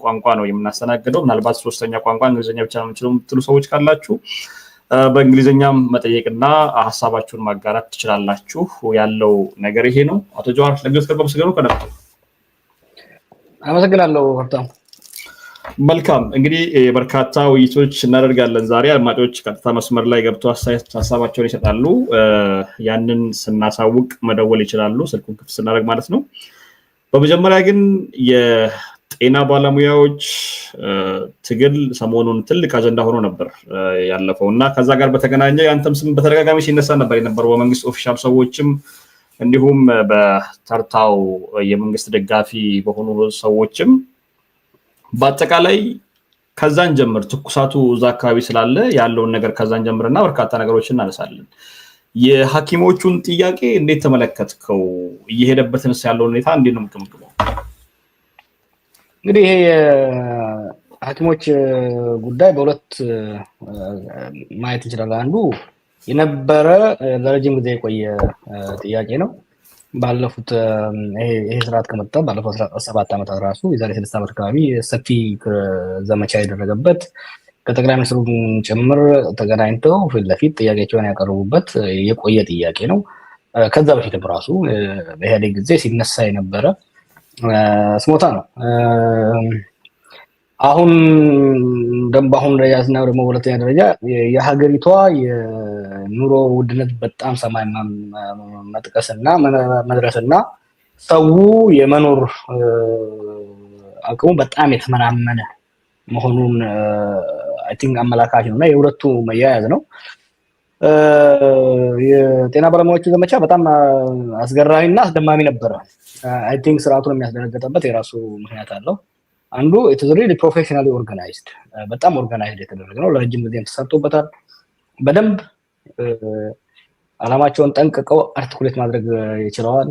ቋንቋ ነው የምናስተናግደው ምናልባት ሶስተኛ ቋንቋ እንግሊዘኛ ብቻ ነው የምትሉ ሰዎች ካላችሁ በእንግሊዘኛም መጠየቅና ሐሳባችሁን ማጋራት ትችላላችሁ ያለው ነገር ይሄ ነው አቶ ጀዋር ለግስ ከበብ ስገሩ ከነጥቶ አመሰግናለሁ ሀብታሙ መልካም እንግዲህ በርካታ ውይይቶች እናደርጋለን ዛሬ አድማጮች ቀጥታ መስመር ላይ ገብተው ሐሳባቸውን ይሰጣሉ ያንን ስናሳውቅ መደወል ይችላሉ ስልኩን ክፍት ስናደርግ ማለት ነው በመጀመሪያ ግን የጤና ባለሙያዎች ትግል ሰሞኑን ትልቅ አጀንዳ ሆኖ ነበር ያለፈውና ከዛ ጋር በተገናኘ ያንተም ስም በተደጋጋሚ ሲነሳ ነበር የነበረው በመንግስት ኦፊሻል ሰዎችም እንዲሁም በተርታው የመንግስት ደጋፊ በሆኑ ሰዎችም በአጠቃላይ ከዛን ጀምር ትኩሳቱ እዛ አካባቢ ስላለ ያለውን ነገር ከዛን ጀምርና በርካታ ነገሮችን እናነሳለን የሐኪሞቹን ጥያቄ እንዴት ተመለከትከው እየሄደበትንስ ያለው ሁኔታ እንዴት ነው የምትገመግመው እንግዲህ ይሄ ሐኪሞች ጉዳይ በሁለት ማየት እንችላለን አንዱ የነበረ ለረጅም ጊዜ የቆየ ጥያቄ ነው ባለፉት ይሄ ስርዓት ከመጣ ባለፈው 7 ዓመታት ራሱ የዛሬ 6 ዓመት አካባቢ ሰፊ ዘመቻ ያደረገበት ከጠቅላይ ሚኒስትሩ ጭምር ተገናኝተው ለፊት ጥያቄያቸውን ያቀርቡበት የቆየ ጥያቄ ነው ከዛ በፊትም ራሱ በኢህአዴግ ጊዜ ሲነሳ የነበረ ስሞታ ነው አሁን ያዝናው ደግሞ ሁለተኛ ደረጃ የሀገሪቷ የኑሮ ውድነት በጣም ሰማይ መጥቀስና መድረስና ሰው የመኖር አቅሙ በጣም የተመናመነ መሆኑን አይ ቲንክ አመላካች ነውና የሁለቱ መያያዝ ነው የጤና ባለሙያዎቹ ዘመቻ በጣም አስገራሚና አስደማሚ ነበር አይ ቲንክ ስርዓቱን የሚያስደነግጠበት የራሱ ምክንያት አለው አንዱ it is really professionally organized በጣም ኦርጋናይዝድ የተደረገ ነው ለረጅም ጊዜ ተሰርቶበታል በደንብ አላማቸውን ጠንቅቀው አርቲኩሌት ማድረግ ይችላል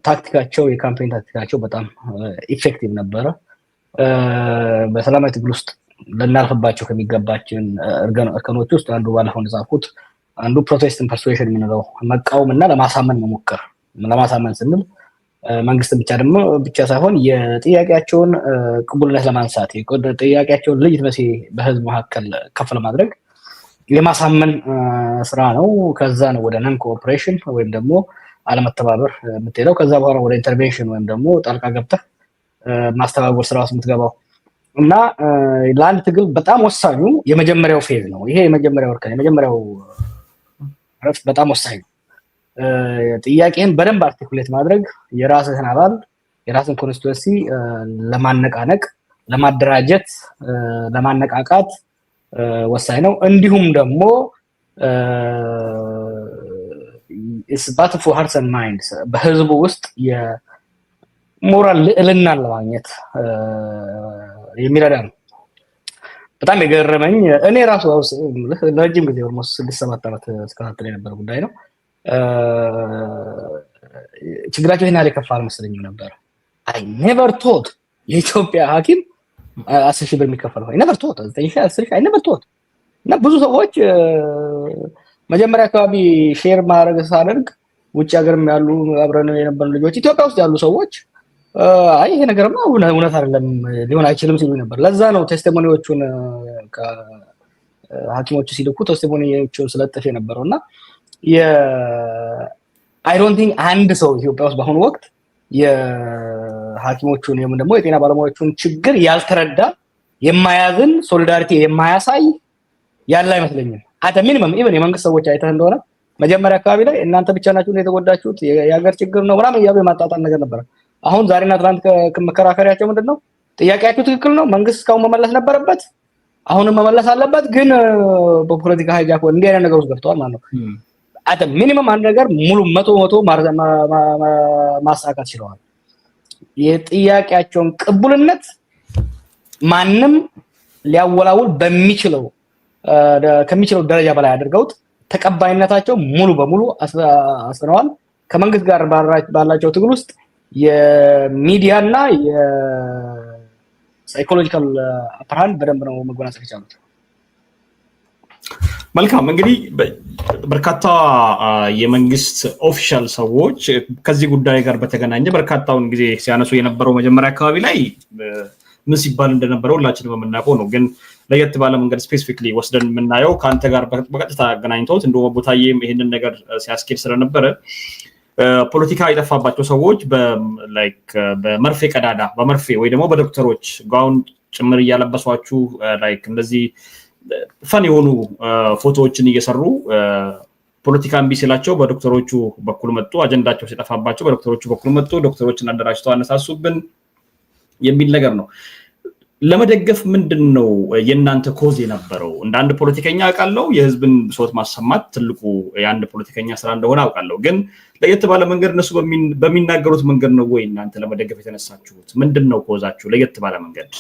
ታክቲካቸው የካምፔን ታክቲካቸው በጣም ኢፌክቲቭ ነበር በሰላማዊ ትግል ውስጥ ለናልፈባቸው ከሚገባችን እርከኖች ውስጥ አንዱ ባለፈው እንደጻፍኩት አንዱ ፕሮቴስት ኤንድ ፐርሱዌሽን ምንለው መቃወምና ለማሳመን መሞከር ለማሳመን ስንል መንግስት ብቻ ሳይሆን የጥያቄያቸውን ቅቡልነት ለማንሳት ጥያቄያቸውን ለይተመሲ በህዝብ መካከል ከፍ ለማድረግ የማሳመን ስራ ነው ከዛ ነው ወደ ነን ኮኦፕሬሽን ወይም ደግሞ አለመተባበር የምትሄደው ከዛ በኋላ ወደ ኢንተርቬንሽን ወይም ደግሞ ጣልቃ ገብተህ ማስተባበር ስራ ውስጥ የምትገባው እና ለአንድ ትግል በጣም ወሳኙ የመጀመሪያው ፌዝ ነው ይሄ የመጀመሪያው እርከን የመጀመሪያው ረፍት በጣም ወሳኝ ነው ጥያቄን በደንብ አርቲኩሌት ማድረግ የራስህን አባል የራስን ኮንስቲትዩንሲ ለማነቃነቅ ለማደራጀት ለማነቃቃት ወሳኝ ነው እንዲሁም ደግሞ is battle for hearts and minds በህዝቡ ውስጥ የሞራል ልዕልና ለማግኘት የሚረዳ ነው በጣም የገረመኝ እኔ ራሱ ለረጅም ጊዜ ኦልሞስት 6-7 ዓመት እስከታተለ የነበረ ጉዳይ ነው ችግራቸው ይሄን ያለ ከፋል መስለኝም ነበር I never thought የኢትዮጵያ ሐኪም 10,000 ብር የሚከፈለው I never thought 10,000 I never thought እና ብዙ ሰዎች መጀመሪያ አካባቢ ሼር ማድረግ ሳደርግ ውጭ ሀገርም ያሉ አብረን የነበሩ ልጆች ኢትዮጵያ ውስጥ ያሉ ሰዎች አይ ይሄ ነገርማ እውነት አይደለም ሊሆን አይችልም ሲሉ ነበር ለዛ ነው ቴስቲሞኒዎቹን ከሐኪሞቹ ሲልኩ ቴስቲሞኒዎቹን ስለጥፍ የነበረውና I don't think አንድ ሰው ኢትዮጵያ ውስጥ በአሁኑ ወቅት የሐኪሞቹን ደግሞ የጤና ባለሙያዎቹን ችግር ያልተረዳ የማያዝን ሶሊዳሪቲ የማያሳይ ያለ አይመስለኝም አተ ሚኒመም ኢቭን የመንግስት ሰዎች አይተህ እንደሆነ መጀመሪያ አካባቢ ላይ እናንተ ብቻ ናችሁ የተጎዳችሁት የሀገር ችግር ነው ምናምን ያለው የማጣጣን ነገር ነበር አሁን ዛሬና ትናንት ከመከራከሪያቸው ምንድነው ጥያቄያችሁ ትክክል ነው መንግስት ካው መመለስ ነበረበት አሁንም መመለስ አለበት ግን በፖለቲካ ሃይጃክ እንዲህ አይነት ነገር ውስጥ ገብተዋል ማለት ነው አተ ሚኒመም አንድ ነገር ሙሉ 100 ማሳካት ይችላል የጥያቄያቸውን ቅቡልነት ማንንም ሊያወላውል ከሚችለው ደረጃ በላይ አድርገውት ተቀባይነታቸው ሙሉ በሙሉ አስነዋል ከመንግስት ጋር ባላቸው ትግል ውስጥ የሚዲያና የሳይኮሎጂካል አፕራን በደንብ ነው መጎናጸፍ ይቻላል መልካም እንግዲህ በርካታ የመንግስት ኦፊሻል ሰዎች ከዚህ ጉዳይ ጋር በተገናኘ በርካታውን ጊዜ ሲያነሱ የነበረው መጀመሪያ አካባቢ ላይ ምን ሲባል እንደነበረው ሁላችንም የምናውቀው ነው። ግን ለየት ባለ መንገድ ስፔሲፊክሊ ወስደን የምናየው ከአንተ ጋር በቀጥታ አገናኝተውት እንደውም ቦታዬም ይሄንን ነገር ሲያስኬድ ስለነበረ ፖለቲካ የጠፋባቸው ሰዎች በመርፌ ቀዳዳ በመርፌ ወይ ደግሞ በዶክተሮች ጋውን ጭምር እያለበሷችሁ እንደዚህ ፈን የሆኑ ፎቶዎችን እየሰሩ ፖለቲካ እምቢ ሲላቸው በዶክተሮቹ በኩል መጡ፣ አጀንዳቸው ሲጠፋባቸው በዶክተሮቹ በኩል መጡ፣ ዶክተሮችን አደራጅተው አነሳሱብን የሚል ነገር ነው። ለመደገፍ ምንድነው የእናንተ ኮዝ የነበረው? እንደ አንድ ፖለቲከኛ አውቃለሁ የህዝብን ብሶት ማሰማት ትልቁ የአንድ ፖለቲከኛ ስራ እንደሆነ አውቃለሁ። ግን ለየት ባለ መንገድ እነሱ በሚናገሩት መንገድ ነው ወይ እናንተ ለመደገፍ የተነሳችሁት? ምንድነው ኮዛችሁ ለየት ባለ መንገድ?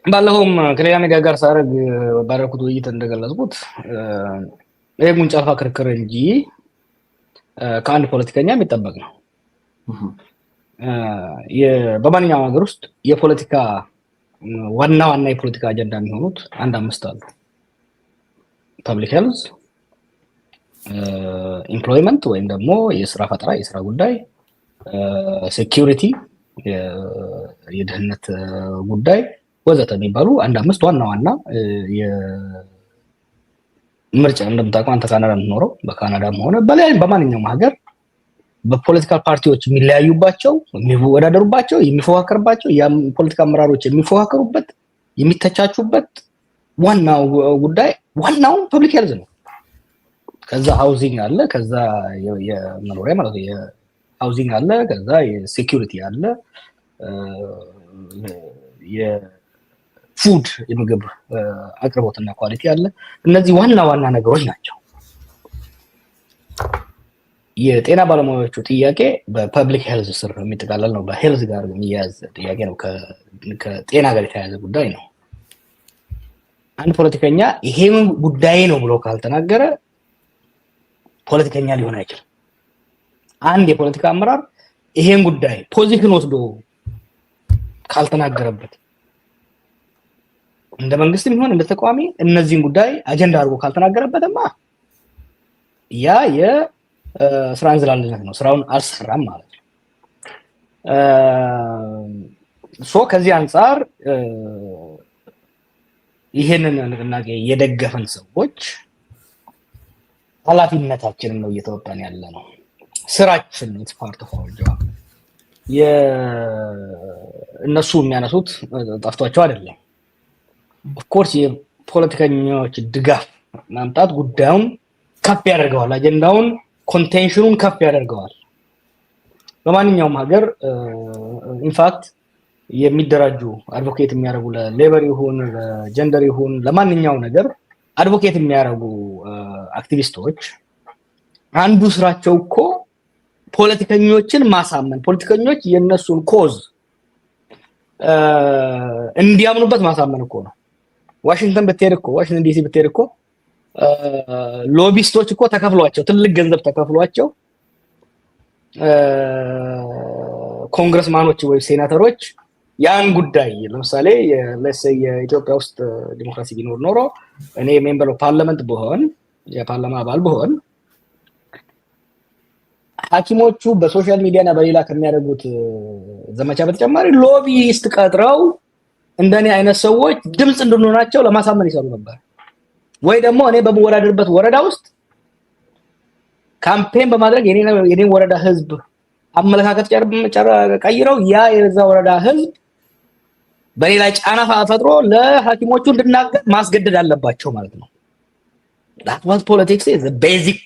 ባለፈውም ከሌላ ሚዲያ ጋር ሳደርግ ባደረኩት ውይይት እንደገለጽኩት ይሄ ጉንጫ አልፋ ክርክር እንጂ ከአንድ ፖለቲከኛ የሚጠበቅ ነው። በማንኛውም ሀገር ውስጥ የፖለቲካ ዋና የፖለቲካ አጀንዳ የሚሆኑት አንድ አምስት አሉ። ፐብሊክ ሄልዝ፣ ኢምፕሎይመንት ወይም ደግሞ የስራ ፈጠራ የስራ ጉዳይ፣ ሴኪዩሪቲ የደህንነት ጉዳይ ወዘተ የሚባሉ አንድ አምስት ዋና ምርጫ እንደምታውቀው አንተ ካናዳ የምትኖረው በካናዳም ሆነ በማንኛውም ሀገር በፖለቲካል ፓርቲዎች የሚለያዩባቸው የሚወዳደሩባቸው የሚፎካከሩባቸው የፖለቲካ አመራሮች የሚፎካከሩበት የሚተቻቹበት ዋናው ጉዳይ ዋናው ፐብሊክ ሄልዝ ነው። ከዛ ሃውዚንግ አለ፣ ከዛ የመኖሪያ ማለት ነው የሃውዚንግ አለ፣ ከዛ የሴኩሪቲ አለ፣ የፉድ የምግብ አቅርቦትና ኳሊቲ አለ። እነዚህ ዋና ነገሮች ናቸው። የጤና ባለሙያዎቹ ጥያቄ በፐብሊክ ሄልዝ ስር የሚጠቃለል ነው። በሄልዝ ጋር የሚያያዝ ጥያቄ ነው። ከጤና ጋር የተያያዘ ጉዳይ ነው። አንድ ፖለቲከኛ ይሄን ጉዳይ ነው ብሎ ካልተናገረ ፖለቲከኛ ሊሆን አይችልም። አንድ የፖለቲካ አመራር ይሄን ጉዳይ ፖዚሽን ወስዶ ካልተናገረበት እንደ መንግስትም ይሁን እንደ ተቋሚ እነዚህን ጉዳይ አጀንዳ አድርጎ ካልተናገረበትማ ያ ስራ እንዝላልነት ነው። ስራውን አልሰራም ማለት ነው። ከዚህ አንፃር ይሄንን ንቅናቄ የደገፈን ሰዎች ኃላፊነታችንን ነው እየተወጣን ያለ ነው። ስራችን ነው። ፓርት ኦፍ አወር ጆብ። እነሱ የሚያነሱት ጠፍቷቸው አይደለም። ኦፍ ኮርስ የፖለቲከኞች ድጋፍ ማምጣት ጉዳዩን ከፍ ያደርገዋል። አጀንዳውን ኮንቴንሽኑን ከፍ ያደርገዋል። በማንኛውም ሀገር ኢንፋክት የሚደራጁ አድቮኬት የሚያደርጉ ለሌበር ይሁን ለጀንደር ይሁን ለማንኛውም ነገር አድቮኬት የሚያደርጉ አክቲቪስቶች አንዱ ስራቸው እኮ ፖለቲከኞችን ማሳመን፣ ፖለቲከኞች የነሱን ኮዝ እንዲያምኑበት ማሳመን እኮ ነው። ዋሽንግተን ብትሄድ እኮ ዋሽንግተን ዲሲ ብትሄድ እኮ ሎቢስቶች እኮ ተከፍሏቸው ትልቅ ገንዘብ ተከፍሏቸው ኮንግረስማኖች ወይ ሴናተሮች ያን ጉዳይ ለምሳሌ የኢትዮጵያ ውስጥ ዲሞክራሲ ቢኖር ኖሮ እኔ ሜምበር ኦፍ ፓርላመንት ብሆን የፓርላማ አባል ብሆን ሐኪሞቹ በሶሻል ሚዲያና በሌላ ከሚያደርጉት ዘመቻ በተጨማሪ ሎቢስት ቀጥረው እንደኔ አይነት ሰዎች ድምጽ እንድንሆናቸው ለማሳመን ይሰሩ ነበር። ወይ ደግሞ እኔ በመወዳደርበት ወረዳ ውስጥ ካምፔን በማድረግ የኔን ወረዳ ህዝብ አመለካከት ቀይረው የዛ ወረዳ ህዝብ በሌላ ጫና ፈጥሮ ለሐኪሞቹ እንድናገር ማስገደድ አለባቸው ማለት ነው። that was politics is the basic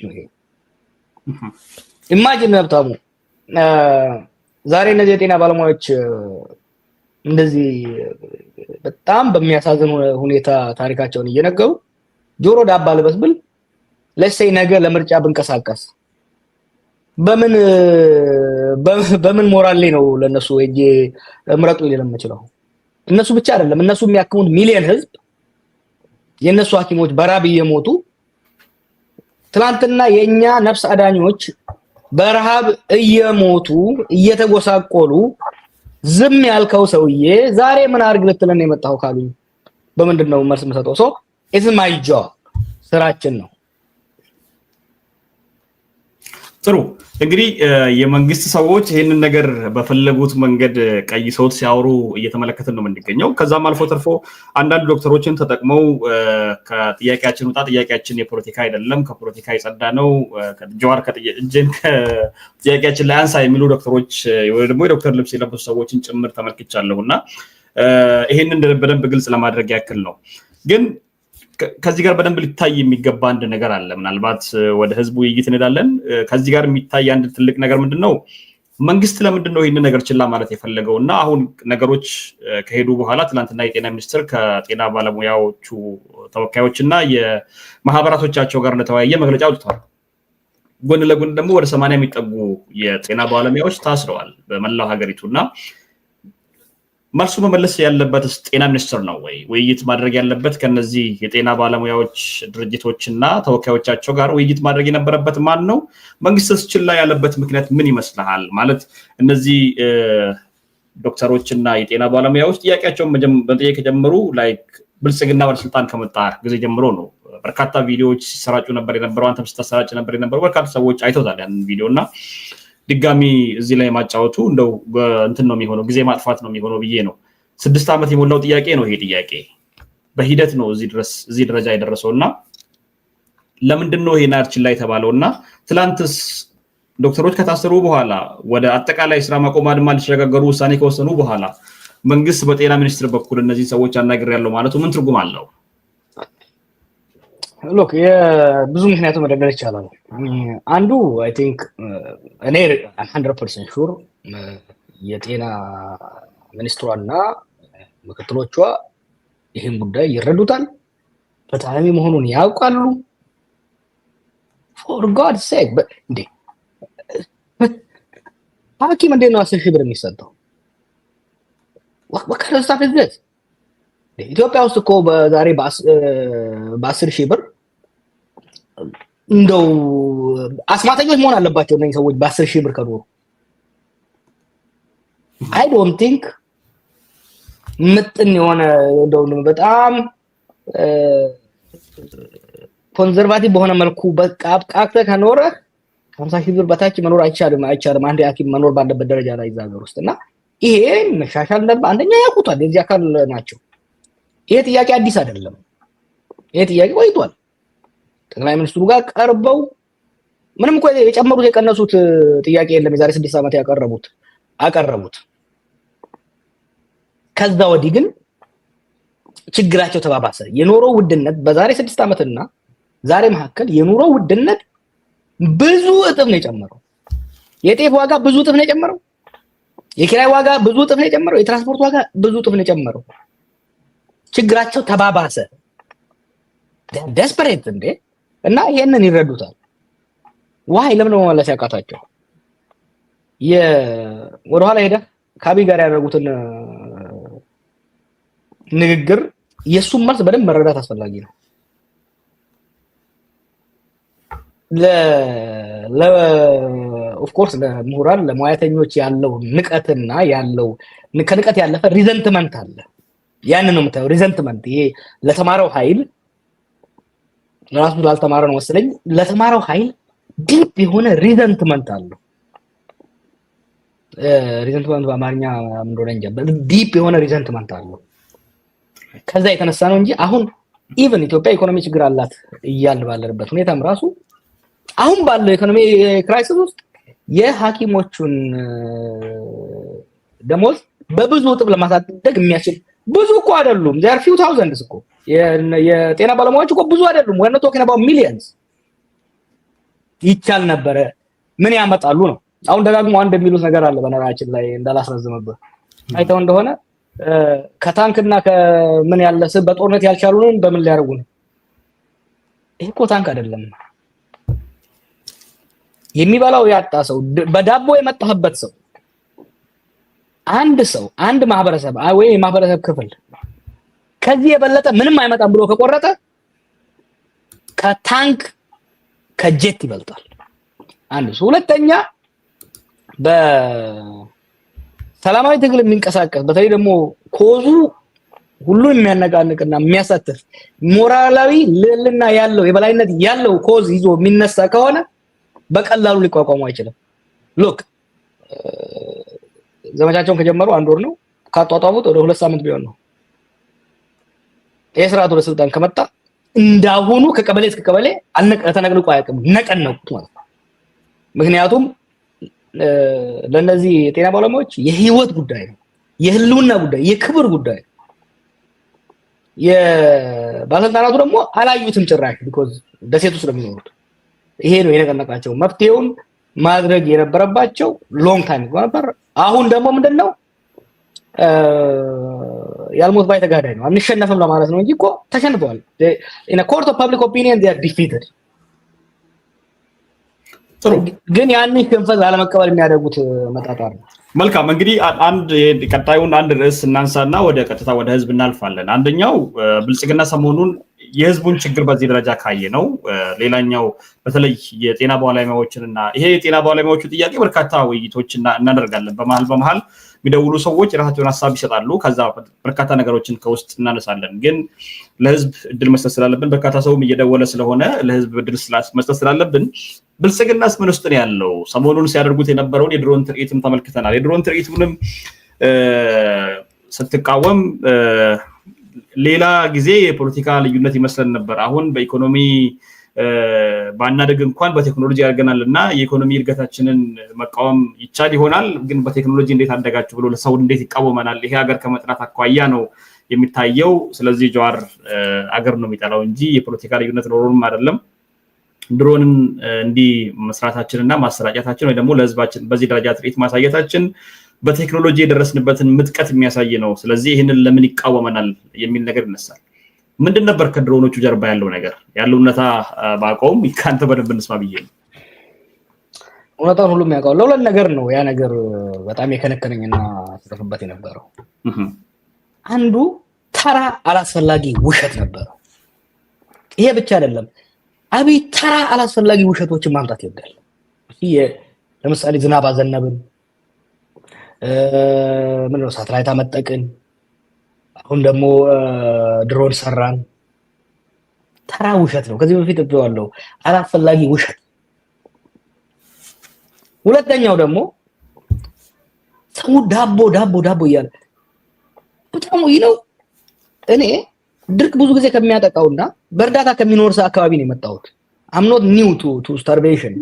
imagine ሀብታሙ ዛሬ እነዚህ የጤና ባለሙያዎች እንደዚህ በጣም በሚያሳዝን ሁኔታ ታሪካቸውን እየነገሩ ጆሮ ዳባ ልበስ ብል ለሰይ ነገ ለምርጫ ብንቀሳቀስ በምን ሞራል ላይ ነው ለነሱ እጄ ምረጡ ሊለም ይችላል። እነሱ ብቻ አይደለም እነሱ የሚያክሙት ሚሊዮን ህዝብ የነሱ ሐኪሞች በራብ እየሞቱ ትላንትና የኛ ነፍስ አዳኞች በረሃብ እየሞቱ እየተጎሳቆሉ ዝም ያልከው ሰውዬ ዛሬ ምን አርግ ልትለን የመጣው ካሉኝ በምንድነው መልስ መሰጠው? it's my job ስራችን ነው። ጥሩ እንግዲህ የመንግስት ሰዎች ይህንን ነገር በፈለጉት መንገድ ቀይሰውት ሲያወሩ እየተመለከትን ነው የምንገኘው። ከዛም አልፎ ተርፎ አንዳንድ ዶክተሮችን ተጠቅመው ከጥያቄያችን ውጣ፣ ጥያቄያችን የፖለቲካ አይደለም፣ ከፖለቲካ የጸዳ ነው፣ ጀዋር እጅን ከጥያቄያችን ላይ አንሳ የሚሉ ዶክተሮች ወይ ደግሞ የዶክተር ልብስ የለበሱ ሰዎችን ጭምር ተመልክቻለሁ እና ይህንን በደንብ ግልጽ ለማድረግ ያክል ነው። ግን ከዚህ ጋር በደንብ ሊታይ የሚገባ አንድ ነገር አለ። ምናልባት ወደ ህዝቡ ውይይት እንሄዳለን። ከዚህ ጋር የሚታይ አንድ ትልቅ ነገር ምንድነው? መንግስት ለምንድነው ይህንን ነገር ችላ ማለት የፈለገው? እና አሁን ነገሮች ከሄዱ በኋላ ትናንትና የጤና ሚኒስትር ከጤና ባለሙያዎቹ ተወካዮች እና የማህበራቶቻቸው ጋር እንደተወያየ መግለጫ አውጥተዋል። ጎን ለጎን ደግሞ ወደ 80 የሚጠጉ የጤና ባለሙያዎች ታስረዋል በመላው ሀገሪቱ እና መልሱ መመለስ ያለበት ጤና ሚኒስትር ነው ወይ? ውይይት ማድረግ ያለበት ከነዚህ የጤና ባለሙያዎች ድርጅቶችና ተወካዮቻቸው ጋር ውይይት ማድረግ የነበረበት ማን ነው? መንግስትስ ችላ ያለበት ምክንያት ምን ይመስልሃል? ማለት እነዚህ ዶክተሮችና የጤና ባለሙያዎች ጥያቄያቸውን መጠየቅ የጀመሩ ላይክ ብልጽግና ወደ ስልጣን ከመጣ ጊዜ ጀምሮ ነው። በርካታ ቪዲዮዎች ሲሰራጩ ነበር የነበረው፣ አንተም ስታሰራጭ ነበር የነበረው። በርካታ ሰዎች አይተውታል ያንን ቪዲዮ እና ድጋሚ እዚህ ላይ ማጫወቱ እንደው እንትን ነው የሚሆነው፣ ጊዜ ማጥፋት ነው የሚሆነው ብዬ ነው። 6 ዓመት የሞላው ጥያቄ ነው ይሄ ጥያቄ። በሂደት ነው እዚህ ደረጃ የደረሰው እና ለምንድን ነው ይሄን አርችን ላይ የተባለው? እና ትላንትስ ዶክተሮች ከታሰሩ በኋላ ወደ አጠቃላይ ስራ ማቆም አድማ ሊሸጋገሩ ውሳኔ ከወሰኑ በኋላ መንግስት በጤና ሚኒስትር በኩል እነዚህ ሰዎች አናግሬያለሁ ማለቱ ምን ትርጉም አለው? ሎክ ብዙ ምክንያቱ መደርደር ይቻላል። አንዱ አይ ቲንክ እኔ 100% ሹር የጤና ሚኒስትሯና ምክትሎቿ ይህን ጉዳይ ይረዱታል፣ ፍትሃዊ መሆኑን ያውቃሉ። ፎር ጋድ ሴክ እንዴ ሐኪም እንዴት ነው 10,000 ብር የሚሰጠው? ወከረስታ ፍዝት ኢትዮጵያ ውስጥ እኮ በዛሬ በ10,000 ብር እንደው አስማተኞች መሆን አለባቸው እነዚህ ሰዎች በ10,000 ብር ከኖሩ። አይ ዶንት ቲንክ ምጥን የሆነ እንደው በጣም ኮንዘርቫቲቭ በሆነ መልኩ በቃ አብቃቅተ ከኖረ 50,000 ብር በታች መኖር አይቻልም። አንድ ሐኪም መኖር ባለበት ደረጃ ላይ ዛገር ውስጥና ይሄ መሻሻል ነበር። አንደኛ ያውቁታል፣ የዚህ አካል ናቸው። ይሄ ጥያቄ አዲስ አይደለም። ይሄ ጥያቄ ቆይቷል። ጠቅላይ ሚኒስትሩ ጋር ቀርበው ምንም እኮ የጨመሩት የቀነሱት ጥያቄ የለም። የዛሬ 6 ዓመት አቀረቡት። ከዛ ወዲህ ግን ችግራቸው ተባባሰ። የኑሮ ውድነት በዛሬ 6 ዓመትና ዛሬ መካከል የኑሮ ውድነት ብዙ እጥፍ ነው የጨመረው። የጤፍ ዋጋ ብዙ እጥፍ ነው የጨመረው። የኪራይ ዋጋ ብዙ እጥፍ ነው የጨመረው። የትራንስፖርት ዋጋ ብዙ እጥፍ ነው የጨመረው። ችግራቸው ተባባሰ። ዴስፐሬት እንዴ! እና ይሄንን ይረዱታል። ዋይ ለምን ነው መመለስ ያቃታቸው? ወደኋላ ሄደ ከአብይ ጋር ያደረጉትን ንግግር የሱም መልስ በደንብ መረዳት አስፈላጊ ነው። ኦፍ ኮርስ ለምሁራን ለሙያተኞች ያለው ንቀትና ያለው ከንቀት ያለፈ ሪዘንትመንት አለ። ያን ነው የምታየው ሪዘንትመንት። ይሄ ለተማረው ኃይል ራሱ ላልተማረ ነው መሰለኝ ለተማረው ኃይል ዲፕ የሆነ ሪዘንትመንት አለው። ሪዘንትመንት በአማርኛ ምን እንደሆነ እንጃ፣ ዲፕ የሆነ ሪዘንትመንት አለው። ከዛ የተነሳ ነው እንጂ አሁን ኢቭን ኢትዮጵያ ኢኮኖሚ ችግር አላት እያልን ባለበት ሁኔታም ራሱ አሁን ባለው ኢኮኖሚ ክራይሲስ ውስጥ የሐኪሞቹን ደሞዝ በብዙ እጥፍ ለማሳደግ የሚያስችል ብዙ እኮ አይደሉም። there are few thousands እኮ የጤና ባለሙያዎች እኮ ብዙ አይደሉም። we're not talking about millions። ይቻል ነበረ። ምን ያመጣሉ ነው። አሁን ደጋግሞ አንድ የሚሉት ነገር አለ በነገራችን ላይ እንዳላስረዝምበት። አይተው እንደሆነ ከታንክና ከምን ያለስ በጦርነት ያልቻሉን በምን ሊያደርጉ ነው? ይሄ እኮ ታንክ አይደለም። የሚበላው ያጣ ሰው፣ በዳቦ የመጣህበት ሰው፣ አንድ ማህበረሰብ ወይ የማህበረሰብ ክፍል ከዚህ የበለጠ ምንም አይመጣም ብሎ ከቆረጠ ከታንክ ከጀት ይበልጣል። አንድ ሁለተኛ በሰላማዊ ትግል የሚንቀሳቀስ በተለይ ደግሞ ኮዙ ሁሉን የሚያነቃንቅና የሚያሳትፍ ሞራላዊ ልዕልና ያለው የበላይነት ያለው ኮዝ ይዞ የሚነሳ ከሆነ በቀላሉ ሊቋቋሙ አይችልም። ሉክ ዘመቻቸውን ከጀመሩ 1 ወር ነው። ካጧጧፉት ወደ 2 ሳምንት ቢሆን ነው። የስርዓቱ ወደ ስልጣን ከመጣ እንዳሁኑ ከቀበሌ እስከ ቀበሌ ተነቅንቆ አያውቅም። ነቀነቁት ማለት ነው። ምክንያቱም ለነዚህ የጤና ባለሙያዎች የህይወት ጉዳይ ነው፣ የህልውና ጉዳይ፣ የክብር ጉዳይ። የባለስልጣናቱ ደግሞ አላዩትም ጭራሽ ቢኮዝ ደሴቱ ስለሚኖሩት። ይሄ ነው የነቀነቃቸው። መፍትሄውን ማድረግ የነበረባቸው ሎንግ ታይም ነበር። አሁን ደግሞ ምንድነው ያልሞት ባይ ተጋዳይ ነው። አንሸነፍም ለማለት ነው እንጂ እኮ ተሸንፈዋል። in a court of public opinion they are defeated። ግን ያንን ሽንፈት ላለመቀበል የሚያደርጉት መጣጣር ነው። መልካም እንግዲህ ቀጣዩን አንድ ርዕስ እናንሳና ወደ ቀጥታ ወደ ህዝብ እናልፋለን። አንደኛው ብልጽግና ሰሞኑን የህዝቡን ችግር በዚህ ደረጃ ካየ ነው። ሌላኛው በተለይ የጤና ባለሙያዎችንና ይሄ የጤና ባለሙያዎቹ ጥያቄ በርካታ ውይይቶችና እናደርጋለን። በመሃል የሚደውሉ ሰዎች የራሳቸውን ሀሳብ ይሰጣሉ። ከዛ በርካታ ነገሮችን ከውስጥ እናነሳለን። ግን ለህዝብ እድል መስጠት ስላለብን በርካታ ሰውም እየደወለ ስለሆነ ለህዝብ እድል መስጠት ስላለብን ብልጽግናስ ምን ውስጥ ነው ያለው? ሰሞኑን ሲያደርጉት የነበረውን የድሮን ትርኢትም ተመልክተናል። የድሮን ትርኢቱንም ስትቃወም ሌላ ጊዜ የፖለቲካ ልዩነት ይመስለን ነበር። አሁን በኢኮኖሚ ባናደግ እንኳን በቴክኖሎጂ ያርገናልና የኢኮኖሚ እድገታችንን መቃወም ይቻል ይሆናል። ግን በቴክኖሎጂ እንዴት አደጋችሁ ብሎ ለሰው እንዴት ይቃወመናል? ይሄ ሀገር ከመጥራት አኳያ ነው የሚታየው። ስለዚህ ጀዋር ሀገር ነው የሚጠላው እንጂ የፖለቲካ ልዩነት ኖሮንም አይደለም። ድሮንን እንዲህ መስራታችንና ማሰራጨታችን ወይ ደግሞ ለህዝባችን በዚህ ደረጃ ትርኢት ማሳየታችን በቴክኖሎጂ የደረስንበትን ምጥቀት የሚያሳይ ነው። ስለዚህ ይህንን ለምን ይቃወመናል የሚል ነገር ይነሳል። ምንድን ነበር ከድሮኖቹ ጀርባ ያለው ነገር? ያለው እውነታ ባቆም ካንተ በደንብ እንስማ ብዬ ነው። እውነታውን ሁሉም ያውቃል። ለሁለት ነገር ነው ያ ነገር በጣም የከነከነኝና ተጠፍበት የነበረው። አንዱ ተራ አላስፈላጊ ውሸት ነበር። ይሄ ብቻ አይደለም። አብይ ተራ አላስፈላጊ ውሸቶችን ማምጣት ይወዳል። ለምሳሌ ዝናብ አዘነብን፣ ምንድነው ሳተላይት አመጠቅን፣ አሁን ደግሞ ድሮን ሰራን። ተራ ውሸት ነው። ከዚህ በፊት እብዋለሁ፣ አላስፈላጊ ውሸት። ሁለተኛው ደግሞ ሰው ዳቦ ዳቦ ዳቦ እያለ በጣም ነው። እኔ ድርቅ ብዙ ጊዜ ከሚያጠቃውና በእርዳታ ከሚኖር አካባቢ ነው የመጣሁት። I'm not new to starvation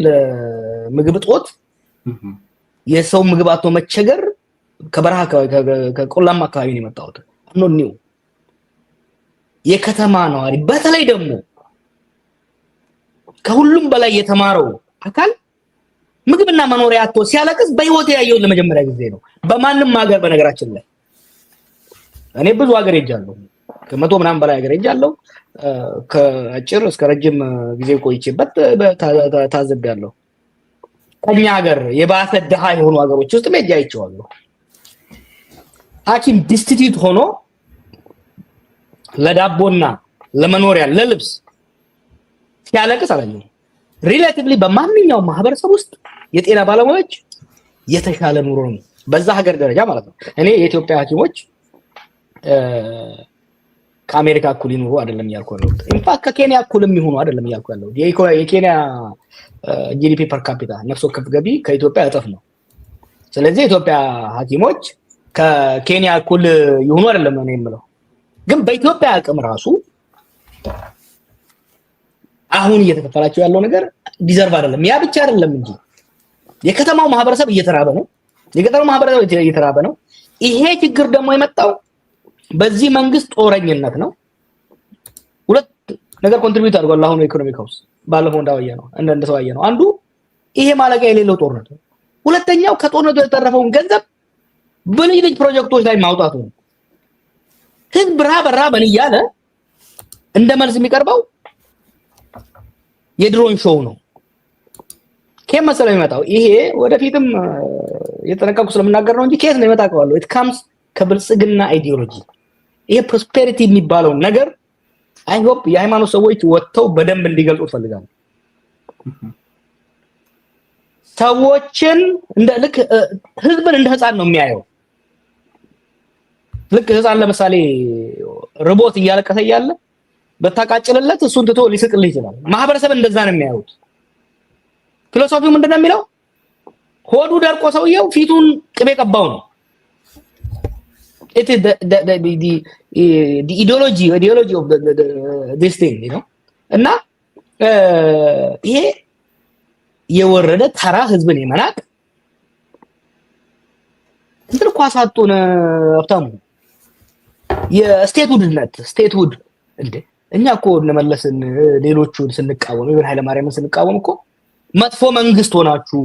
ለምግብ እጦት የሰው ምግብ አጥቶ መቸገር ከበረሃ ከቆላማ አካባቢ ነው የመጣሁት። I'm not new። የከተማ ነዋሪ በተለይ ደግሞ ከሁሉም በላይ የተማረው አካል ምግብና መኖሪያ አጥቶ ሲያለቅስ በህይወት ያየው ለመጀመሪያ ጊዜ ነው። በማንም ሀገር በነገራችን ላይ እኔ ብዙ ሀገር ሄጃለሁ፣ ከመቶ ምናምን በላይ ሀገር ሄጃለሁ። ከአጭር እስከ ረጅም ጊዜ ቆይቼበት ታዝቤያለሁ። ከኛ ሀገር የባሰ ድሃ የሆኑ ሀገሮች ውስጥ ሄጄ አይቼዋለሁ። ሐኪም ዲስቲቲዩት ሆኖ ለዳቦና ለመኖሪያ ለልብስ ሲያለቅስ አላየሁም። ሪሌቲቭሊ በማንኛውም ማህበረሰብ ውስጥ የጤና ባለሙያዎች የተሻለ ኑሮ ነው በዛ ሀገር ደረጃ ማለት ነው። እኔ የኢትዮጵያ ሐኪሞች ከአሜሪካ እኩል ይኑሩ አይደለም እያልኩ ነው። ኢንፋክት ከኬንያ እኩልም ይሁኑ አይደለም እያልኩ ያለው። የኬንያ ጂዲፒ ፐር ካፒታ ነፍስ ወከፍ ገቢ ከኢትዮጵያ እጥፍ ነው። ስለዚህ የኢትዮጵያ ሐኪሞች ከኬንያ እኩል ይሁኑ አይደለም ነው የምለው። ግን በኢትዮጵያ አቅም ራሱ አሁን እየተከፈላቸው ያለው ነገር ዲዘርቭ አይደለም። ያ ብቻ አይደለም እንጂ የከተማው ማህበረሰብ እየተራበ ነው። የገጠሩ ማህበረሰብ እየተራበ ነው። ይሄ ችግር ደግሞ የመጣው በዚህ መንግስት ጦረኝነት ነው። ሁለት ነገር ኮንትሪቢዩት አድርጓል። አሁን ኢኮኖሚክ ሃውስ ባለፈው እንዳወየ ነው እንደተወያየ ነው። አንዱ ይሄ ማለቂያ የሌለው ጦርነት ነው። ሁለተኛው ከጦርነቱ የተረፈውን ገንዘብ በልጅ ፕሮጀክቶች ላይ ማውጣቱ ነው። ህዝብ ራበን እያለ እንደ መልስ የሚቀርበው የድሮን ሾው ነው። ከየት መሰለህ የሚመጣው? ይሄ ወደፊትም የተነቀቁ ስለምናገር ነው እንጂ ከየት ነው የሚመጣው? it comes ከብልጽግና አይዲዮሎጂ። ይሄ ፕሮስፔሪቲ የሚባለው ነገር አይ ሆፕ የሃይማኖት ሰዎች ወጥተው በደንብ እንዲገልጹ ፈልጋለሁ። ሰዎችን እንደ ልክ ህዝብን እንደ ህፃን ነው የሚያየው። ልክ ህፃን ለምሳሌ ርቦት እያለቀሰ እያለ በታቃጭልለት እሱን ትቶ ሊስቅልህ ይችላል። ማህበረሰብ እንደዛ ነው የሚያዩት። ፊሎሶፊው ምንድነው የሚለው? ሆዱ ደርቆ ሰውየው ፊቱን ቅቤ ቀባው ነው። it is the ideology of this thing, you know. እና ይሄ የወረደ ተራ ህዝብን የመናቅ እንትን እኮ አሳጡን ሀብታሙ። የስቴትሁድነት ስቴትሁድ እንዴ! እኛ እኮ እንመለስን ሌሎቹን ስንቃወም ይሁን ኃይለ ማርያምን ስንቃወም እኮ መጥፎ መንግስት ሆናችሁ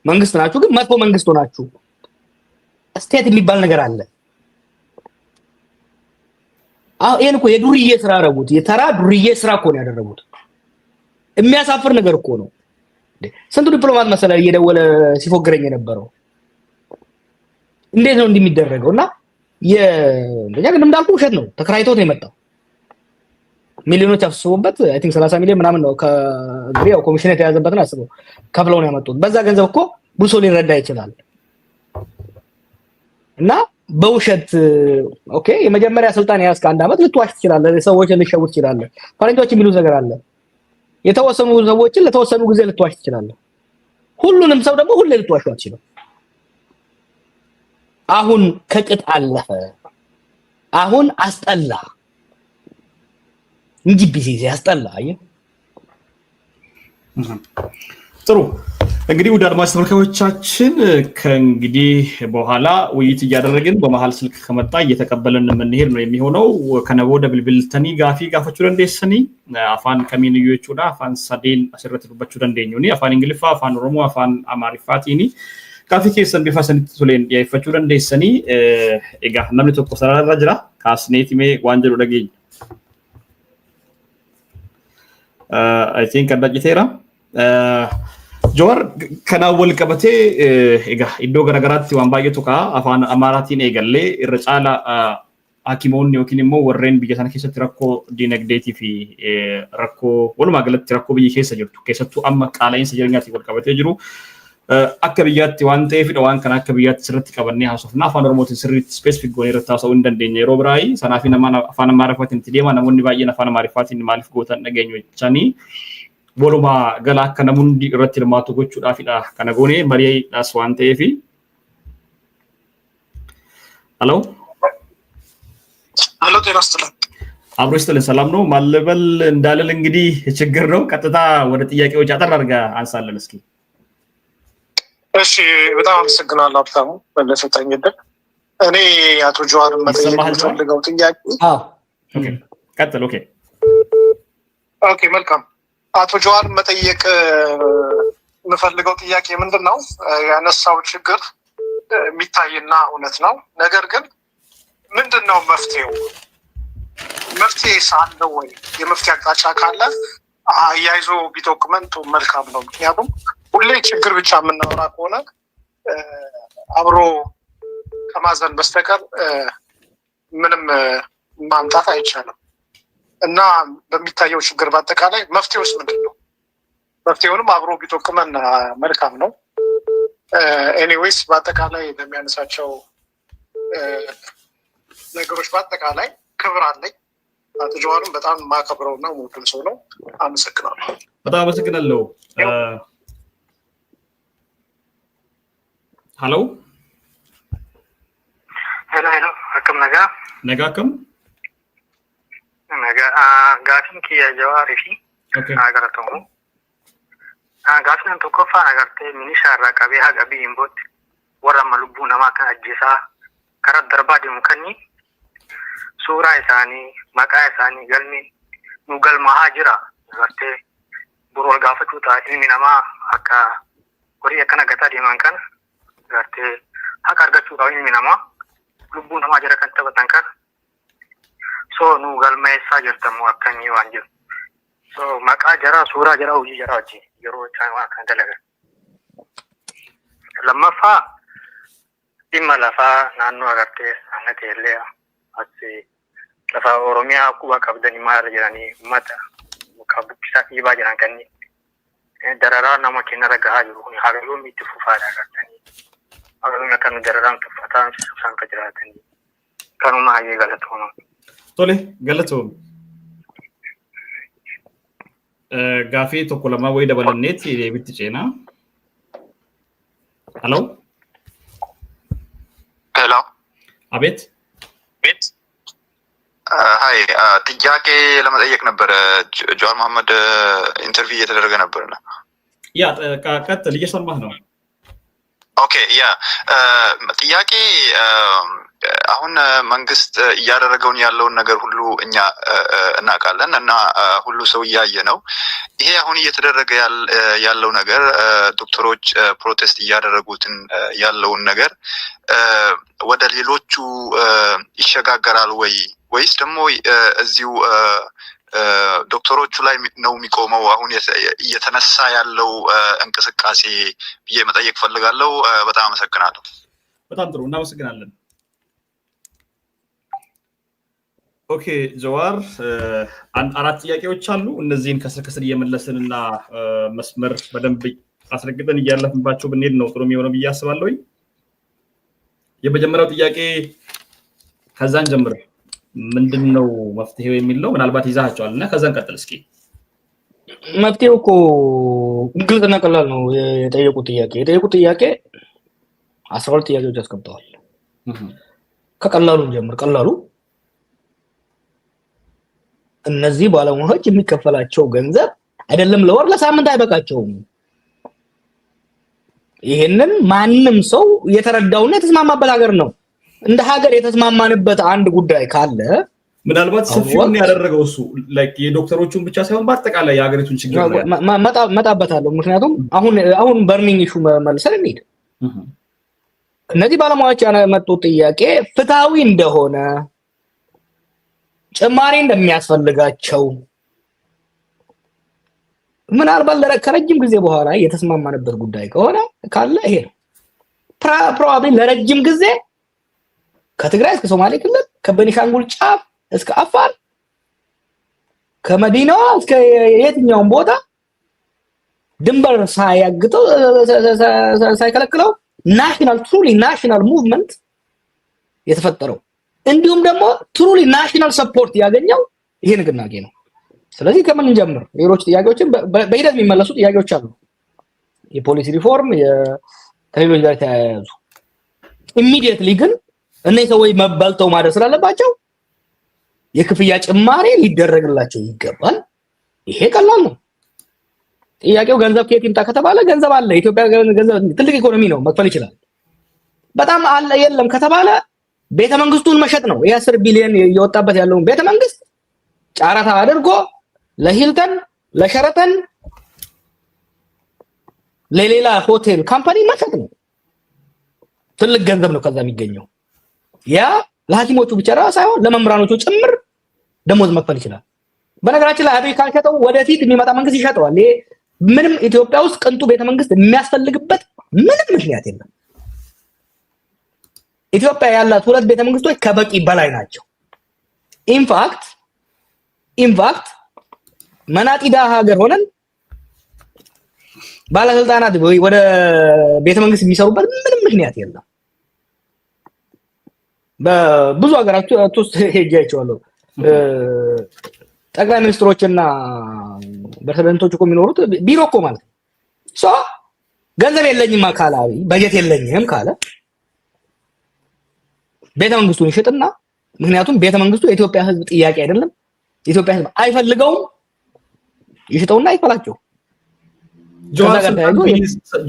መንግስት ናችሁ፣ ግን መጥፎ መንግስት ሆናችሁ ስቴት የሚባል ነገር አለ። ይሄን እኮ የዱርዬ ስራ አደረጉት። የተራ ዱርዬ ስራ እኮ ነው ያደረጉት። የሚያሳፍር ነገር እኮ ነው። ስንቱ ዲፕሎማት መሰለ እየደወለ ሲፎግረኝ የነበረው። እንዴት ነው እንደሚደረገው? እና እንደኛ ግን እንዳልኩ ውሸት ነው። ተከራይቶ ነው የመጣው። ሚሊዮኖች አፍስሶበት አይ ቲንክ 30 ሚሊዮን ምናምን ነው ከግሪው ያው ኮሚሽን የተያዘበትን አስበው ከፍለው ነው ያመጡት። በዛ ገንዘብ እኮ ብዙ ሰው ሊረዳ ይችላል። እና በውሸት ኦኬ የመጀመሪያ ስልጣን ያስከ አንድ አመት ልትዋሽ ትችላለህ፣ ሰዎችን ልትሸውት ትችላለህ። ፈረንጆች የሚሉት ነገር አለ። የተወሰኑ ሰዎችን ለተወሰኑ ጊዜ ልትዋሽ ትችላለህ። ሁሉንም ሰው ደግሞ ሁሌ ልትዋሽ አትችልም። አሁን ከቅጥ አለፈ። አሁን አስጠላ እንጂ ቢዚ ያስጠላ። አየህ ጥሩ እንግዲህ ውድ አድማጭ ተመልካቾቻችን ከእንግዲህ በኋላ ውይይት እያደረግን በመሃል ስልክ ከመጣ እየተቀበልን የምንሄድ ነው የሚሆነው። ከነቦ ደብልብልተኒ ጋፊ ጋፈቹ ደንዴሰኒ አፋን ከሚንዮቹ ዳ አፋን ሳዴን አስረተ ዱበቹ ደንዴኙኒ አፋን እንግሊፋ አፋን ኦሮሞ አፋን አማሪፋቲኒ ጋፊ ኬሰን ቢፋሰን ትሱሌን ያይፈቹ ደንዴሰኒ ኤጋ ነምኒ ቶኮ ሰራራ ጅራ ካስኔቲሜ ዋንጀሉ ደገኝ አይ ቲንክ አዳጅቴራ ጆር ከናወል ቀበቴ ኤጋ ኢዶ ገረገራት ዋን ባየቱ ካ አፋን አማራቲን ኤገሌ ኢረጫላ አኪሞን ዮኪንሞ ወሬን ቢጀታን ከሰት ረኮ ዲነግዴቲ ፊ ረኮ ወልማ ገለት ረኮ ቢይ ከሰ ጅርቱ ከሰቱ አማ ቃላይን ሰጀኛት ይወል ቀበቴ ጅሩ አከብያት ዋን ቴፍ ደዋን ከና አከብያት ስርት ቀበኔ ሀሶፍና አፋን ኦሮሞትን ስሪት ስፔሲፊክ ጎን ይረታው እንደንደኛ ሮብራይ ሰናፊ ነማ አፋን ማረፋትን ትዴማ ነሙን ባየና አፋን ማረፋትን ማልፍ ጎተን ነገኙ ቻኒ ወሉማ ገላ ከነሙንዲ ረትል ማቶጎቹ ዳፊዳ ከነጎኔ መሪይ ዳስዋንቴ ፊ ሄሎ ጤናስተላ አብሮ ይስተልን ሰላም ነው ማለበል እንዳለል እንግዲህ ችግር ነው። ቀጥታ ወደ ጥያቄዎች አጠር አድርጋ አንሳለን እስኪ። እሺ በጣም አመሰግናለሁ ሀብታሙ ለሰጠኝ እድል። እኔ አቶ ጀዋርን መጠየቅ የምፈልገው ጥያቄ ኦኬ ቀጥል። ኦኬ መልካም። አቶ ጀዋርን መጠየቅ የምፈልገው ጥያቄ ምንድነው? ያነሳው ችግር የሚታይና እውነት ነው። ነገር ግን ምንድነው መፍትሄው? መፍትሄ ሳለው ወይ የመፍትሄ አቅጣጫ ካለ አያይዞ ቢዶክመንቱ መልካም ነው። ምክንያቱም ሁሌ ችግር ብቻ የምናወራ ከሆነ አብሮ ከማዘን በስተቀር ምንም ማምጣት አይቻልም እና በሚታየው ችግር በአጠቃላይ መፍትሄውስ ምንድን ነው? መፍትሄውንም አብሮ ቢዶክመን መልካም ነው። ኤኒዌይስ በአጠቃላይ ለሚያነሳቸው ነገሮች በአጠቃላይ ክብር አለኝ። አቶ ጀዋርም በጣም ማከብረውና ሞክል ሰው ነው። አመሰግናለሁ። በጣም አመሰግናለሁ። ሄሎ akkam ነጋከም gaafin kiyya Jawaarii fi agartamu gaafin tokkoffaa agartee minishaa irraa qabee haga biyyimbooti warra amma lubbuu namaa kan ajjeesaa karaa darbaa deemu kanni suuraa isaanii maqaa isaanii galmi nu galmaa'aa jira. agartee buru wal gaafachuu ta'a ilmi namaa akka horii akkana gataa deeman kana agartee haqa argachuudhaaf ilmi namaa lubbuu namaa jira kan taphatan kana so nu galmeessaa jirtamu akkanni waan jiru so maqaa jaraa suuraa jaraa hojii jaraa wajjin yeroo isaan waan kana dalagan. Lammaffaa dhimma lafaa naannoo agartee aanna ta'ellee asi lafa Oromiyaa quba qabdanii maal jedhanii uummata muka bukkisaa dhiibaa jiran kanneen dararaa nama kennarra gahaa jiru kun hagaluun itti fufaadha agartanii Agaruna kan jararan tufatan susan kajratan. Kanuma ye galatono. Tole galato. Gaafii tokko lama way dabalanneeti deebitti ceena. Hello? Hello. Abet? Hi. ጥያቄ ለመጠየቅ ነበር ጆዋር መሐመድ ኢንተርቪው እየተደረገ ነበርና ያ ቀጥል እየሰማህ ነው። ኦኬ ያ ጥያቄ አሁን መንግስት እያደረገውን ያለውን ነገር ሁሉ እኛ እናውቃለን እና ሁሉ ሰው እያየ ነው። ይሄ አሁን እየተደረገ ያለው ነገር ዶክተሮች ፕሮቴስት እያደረጉትን ያለውን ነገር ወደ ሌሎቹ ይሸጋገራል ወይስ ደግሞ እዚሁ ዶክተሮቹ ላይ ነው የሚቆመው? አሁን እየተነሳ ያለው እንቅስቃሴ ብዬ መጠየቅ ፈልጋለሁ። በጣም አመሰግናለሁ። በጣም ጥሩ እናመሰግናለን። ኦኬ ጀዋር አራት ጥያቄዎች አሉ። እነዚህን ከስር እየመለስንና መስመር በደንብ አስረግጠን እያለፍንባቸው ብንሄድ ነው ጥሩ የሚሆነው ብዬ አስባለሁ። የመጀመሪያው ጥያቄ ከዛን ጀምር ምንድነው መፍትሄው የሚል ነው። ምናልባት ይዛቸዋል እና ከዛን ቀጥል እስኪ። መፍትሄው እኮ ግልጽና ቀላል ነው። የጠየቁት ጥያቄ 12 ጥያቄዎች አስቀምጠዋል። ከቀላሉ ጀምር። ቀላሉ እነዚህ ባለሙያዎች የሚከፈላቸው ገንዘብ አይደለም ለወር ለሳምንት አይበቃቸውም። ይሄንን ማንም ሰው የተረዳውና የተስማማበት ሀገር ነው። እንደ ሀገር የተስማማንበት አንድ ጉዳይ ካለ ምናልባት ሰፊውን ያደረገው እሱ ላይክ የዶክተሮቹን ብቻ ሳይሆን በአጠቃላይ የሀገሪቱን ችግር መጣበታለሁ። ምክንያቱም አሁን በርኒንግ ኢሹ መልሰን እንሂድ። እነዚህ ባለሙያዎች ያመጡት ጥያቄ ፍትሃዊ እንደሆነ ጭማሪ እንደሚያስፈልጋቸው ምናልባት ከረጅም ጊዜ በኋላ የተስማማንበት ጉዳይ ከሆነ ካለ ይሄ ነው። ፕሮባብሊ ለረጅም ጊዜ ከትግራይ እስከ ሶማሌ ክልል ከቤኒሻንጉል ጫፍ እስከ አፋር ከመዲናዋ እስከ የትኛውም ቦታ ድንበር ሳያግተው ሳይከለክለው ትሩሊ ናሽናል ሙቭመንት የተፈጠረው እንዲሁም ደግሞ ትሩሊ ናሽናል ሰፖርት ያገኘው ይሄ ንቅናቄ ነው። ስለዚህ ከምን እንጀምር? ሌሎች ጥያቄዎችን በሂደት የሚመለሱ ጥያቄዎች አሉ። የፖሊሲ ሪፎርም ከሌሎች ጋር ተያያዙ። ኢሚዲየትሊ ግን እነዚህ ሰዎች መበልጠው ማድረግ ስላለባቸው የክፍያ ጭማሪ ሊደረግላቸው ይገባል። ይሄ ቀላል ነው። ጥያቄው ገንዘብ ከየት ይምጣ ከተባለ ገንዘብ አለ። ኢትዮጵያ ገንዘብ ትልቅ ኢኮኖሚ ነው፣ መክፈል ይችላል። በጣም አለ የለም ከተባለ ቤተመንግስቱን መሸጥ ነው። የ10 ቢሊዮን እየወጣበት ያለውን ቤተመንግስት ጫራታ አድርጎ ለሂልተን ለሸረተን ለሌላ ሆቴል ካምፓኒ መሸጥ ነው። ትልቅ ገንዘብ ነው ከዛ የሚገኘው። ያ ለሐኪሞቹ ብቻ ሳይሆን ለመምህራኖቹ ጭምር ደሞዝ መክፈል ይችላል። በነገራችን ላይ አብይ ካልሸጠው ወደፊት የሚመጣ መንግስት ይሸጠዋል። ይሄ ምንም ኢትዮጵያ ውስጥ ቅንጡ ቤተመንግስት የሚያስፈልግበት ምንም ምክንያት የለም። ኢትዮጵያ ያላት 2 ቤተመንግስቶች ከበቂ በላይ ናቸው። ኢንፋክት መናጢዳ ሀገር ሆነን ባለስልጣናት ወደ ቤተመንግስት የሚሰሩበት ምንም ምክንያት የለም። በብዙ ሀገራት ውስጥ ሄጃቸዋለሁ። ጠቅላይ ሚኒስትሮችና ፕሬዝዳንቶች እኮ የሚኖሩት ቢሮ እኮ ማለት ነው። ገንዘብ የለኝም ካለ በጀት የለኝም ካለ ቤተመንግስቱን ይሽጥና፣ ምክንያቱም ቤተመንግስቱ የኢትዮጵያ ህዝብ ጥያቄ አይደለም፣ የኢትዮጵያ ህዝብ አይፈልገውም፣ ይሽጠውና ይፈላቸው።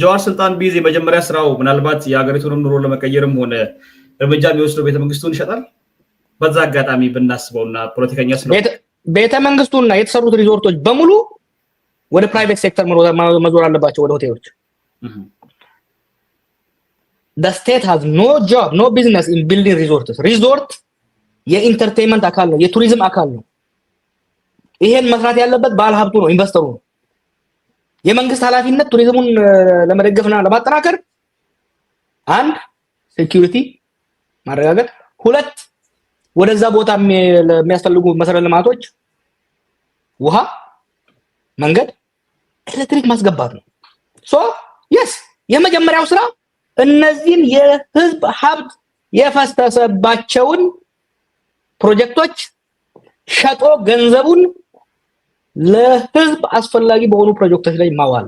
ጀዋር ስልጣን ቢይዝ የመጀመሪያ ስራው ምናልባት የሀገሪቱን ኑሮ ለመቀየርም ሆነ እርምጃ የሚወስደው ቤተመንግስቱን ይሸጣል። በዛ አጋጣሚ ብናስበውና ፖለቲከኛ ቤተመንግስቱና የተሰሩት ሪዞርቶች በሙሉ ወደ ፕራይቬት ሴክተር መዞር አለባቸው፣ ወደ ሆቴሎች። The state has no job, no business in building resorts. ሪዞርት የኢንተርቴይንመንት አካል ነው፣ የቱሪዝም አካል ነው። ይሄን መስራት ያለበት ባለሀብቱ ነው፣ ኢንቨስተሩ ነው። የመንግስት ኃላፊነት ቱሪዝሙን ለመደገፍና ለማጠናከር 1 ሴኩሪቲ ማረጋገጥ፣ 2 ወደዛ ቦታ የሚያስፈልጉ መሰረተ ልማቶች ውሃ፣ መንገድ፣ ኤሌክትሪክ ማስገባት ነው። የመጀመሪያው ስራ እነዚህን የህዝብ ሀብት የፈሰሰባቸውን ፕሮጀክቶች ሸጦ ገንዘቡን ለህዝብ አስፈላጊ በሆኑ ፕሮጀክቶች ላይ ማዋል።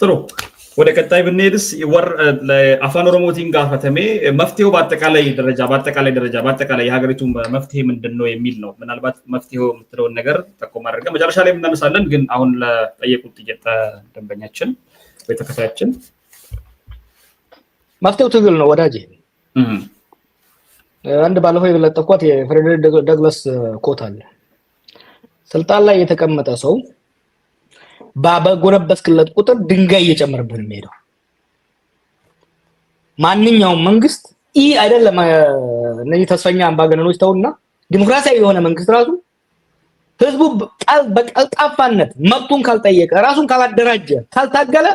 ጥሩ ወደ ቀጣይ ብንሄድስ አፋን ኦሮሞ ቲንጋ ፈተሜ መፍትሄው በአጠቃላይ ደረጃ የሀገሪቱ መፍትሄ ምንድነው የሚል ነው። ምናልባት መፍትሄው የምትለውን ነገር ጠቆም አድርገን መጨረሻ ላይ እናነሳለን። ግን አሁን ለጠየቁት ጥያቄ ደንበኛችን ወይ ተከታያችን መፍትሄው ትግል ነው ወዳጄ። አንድ ባለፈው የለጠኳት የፍሬድሪክ ዶግላስ ኮት አለ። ስልጣን ላይ የተቀመጠ ሰው ባበጎነበስክለት ቁጥር ድንጋይ እየጨመረብህ ነው የሚሄደው። ማንኛውም መንግስት አይደለም እነዚህ ተስፈኛ አምባገነኖች ተውና ዲሞክራሲያዊ የሆነ መንግስት ራሱ ህዝቡ በቀልጣፋነት መብቱን ካልጠየቀ ራሱን ካላደራጀ ካልታገለ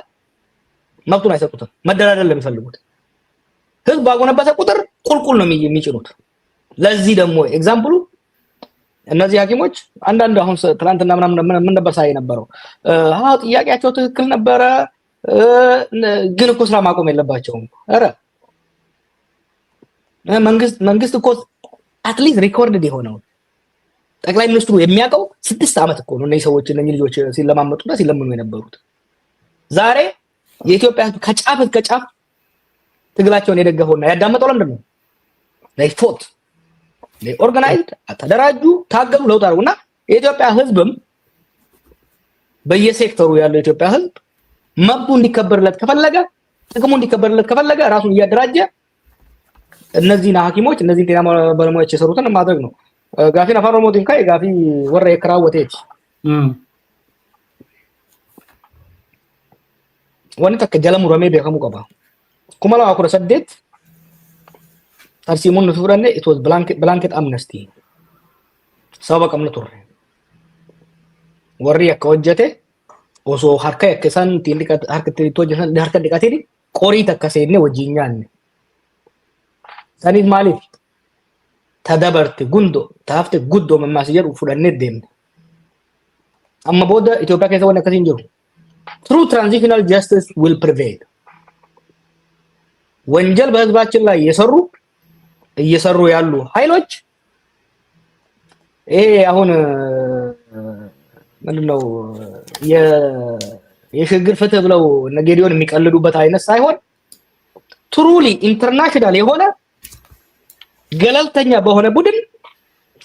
መብቱን አይሰጡትም። መደራደር ለሚፈልጉት ህዝብ ባጎነበሰ ቁጥር ቁልቁል ነው የሚጭኑት። ለዚህ ደግሞ ኤግዛምፕሉ እነዚህ ሐኪሞች አንዳንድ አሁን ትናንትና ምን ነበር ሳይ ነበረው ጥያቄያቸው ትክክል ነበረ ግን እኮ ስራ ማቆም የለባቸውም። አረ መንግስት እኮ አትሊስት ሪኮርድድ የሆነው ጠቅላይ ሚኒስትሩ የሚያውቀው 6 ዓመት እኮ ነው እነዚህ ሰዎች እነዚህ ልጆች ሲለማመጡና ሲለምኑ የነበሩት። ዛሬ የኢትዮጵያ ከጫፍ እስከ ጫፍ ትግላቸውን የደገፈውና ያዳመጠው ለምንድን ነው? ፎት ኦርጋናይዝድ ተደራጁ፣ ታገሉ፣ ለውጥ አድርጉና የኢትዮጵያ ህዝብም በየሴክተሩ ያለው የኢትዮጵያ ህዝብ መብቱ እንዲከበርለት ከፈለገ ጥቅሙ እንዲከበርለት ከፈለገ ራሱን እያደራጀ እነዚህን ሐኪሞች እነዚህን ጤና ባለሙያዎች የሰሩትን ማድረግ ነው። ጋፊን አፋን ኦሮሞ ቲንካ ጋፊ ወራ የከራወቴት ወንተ ከጀለሙ ረሜ በከሙ ቀባ ኩማላ አኩረ ሰደት tarsiimuun nuti fudhanne it was blanket amnesty sababa qabna turre warri akka hojjete osoo harka yakkisan harka hojjetan harka dhiqatini qorii takka seenne wajjin nyaanne saniif maaliif tadabarte gundo taafte guddoo mammaasi jedhu fudhannee deemne amma booda Itoophiyaa keessa wanni akkasiin jiru true transitional justice will prevail ወንጀል በህዝባችን ላይ እየሰሩ ያሉ ኃይሎች አሁን ምንድነው የሽግግር ፍትህ ብለው ነገዲዮን የሚቀልዱበት አይነት ሳይሆን ትሩሊ ኢንተርናሽናል የሆነ ገለልተኛ በሆነ ቡድን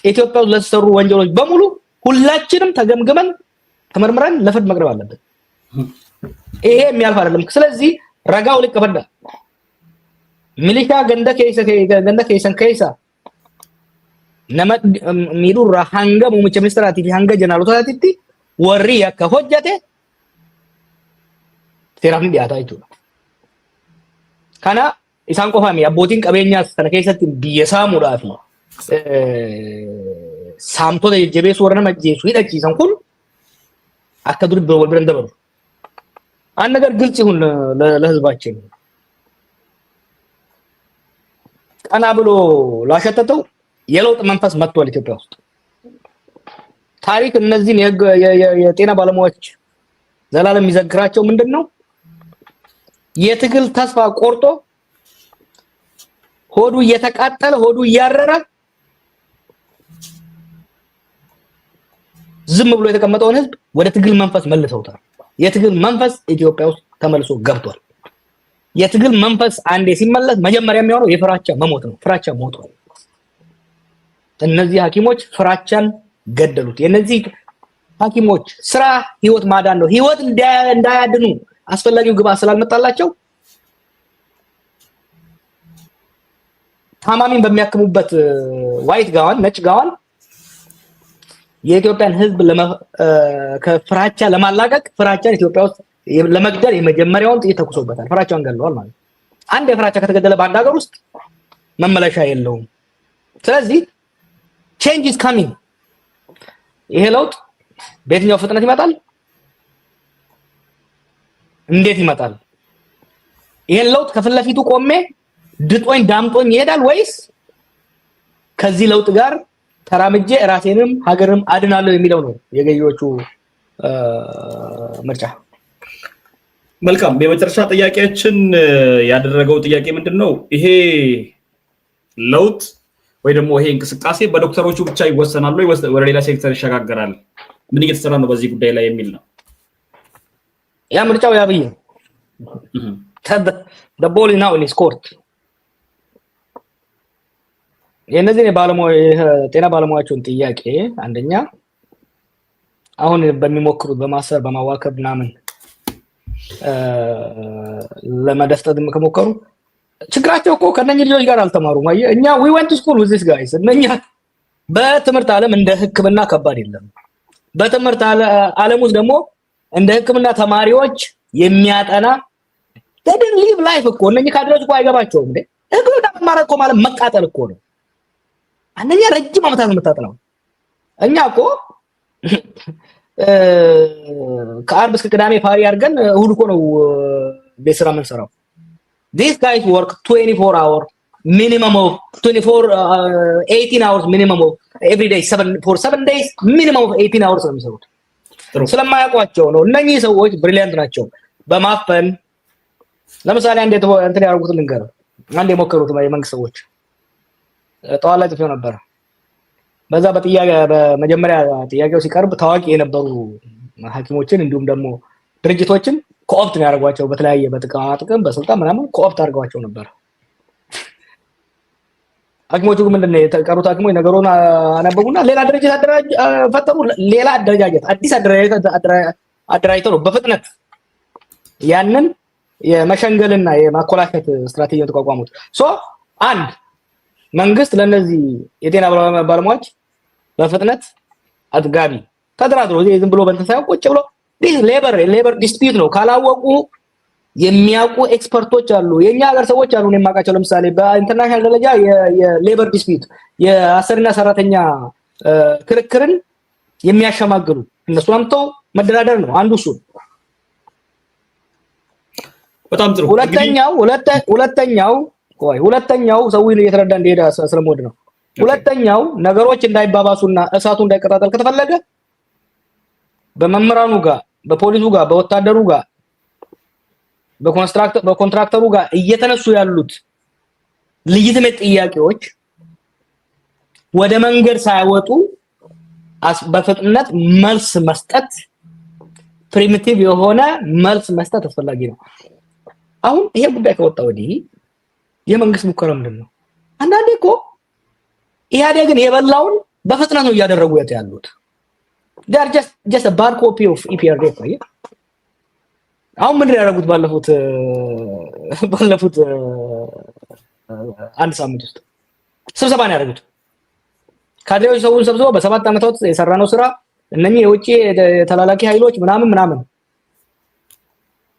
ኢትዮጵያ ውስጥ ለተሰሩ ወንጀሎች በሙሉ ሁላችንም ተገምግመን ተመርምረን ለፍርድ መቅረብ አለበት። የሚያልፍ አይደለም። ስለዚህ ረጋው ልቀበዳ ሚሊሻ ገንደ ከይሰን ከይሳ ነመ ሚዱራ ሃንገ ሙምቸ ሚኒስትራቲ ሃንገ ጀነራሉ ታቲቲ ወሪ ያከ ሆጀቴ ሴራፍኒ ዲያታ ይቱ ካና ኢሳን ቆፋሚ አቦቲን ቀበኛስ ከነ ከይሰት ቢየሳሙዳፊ ሳምቶ ጀቤስ ወረነ መጄሱ ይደቂሰን ኩል አከዱር በወልብረን ደበሩ አንድ ነገር ግልጽ ይሁን ለህዝባችን ቀና ብሎ ላሸተተው የለውጥ መንፈስ መጥቷል ኢትዮጵያ ውስጥ። ታሪክ እነዚህን የጤና ባለሙያዎች ዘላለም የሚዘክራቸው ምንድነው? የትግል ተስፋ ቆርጦ ሆዱ እየተቃጠለ ሆዱ እያረረ ዝም ብሎ የተቀመጠውን ህዝብ ወደ ትግል መንፈስ መልሰውታል። የትግል መንፈስ ኢትዮጵያ ውስጥ ተመልሶ ገብቷል። የትግል መንፈስ አንዴ ሲመለስ መጀመሪያ የሚሆነው የፍራቻ መሞት ነው። ፍራቻ ሞቷል። እነዚህ ሐኪሞች ፍራቻን ገደሉት። የነዚህ ሐኪሞች ስራ ህይወት ማዳን ነው። ህይወት እንዳያድኑ አስፈላጊው ግብዓት ስላልመጣላቸው ታማሚን በሚያክሙበት ዋይት ጋዋን ነጭ ጋዋን የኢትዮጵያን ህዝብ ከፍራቻ ለማላቀቅ ፍራቻን ኢትዮጵያ ውስጥ ለመግደል የመጀመሪያውን ጥይት ተኩሶበታል። ፍራቻውን ገለዋል ማለት ነው። አንድ የፍራቻ ከተገደለ በአንድ ሀገር ውስጥ መመለሻ የለውም። ስለዚህ change is coming። ይሄ ለውጥ በየትኛው ፍጥነት ይመጣል? እንዴት ይመጣል? ይሄን ለውጥ ከፊት ለፊቱ ቆሜ ድጦኝ ዳምጦኝ ይሄዳል ወይስ ከዚህ ለውጥ ጋር ተራምጄ ራሴንም ሀገርም አድናለሁ የሚለው ነው የገዢዎቹ ምርጫ። መልካም የመጨረሻ ጥያቄያችን ያደረገው ጥያቄ ምንድነው ይሄ ለውጥ ወይ ደግሞ ይሄ እንቅስቃሴ በዶክተሮቹ ብቻ ይወሰናል ወይ ወደ ሌላ ሴክተር ይሸጋገራል ምን እየተሰራ ነው በዚህ ጉዳይ ላይ የሚል ነው ያ ምርጫው ያብይ the ball is now in his court የነዚህ ጤና ባለሙያዎችን ጥያቄ አንደኛ አሁን በሚሞክሩት በማሰር በማዋከብ ምናምን ለማደፍጠት ከሞከሩ ችግራቸው እኮ ከነኚህ ልጆች ጋር አልተማሩም እኛ we went to school with these guys እነኛ በትምህርት ዓለም እንደ ህክምና ከባድ የለም በትምህርት ዓለም ውስጥ ደግሞ እንደ ህክምና ተማሪዎች የሚያጠና they didn't live life እኮ እነኚህ ካድሬዎች እኮ አይገባቸውም እንዴ ህክምና መማር እኮ ማለት መቃጠል እኮ ነው አንደኛ ረጅም ዓመታት ነው የምታጠናው እኛ እኮ ከአርብ እስከ ቅዳሜ ፓሪ አድርገን እሁድ እኮ ነው በስራ የምንሰራው these guys work 24 hours minimum of 18 hours minimum of every day for 7 days minimum of 18 hours ነው የሚሰሩት ስለማያውቋቸው ነው እነኚህ ሰዎች ብሪሊያንት ናቸው በማፈን ለምሳሌ አንዴ እንትን ያደርጉት ልንገር አንዴ ሞከሩት የመንግስት ሰዎች ጠዋት ላይ ጥፊው ነበር በዛ በመጀመሪያ ጥያቄው ሲቀርብ ታዋቂ የነበሩ ሐኪሞችን እንዲሁም ደግሞ ድርጅቶችን ኮኦፕት ነው ያደርጓቸው በተለያየ በጥቅም በስልጣን ምናምን ኮኦፕት አድርገዋቸው ነበር ሐኪሞቹ ምንድነው የተቀሩት ሐኪሞች ነገሩን አነበቡና ሌላ ድርጅት ፈጠሩ ሌላ አደረጃጀት አዲስ አደረጃጀት ነው በፍጥነት ያንን የመሸንገልና የማኮላሸት ስትራቴጂ ተቋቋሙት አንድ መንግስት ለነዚህ የጤና ባለሙያዎች በፍጥነት አጥጋቢ ተደራድሮ ዝም ብሎ በእንትን ሳይሆን ቁጭ ብሎ ሌበር ዲስፒዩት ነው ካላወቁ የሚያውቁ ኤክስፐርቶች አሉ የኛ ሀገር ሰዎች አሉ ነው የማውቃቸው ለምሳሌ በኢንተርናሽናል ደረጃ የሌበር ዲስፒዩት የአሰሪና ሰራተኛ ክርክርን የሚያሸማግሉ እነሱ አምጥተው መደራደር ነው አንዱ እሱ በጣም ጥሩ ሁለተኛው ሰው እየተረዳ እንደሄደ ስለሞድ ነው ሁለተኛው ነገሮች እንዳይባባሱና እሳቱ እንዳይቀጣጠል ከተፈለገ በመምራኑ ጋር በፖሊሱ ጋር በወታደሩ ጋር በኮንትራክተሩ ጋር እየተነሱ ያሉት ልጅትነት ጥያቄዎች ወደ መንገድ ሳይወጡ በፍጥነት መልስ መስጠት ፕሪሚቲቭ የሆነ መልስ መስጠት አስፈላጊ ነው አሁን ይሄ ጉዳይ ከወጣ ወዲህ የመንግስት ሙከራ ምንድነው አንዳንዴ እኮ ኢህአዴግን የበላውን በፍጥነት ነው እያደረጉ ያሉት they are just a bad copy of EPRDF አሁን ምን ያደረጉት ባለፉት አንድ ሳምንት ውስጥ ስብሰባ ነው ያደረጉት ካድሬዎች ሰውን ሰብስበው በ7 አመታት የሰራነው ስራ እነኚህ የውጪ ተላላኪ ኃይሎች ምናምን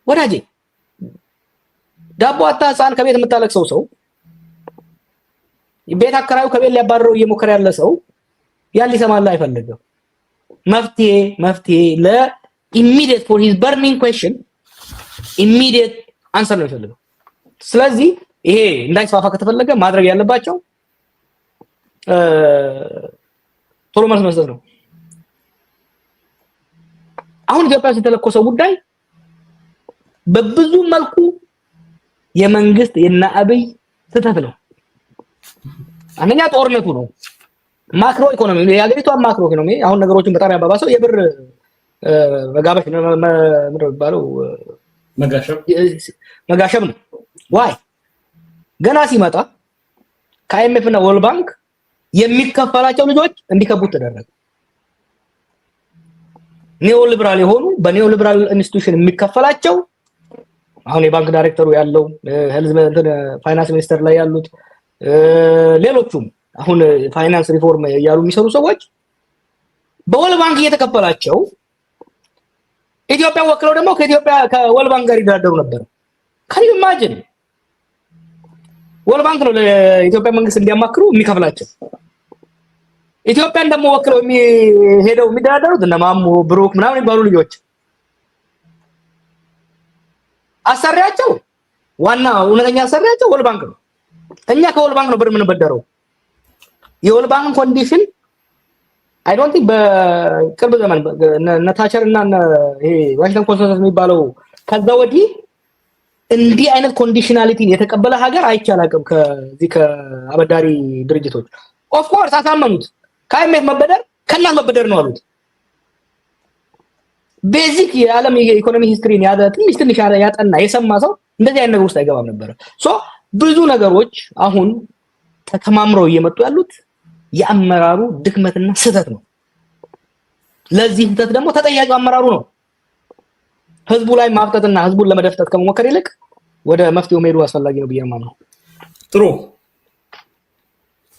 ወዳጄ ዳቦ አታሳን ከቤት የምታለቅሰው ሰው ቤት አከራዩ ከቤት ሊያባረው እየሞከረ ያለ ሰው ያን ሊሰማላ አይፈልግም መፍትሄ immediate for his burning question immediate answer ነው የሚፈልገው ስለዚህ ይሄ እንዳይስፋፋ ከተፈለገ ማድረግ ያለባቸው ቶሎ መልስ መስጠት ነው አሁን ኢትዮጵያ የተለኮሰው ጉዳይ በብዙ መልኩ የመንግስት የናአብይ ተተት ነው አንደኛ ጦርነቱ ነው ማክሮ ኢኮኖሚ የሀገሪቷ ማክሮ ኢኮኖሚ አሁን ነገሮችን በጣም ያባባሰው የብር መጋበሽ ምንድነው ባለው መጋሸብ ነው ዋይ ገና ሲመጣ ከአይኤምኤፍ እና ወርልድ ባንክ የሚከፈላቸው ልጆች እንዲከቡት ተደረገ ኒዮ ሊበራል የሆኑ በኒዮ ሊበራል ኢንስቲትዩሽን የሚከፈላቸው አሁን የባንክ ዳይሬክተሩ ያለው ሄልዝ ፋይናንስ ሚኒስተር ላይ ያሉት ሌሎቹም አሁን ፋይናንስ ሪፎርም ያሉ የሚሰሩ ሰዎች በወርልድ ባንክ እየተከፈላቸው ኢትዮጵያ ወክለው ደግሞ ከወርልድ ባንክ ጋር ይደራደሩ ነበር can you imagine ወርልድ ባንክ ነው ለኢትዮጵያ መንግስት እንዲያማክሩ የሚከፍላቸው ኢትዮጵያን ደግሞ ወክለው የሚሄደው የሚደራደሩት እነ ማሙ ብሩክ ምናምን ይባሉ ልጆች አሰሪያቸው ዋና እውነተኛ አሰሪያቸው ወርልድ ባንክ ነው እኛ ከወርልድ ባንክ ነው ብር የምንበደረው የወርልድ ባንክ ኮንዲሽን I don't think በቅርብ ዘመን ነታቸር እና ይሄ ዋሽንግተን ኮንሰንሰስ የሚባለው ከዛ ወዲህ እንዲህ አይነት ኮንዲሽናሊቲን የተቀበለ ሀገር አይቻላቅም ከዚህ ከአበዳሪ ድርጅቶች ኦፍ ኮርስ አሳመኑት ከአይኤምኤፍ መበደር ከእናንተ መበደር ነው አሉት ቤዚክ የዓለም የኢኮኖሚ ሂስትሪን ያለ ትንሽ ያጠና የሰማ ሰው እንደዚህ አይነት ነገር ውስጥ አይገባም ነበር ሶ ብዙ ነገሮች አሁን ተከማምረው እየመጡ ያሉት የአመራሩ ድክመትና ስህተት ነው ለዚህ ስህተት ደግሞ ተጠያቂው አመራሩ ነው ህዝቡ ላይ ማፍጠጥና ህዝቡን ለመደፍጠት ከመሞከር ይልቅ ወደ መፍትሄው መሄዱ አስፈላጊ ነው ብዬ ማምነው ጥሩ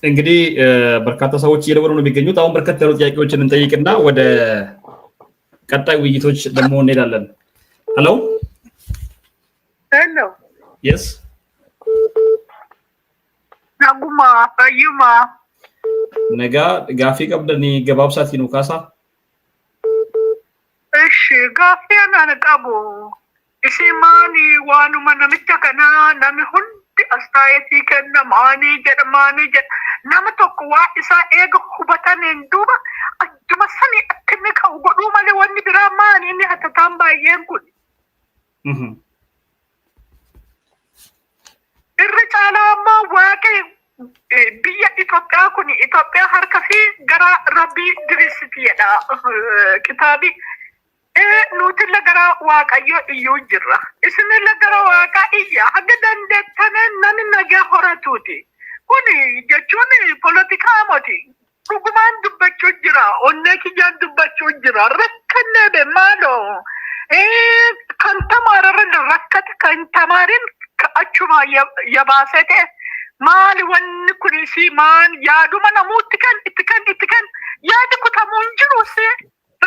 እንግዲህ በርካታ ሰዎች እየደወሉ ነው የሚገኙት አሁን በርከት ያሉ ጥያቄዎችን እንጠይቅና ወደ ቀጣይ ውይይቶች ደግሞ እንሄዳለን ሄሎ yes ናጉማ አዩማ ነጋ ጋፊ ቀብደኒ ገባብሳት ነው ካሳ እሺ ጋፊያና ነቃቦ እስማኒ ዋኑ ማንምቻ ከና ናሚ ሁንዲ አስታየቲ ከና ማኒ ጀርማኒ ናመቶክ ዋ ኢሳ ኤግ ሁበታን እንዱባ አጅመሰኒ አክነካ ወጎዱ ማለ ወኒ ብራማኒ ኒ ሀተታምባ የንኩን irricaalaama waaqe biyya Itoophiyaa kun Itoophiyaa harka fi gara rabbii dirisiitiidha kitaabi nuti la gara waaqayyo iyyuu jirra isin la gara waaqa iyya haga dandeettane nani nagaa horatuuti kun jechuun politikaa moti dhugumaan dubbachuu jira onnee kiyyaan dubbachuu jira rakkanne be maalo kan tamaararra rakkate kan tamaarin achuma yabaasete maali wanni kunisi maan yaaduma namuutti kan itti kan yaadi kutamuun jiru si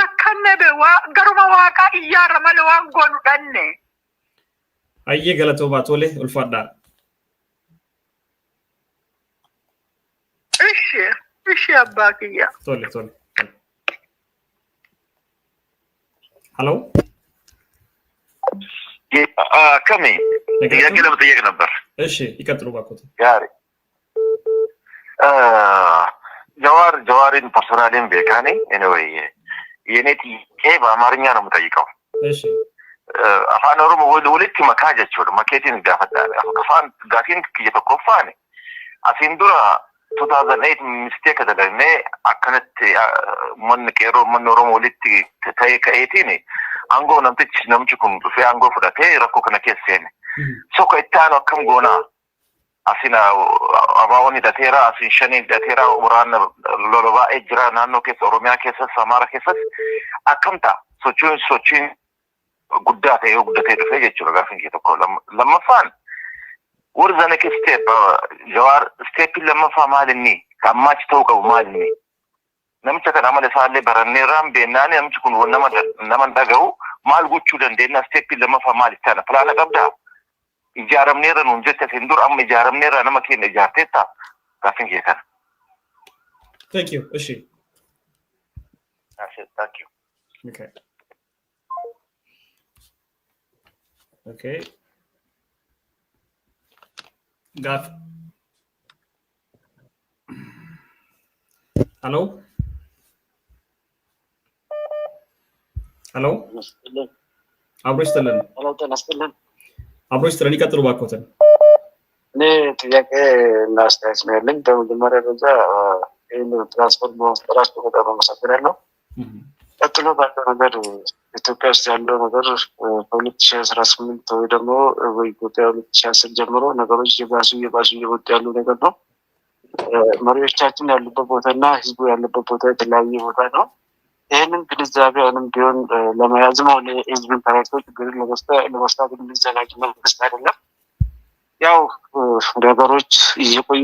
rakkanne be garuma waaqaa iyyaarra malee waan goonu dhanne. Ayyee galatoomaa tole ulfaadhaa. Ishi abbaa kiyya. Tole. Hello? كمي يجي لما تيجي نبر ايش يكتروا باكوت ياري جوارين بيرسونالين بيكاني anyway ينتي كيف أمارنيا أنا متأيكم ايش أفان أروم ولدت مكاجة شو مكيتين دافت أفان قاتين كي يتكوفاني أفين دورا 2008 مستيك هذا لأنه أكنت من كيرو من أروم ولدت تتاي كأيتيني angoo namtichi kun dhufee angoo fudhatee rakkoo kana keesseen soko ittaanu akkam goona asina abaawwan hidhateera asin shanii hidhateera waraana lolobaa jira naannoo keessa oromiyaa keessas amaara keessas akkam ta'a sochiin guddaa ta'ee guddatee dhufee jechuudha gaafin kee tokko lammaffaan warra next step jawaar stepin lammaffaa maalinni ammaachi ta'uu qabu maalinni namicha kana amala isaallee baranneerraan beennaan namichi kun nama dhaga'u maal gochuu dandeenya steeppi lammaffaa maal ittaana pilaana qabdaa ijaaramneerra nuun jette isin dur amma ijaaramneerra nama keenya ijaarteetta gaafin keessan. Thank you. Ishi. That's it. Thank you. Okay. Got. Hello? Hello? አብሮ ይስተለን አብሮ ይስተለን ይቀጥሉ ባኮተን እኔ ጥያቄ እና አስተያየት ነው ያለኝ በመጀመሪያ ደረጃ ይህን ትራንስፖርት በመፍጠራቸው በጣም አመሰግናለሁ ቀጥሎ ባለው ነገር ኢትዮጵያ ውስጥ ያለው ነገር ከ2018 ወይ ደግሞ በኢትዮጵያ 2010 ጀምሮ ነገሮች እየባሱ እየወጡ ያሉ ነገር ነው መሪዎቻችን ያሉበት ቦታና ህዝቡ ያለበት ቦታ የተለያየ ቦታ ነው ይህንን ግንዛቤውንም ቢሆን ለመያዝም ሆነ ህዝብን ተረድቶ ችግርን ለመስራት የሚዘጋጅ መንግስት አይደለም ያው ነገሮች እየቆዩ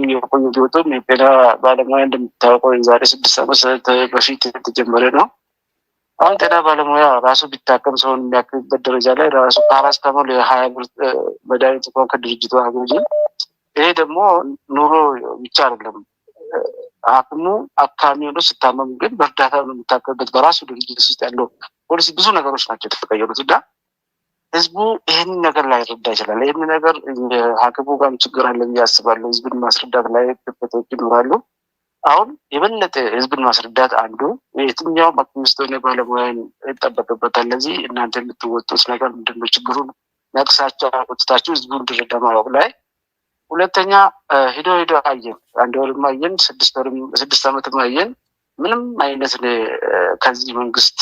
ቢወጡም የጤና ባለሙያ እንደምታውቀው የዛሬ 6 ዓመት በፊት የተጀመረ ነው አሁን ጤና ባለሙያ ራሱ ቢታከም ሰውን የሚያክምበት ደረጃ ላይ ራሱ ፓራስታሞል የ20 ብር መድኃኒት እንኳን ከድርጅቱ አገኘ ይሄ ደግሞ ኑሮ ብቻ አይደለም አክሙ አካሚ ነው ስታመም ግን በእርዳታ ነው የሚታከምበት በራሱ ድርጅት ውስጥ ያለው ፖሊሲ ብዙ ነገሮች ናቸው የተቀየሩት እና ህዝቡ ይሄን ነገር ላይ ረዳ ይችላል ይሄን ነገር ሀገቡ ጋር ችግር አለ ያስባሉ ህዝብን ማስረዳት ላይ ክፍተቶች ይኖራሉ አሁን የበለጠ ህዝብን ማስረዳት አንዱ የትኛውም አክቲቪስት ሆነ ባለሙያን ይጠበቅበታል። ለዚህ እናንተ የምትወጡት ነገር ምንድነው? ችግሩን ነቅሳችሁ አውጥታችሁ ህዝቡን እንዲረዳ ማወቅ ላይ። ሁለተኛ ሂዶ አየን፣ 1 ወርም አየን፣ 6 ዓመትም አየን። ምንም አይነት ከዚህ መንግስት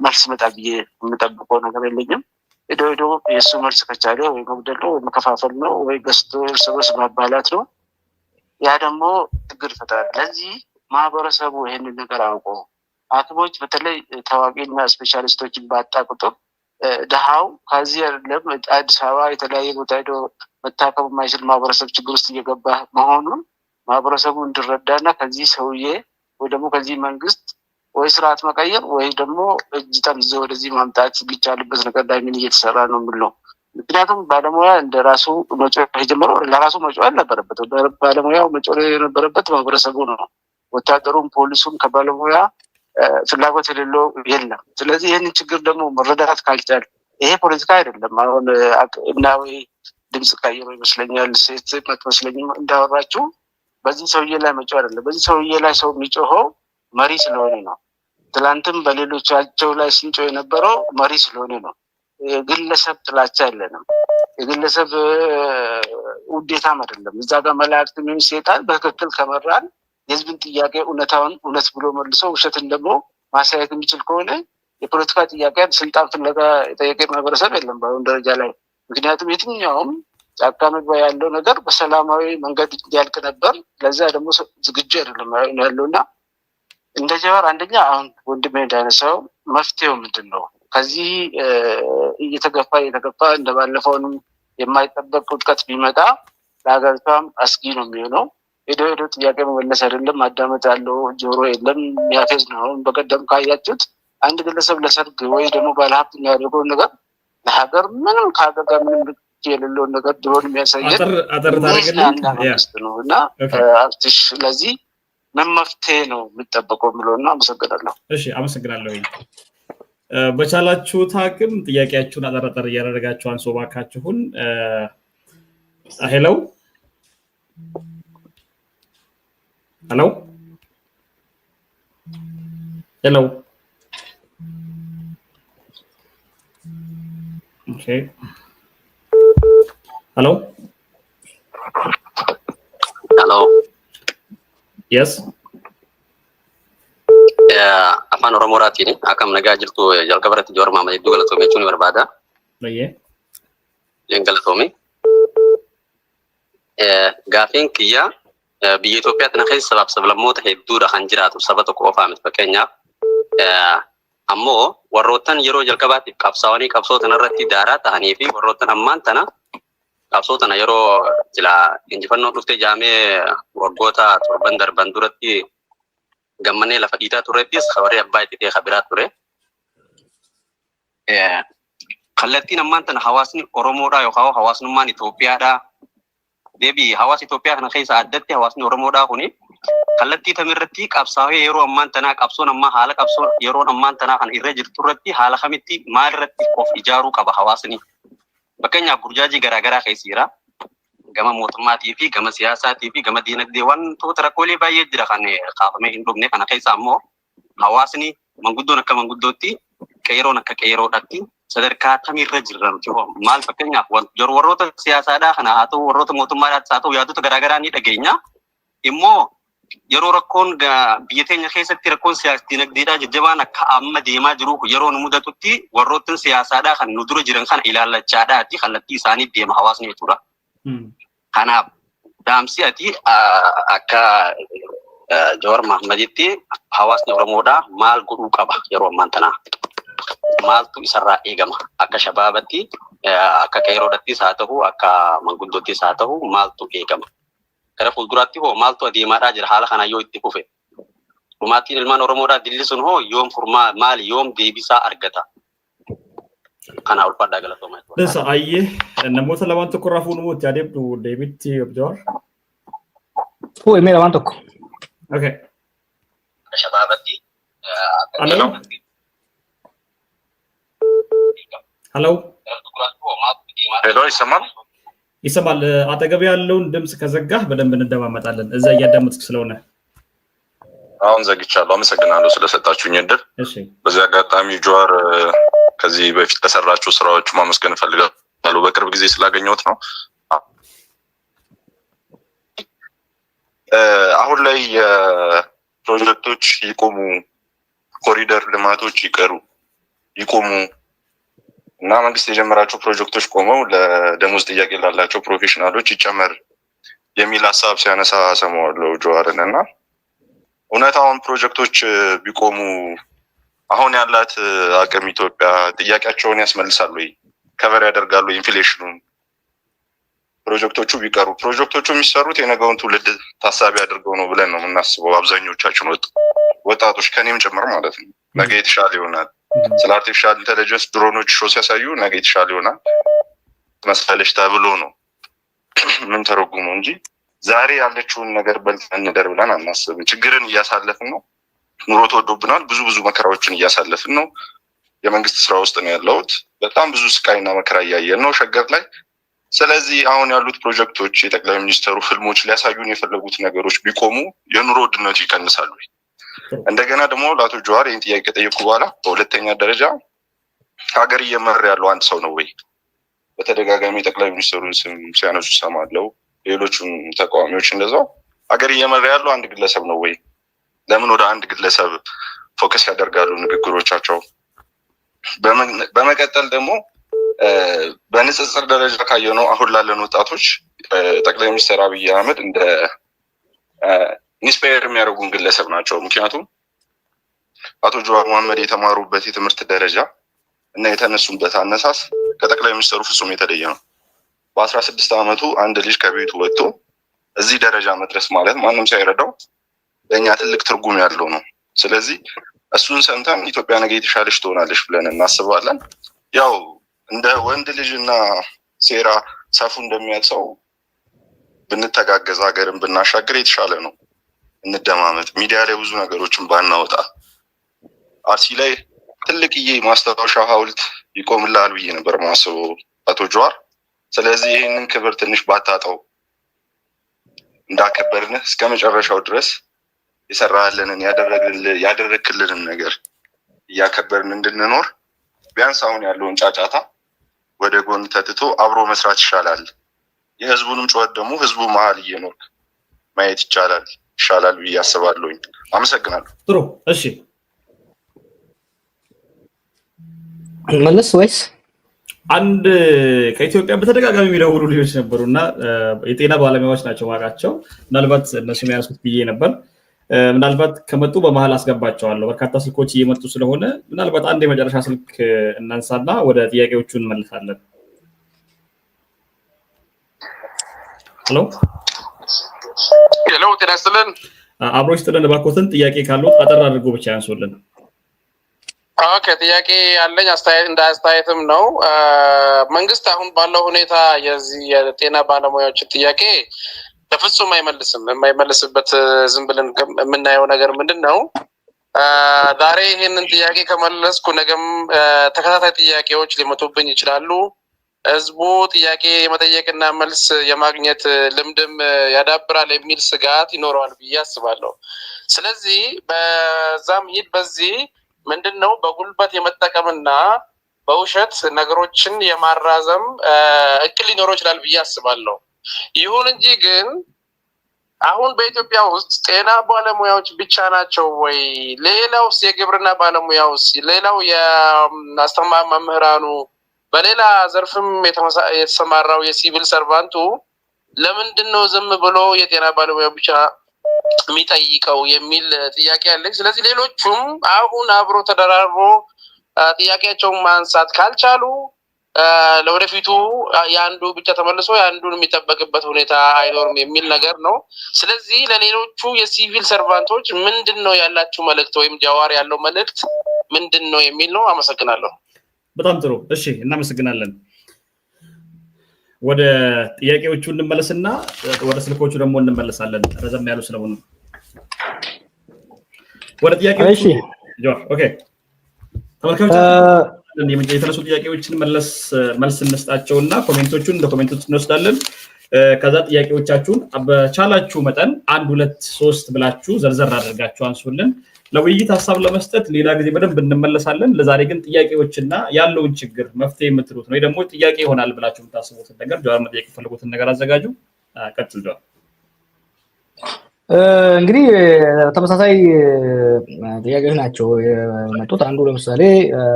መልስ መጣ ብዬ የምጠብቀው ነገር የለኝም። ሂዶ የእሱ መልስ ከቻለ ወይ መግደል ነው ወይ መከፋፈል ነው ወይ ገዝቶ እርስ በርስ ማባላት ነው። ያ ደግሞ ችግር ይፈጥራል። ለዚህ ማህበረሰቡ ይህንን ነገር አውቆ ሐኪሞች በተለይ ታዋቂና ስፔሻሊስቶችን ባጣ ቁጥር ድሃው ከዚህ አይደለም አዲስ አበባ የተለያየ ቦታ ሄዶ መታከም የማይችል ማህበረሰብ ችግር ውስጥ እየገባ መሆኑን ማህበረሰቡ እንዲረዳና ከዚህ ሰውዬ ወይ ደግሞ ከዚህ መንግስት ወይ ስርዓት መቀየር ወይ ደግሞ እጅ ጠምዝዞ ወደዚህ ማምጣት ቢቻልበት ነገር ላይ ምን እየተሰራ ነው የምለው። ምክንያቱም ባለሙያ እንደራሱ መጮህ የጀመረው ለራሱ መጮህ አልነበረበት። ባለሙያው መጮህ የነበረበት ማህበረሰቡ ነው። ወታደሩም ፖሊሱም ከባለሙያ ፍላጎት የሌለው የለም። ስለዚህ ይህንን ችግር ደግሞ መረዳት ካልቻል ይሄ ፖለቲካ አይደለም። አሁን እናዊ ድምፅ ቀይሮ ይመስለኛል ሴት መስለኝም እንዳወራችሁ በዚህ ሰውዬ ላይ መጮህ አይደለም። በዚህ ሰውዬ ላይ ሰው የሚጮኸው መሪ ስለሆነ ነው። ትላንትም በሌሎቻቸው ላይ ስንጮህ የነበረው መሪ ስለሆነ ነው። የግለሰብ ጥላቻ የለንም። የግለሰብ ውዴታም አይደለም። እዛ ጋር መላእክት ምን ሴጣን በትክክል ከመራን የህዝብን ጥያቄ እውነታውን እውነት ብሎ መልሶ ውሸትን ደግሞ ማሳየት የሚችል ከሆነ የፖለቲካ ጥያቄ ስልጣን ፍለጋ የጠየቀ ማህበረሰብ የለም በአሁን ደረጃ ላይ። ምክንያቱም የትኛውም ጫካ መግባ ያለው ነገር በሰላማዊ መንገድ ያልቅ ነበር። ለዛ ደግሞ ዝግጁ አይደለም ያለውና እንደ ጀዋር አንደኛ አሁን ወንድሜ እንዳነሳው መፍትሄው ምንድን ነው? ከዚህ እየተገፋ እንደባለፈውንም የማይጠበቅ ውድቀት ቢመጣ ለሀገሪቷም አስጊ ነው የሚሆነው። ሄዶ ጥያቄ መመለስ አይደለም ማዳመጥ ያለው ጆሮ የለም የሚያፌዝ ነው። በቀደም ካያችሁት አንድ ግለሰብ ለሰርግ ወይ ደግሞ ባለሀብት የሚያደርገውን ነገር ለሀገር ምንም ከሀገር ጋር ምንም የሌለውን ነገር ድሮን የሚያሳየን ነው እና አርቲሽ ለዚህ ምን መፍትሄ ነው የሚጠበቀው ብሎ እና አመሰግናለሁ። እሺ አመሰግናለሁ። በቻላችሁት አቅም ጥያቄያችሁን አጠራጠር እያደረጋችሁ አንሶ ባካችሁን። ሄሎ ሄሎ ሄሎ ኦኬ ሄሎ ሄሎ yes afaan Oromootiin akkam nagaa jirtu jalqabarratti Jowaar Mohaammed hedduu galatoomee barbaada. Galatoomee. Gaafiin kiyya biyya Itoophiyaatti na keessa sabaaf sablammoota hedduudha kan jiraatu saba tokko qofaa miti fakkeenyaaf. Ammoo warroottan yeroo jalqabaatiif qabsaa'anii qabsoo tanarratti daaraa ta'anii fi warroottan ammaan tana qabsoo tana yeroo jila injifannoo dhuftee jaamee waggoota 7 darban duratti gammanee lafa dhiitaa turrettis kabaree abbaa itti kabiraa ture. Kallattiin ammaan tana hawaasni Oromoodhaa yookaan hawaasnummaan Itoophiyaadhaa deebii hawaasa Itoophiyaa kana keessa addatti hawaasni Oromoodhaa kuni kallattii tamirratti qabsaa'ee yeroo ammaan tanaa qabsoon ammaa haala qabsoon yeroo ammaan tanaa kan irra jirtu irratti haala kamitti maal irratti of ijaaruu qaba hawaasni. Fakkeenyaaf burjaajii garaagaraa keessa jira. Gama mootummaatii fi gama siyaasaatii fi gama diinagdee wantoota rakkoolee baay'ee jira kan kaafamee hin dhumne kana keessa ammoo hawaasni manguddoon akka manguddootti qeeroon akka qeeroodhaatti sadarkaa kamirra jiran maal fakkeenyaaf warroota siyaasaadhaa kana haa ta'u warroota mootummaadhaas haa ta'u yaadota garaagaraa ni dhageenya immoo yeroo rakkoon biyya teenya keessatti rakkoon siyaasa diinagdeedhaa jajjabaan akka amma deemaa jiru yeroo nu mudatutti warroottan siyaasaadhaa kan nu dura jiran kana ilaallachaadhaati kallattii isaanii deema hawaasni jechuudha. Kanaaf daamsi ati akka Jowaar Mohammeditti hawaasni Oromoodhaa maal godhuu qaba yeroo ammaan tanaa? Maaltu isarraa eegama? Akka shabaabatti akka qeeroodhattis haa ta'u akka manguddoottis haa ta'u maaltu eegama? Gara fuulduraatti hoo maaltu adeemaadhaa jira haala kana yoo itti fufe? Dhumaatiin ilmaan Oromoodhaa dillisuun hoo yoom furmaa maali yoom deebisaa argata? Kana ulfaadhaa galatoomaa. Dasa ayyee namoota lamaan tokko irraa fuudhumuutti adeemtu deebitti Jowaar. Fuudhimee lamaan tokko. Okay. Shabaabatti. Hello. Hello. ሄሎ ይሰማል? ይሰማል። አጠገብ ያለውን ድምጽ ከዘጋህ በደንብ እንደማመጣለን። እዛ እያዳመጥክ ስለሆነ አሁን ዘግቻለሁ። አመሰግናለሁ ስለሰጣችሁኝ እድል። በዚህ አጋጣሚ ጀዋር ከዚህ በፊት ለሰራችሁ ስራዎች ማመስገን እፈልጋለሁ። በቅርብ ጊዜ ስላገኘሁት ነው። አሁን ላይ የፕሮጀክቶች ይቆሙ፣ ኮሪደር ልማቶች ይቆሙ እና መንግስት የጀመራቸው ፕሮጀክቶች ቆመው ለደሞዝ ጥያቄ ላላቸው ፕሮፌሽናሎች ይጨመር የሚል ሀሳብ ሲያነሳ ሰማዋለሁ ጀዋርን እና እውነታውን ፕሮጀክቶች ቢቆሙ አሁን ያላት አቅም ኢትዮጵያ ጥያቄያቸውን ያስመልሳሉ ወይ? ከቨር ያደርጋሉ ኢንፍሌሽኑን? ፕሮጀክቶቹ ቢቀሩ ፕሮጀክቶቹ የሚሰሩት የነገውን ትውልድ ታሳቢ አድርገው ነው ብለን ነው የምናስበው። አብዛኞቻችን ወጣቶች ከኔም ጭምር ማለት ነው። ነገ የተሻለ ይሆናል። ስለ አርቲፊሻል ኢንተለጀንስ ድሮኖች ሾው ሲያሳዩ ነገ የተሻለ ይሆናል መስለሽ ተብሎ ነው ምን ተረጉሙ እንጂ ዛሬ ያለችውን ነገር በልተን እንደር ብለን አናስብም። ችግርን እያሳለፍን ነው። ኑሮ ተወዶብናል። ብዙ መከራዎችን እያሳለፍን ነው። የመንግስት ስራ ውስጥ ነው ያለሁት። በጣም ብዙ ስቃይና መከራ እያየን ነው ሸገር ላይ። ስለዚህ አሁን ያሉት ፕሮጀክቶች የጠቅላይ ሚኒስትሩ ህልሞች ሊያሳዩን የፈለጉት ነገሮች ቢቆሙ የኑሮ ውድነቱ ይቀንሳሉ። እንደገና ደግሞ ለአቶ ጀዋር ይህን ጥያቄ ከጠየቁ በኋላ በሁለተኛ ደረጃ ሀገር እየመራ ያለው አንድ ሰው ነው ወይ? በተደጋጋሚ ጠቅላይ ሚኒስትሩን ስም ሲያነሱ ሰማለው። ሌሎቹም ተቃዋሚዎች እንደዛው ሀገር እየመራ ያለው አንድ ግለሰብ ነው ወይ? ለምን ወደ አንድ ግለሰብ ፎከስ ያደርጋሉ ንግግሮቻቸው? በመቀጠል ደግሞ በንጽጽር ደረጃ ካየነው አሁን ላለን ወጣቶች ጠቅላይ ሚኒስትር አብይ አህመድ እንደ ኢንስፓየር የሚያደርጉን ግለሰብ ናቸው። ምክንያቱም አቶ ጀዋር መሐመድ የተማሩበት የትምህርት ደረጃ እና የተነሱበት አነሳስ ከጠቅላይ ሚኒስትሩ ፍጹም የተለየ ነው። በ16 ዓመቱ አንድ ልጅ ከቤቱ ወጥቶ እዚህ ደረጃ መድረስ ማለት ማንም ሳይረዳው ለእኛ ትልቅ ትርጉም ያለው ነው። ስለዚህ እሱን ሰምተን ኢትዮጵያ ነገ የተሻለች ትሆናለች ብለን እናስባለን። ያው እንደ ወንድ ልጅና ሴራ ሰፉ እንደሚያቅሰው ብንተጋገዝ ሀገርን ብናሻገር የተሻለ ነው። እንደማመጥ ሚዲያ ላይ ብዙ ነገሮችን ባናወጣ አርሲ ላይ ትልቅዬ ማስታወሻ ሐውልት ይቆምላል ብዬ ነበር ማስበው አቶ ጀዋር። ስለዚህ ይህንን ክብር ትንሽ ባታጣው እንዳከበርን እስከ መጨረሻው ድረስ የሰራልንን ያደረክልንን ነገር እያከበርን እንድንኖር ቢያንስ አሁን ያለውን ጫጫታ ወደ ጎን ተትቶ አብሮ መስራት ይሻላል። የህዝቡንም ጩኸት ደግሞ ህዝቡ መሀል እየኖርክ ማየት ይሻላል ብዬ አስባለሁኝ። አመሰግናለሁ። ጥሩ እሺ፣ መለስ ወይስ አንድ ከኢትዮጵያ በተደጋጋሚ የሚደውሉ ልጆች ነበሩና የጤና ባለሙያዎች ናቸው ማቃቸው። ምናልባት እነሱ የሚያነሱት ብዬ ነበር። ምናልባት ከመጡ በመሀል አስገባቸዋለሁ። በርካታ ስልኮች እየመጡ ስለሆነ ምናልባት አንድ የመጨረሻ ስልክ እናንሳና ወደ ጥያቄዎቹ እንመልሳለን። ሄሎ፣ ጤና ይስጥልን። አብሮ ይስጥልን። እባክዎትን ጥያቄ ካለው አጠር አድርጎ ብቻ ያንሱልን። ኦኬ፣ ጥያቄ ያለኝ አስተያየትም ነው። መንግስት አሁን ባለው ሁኔታ የዚህ የጤና ባለሙያዎችን ጥያቄ በፍጹም አይመልስም። የማይመልስበት ዝም ብለን የምናየው ነገር ምንድን ነው? ዛሬ ይህንን ጥያቄ ከመለስኩ ነገም ተከታታይ ጥያቄዎች ሊመጡብኝ ይችላሉ። ህዝቡ ጥያቄ የመጠየቅና መልስ የማግኘት ልምድም ያዳብራል የሚል ስጋት ይኖረዋል ብዬ አስባለሁ። ስለዚህ በዛም ሂድ በዚህ ምንድን ነው በጉልበት የመጠቀምና በውሸት ነገሮችን የማራዘም እቅድ ሊኖረው ይችላል ብዬ አስባለሁ። ይሁን እንጂ ግን አሁን በኢትዮጵያ ውስጥ ጤና ባለሙያዎች ብቻ ናቸው ወይ? ሌላውስ የግብርና ባለሙያውስ፣ ሌላው የአስተማሪ መምህራኑ፣ በሌላ ዘርፍም የተሰማራው የሲቪል ሰርቫንቱ ለምንድን ነው ዝም ብሎ የጤና ባለሙያ ብቻ የሚጠይቀው የሚል ጥያቄ አለኝ። ስለዚህ ሌሎቹም አሁን አብሮ ተደራርቦ ጥያቄያቸውን ማንሳት ካልቻሉ ለወደፊቱ የአንዱ ብቻ ተመልሶ የአንዱን የሚጠበቅበት ሁኔታ አይኖርም የሚል ነገር ነው። ስለዚህ ለሌሎቹ የሲቪል ሰርቫንቶች ምንድን ነው ያላችሁ መልእክት ወይም ጀዋር ያለው መልእክት ምንድን ነው የሚል ነው። አመሰግናለሁ። በጣም ጥሩ። እሺ፣ እናመሰግናለን። ወደ ጥያቄዎቹ እንመለስና ወደ ስልኮቹ ደግሞ እንመለሳለን። ረዘም ያሉ ስለሆኑ ወደ ጥያቄዎቹ ጀዋር። ኦኬ፣ ተመልካቾች የተነሱ ጥያቄዎችን መልስ እንስጣቸውና ኮሜንቶቹን እንደ ኮሜንቶች እንወስዳለን። ከዛ ጥያቄዎቻችሁን በቻላችሁ መጠን 1 2 3 ብላችሁ ዘርዘር አድርጋችሁ አንሱልን ለውይይት ሐሳብ ለመስጠት ሌላ ጊዜ በደንብ እንመለሳለን ለዛሬ ግን ጥያቄዎችና ያለውን ችግር መፍትሄ የምትሉት ነው ደግሞ ጥያቄ ይሆናል ብላችሁ ታስቡት ነገር ጀዋር መጠየቅ ፈልጉትን ነገር አዘጋጁ ቀጥል ጀዋር እንግዲህ ተመሳሳይ ጥያቄዎች ናቸው የመጡት አንዱ ለምሳሌ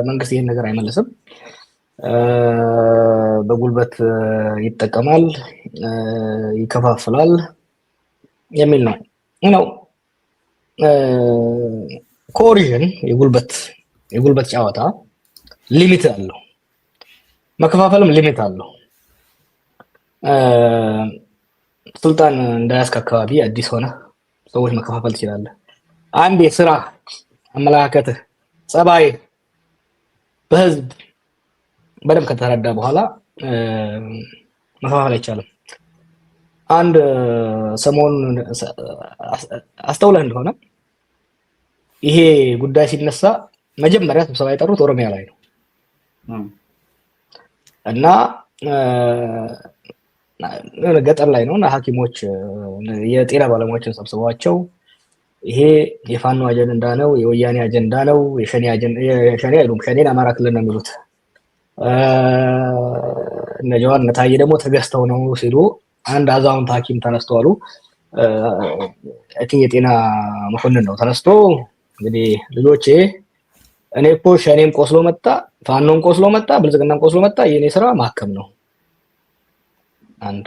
መንግስት ይሄን ነገር አይመለስም በጉልበት ይተከማል ይከፋፍላል የሚል ነው ኮሪዥን የጉልበት ጫዋታ ሊሚት አለው መከፋፈልም ሊሚት አለው ስልጣን እንዳያስከ አካባቢ አዲስ ሆነ ሰዎች መከፋፈል ይችላል አንድ የሥራ አመለካከት ጸባይ በህዝብ በደም ከተረዳ በኋላ መከፋፈል አይቻልም አንድ ሰሞን አስተውለህ እንደሆነ ይሄ ጉዳይ ሲነሳ መጀመሪያ ስብሰባ የጠሩት ኦሮሚያ ላይ ነው እና ገጠር ላይ ነውና ሐኪሞች የጤና ባለሙያዎችን ሰብስበዋቸው ይሄ የፋኖ አጀንዳ ነው የወያኔ አጀንዳ ነው የሸኔ አይሉም ሸኔን አማራ ክልል ነው የሚሉት ነጃዋን ነታዬ ደግሞ ተገስተው ነው ሲሉ አንድ አዛውንት ሐኪም ተነስተዋሉ የጤና መኮንን ነው ተነስቶ እንግዲህ ልጆቼ እኔ እኮ ሸኔም ቆስሎ መጣ ፋኖም ቆስሎ መጣ ብልጽግናም ቆስሎ መጣ የኔ ስራ ማከም ነው አንድ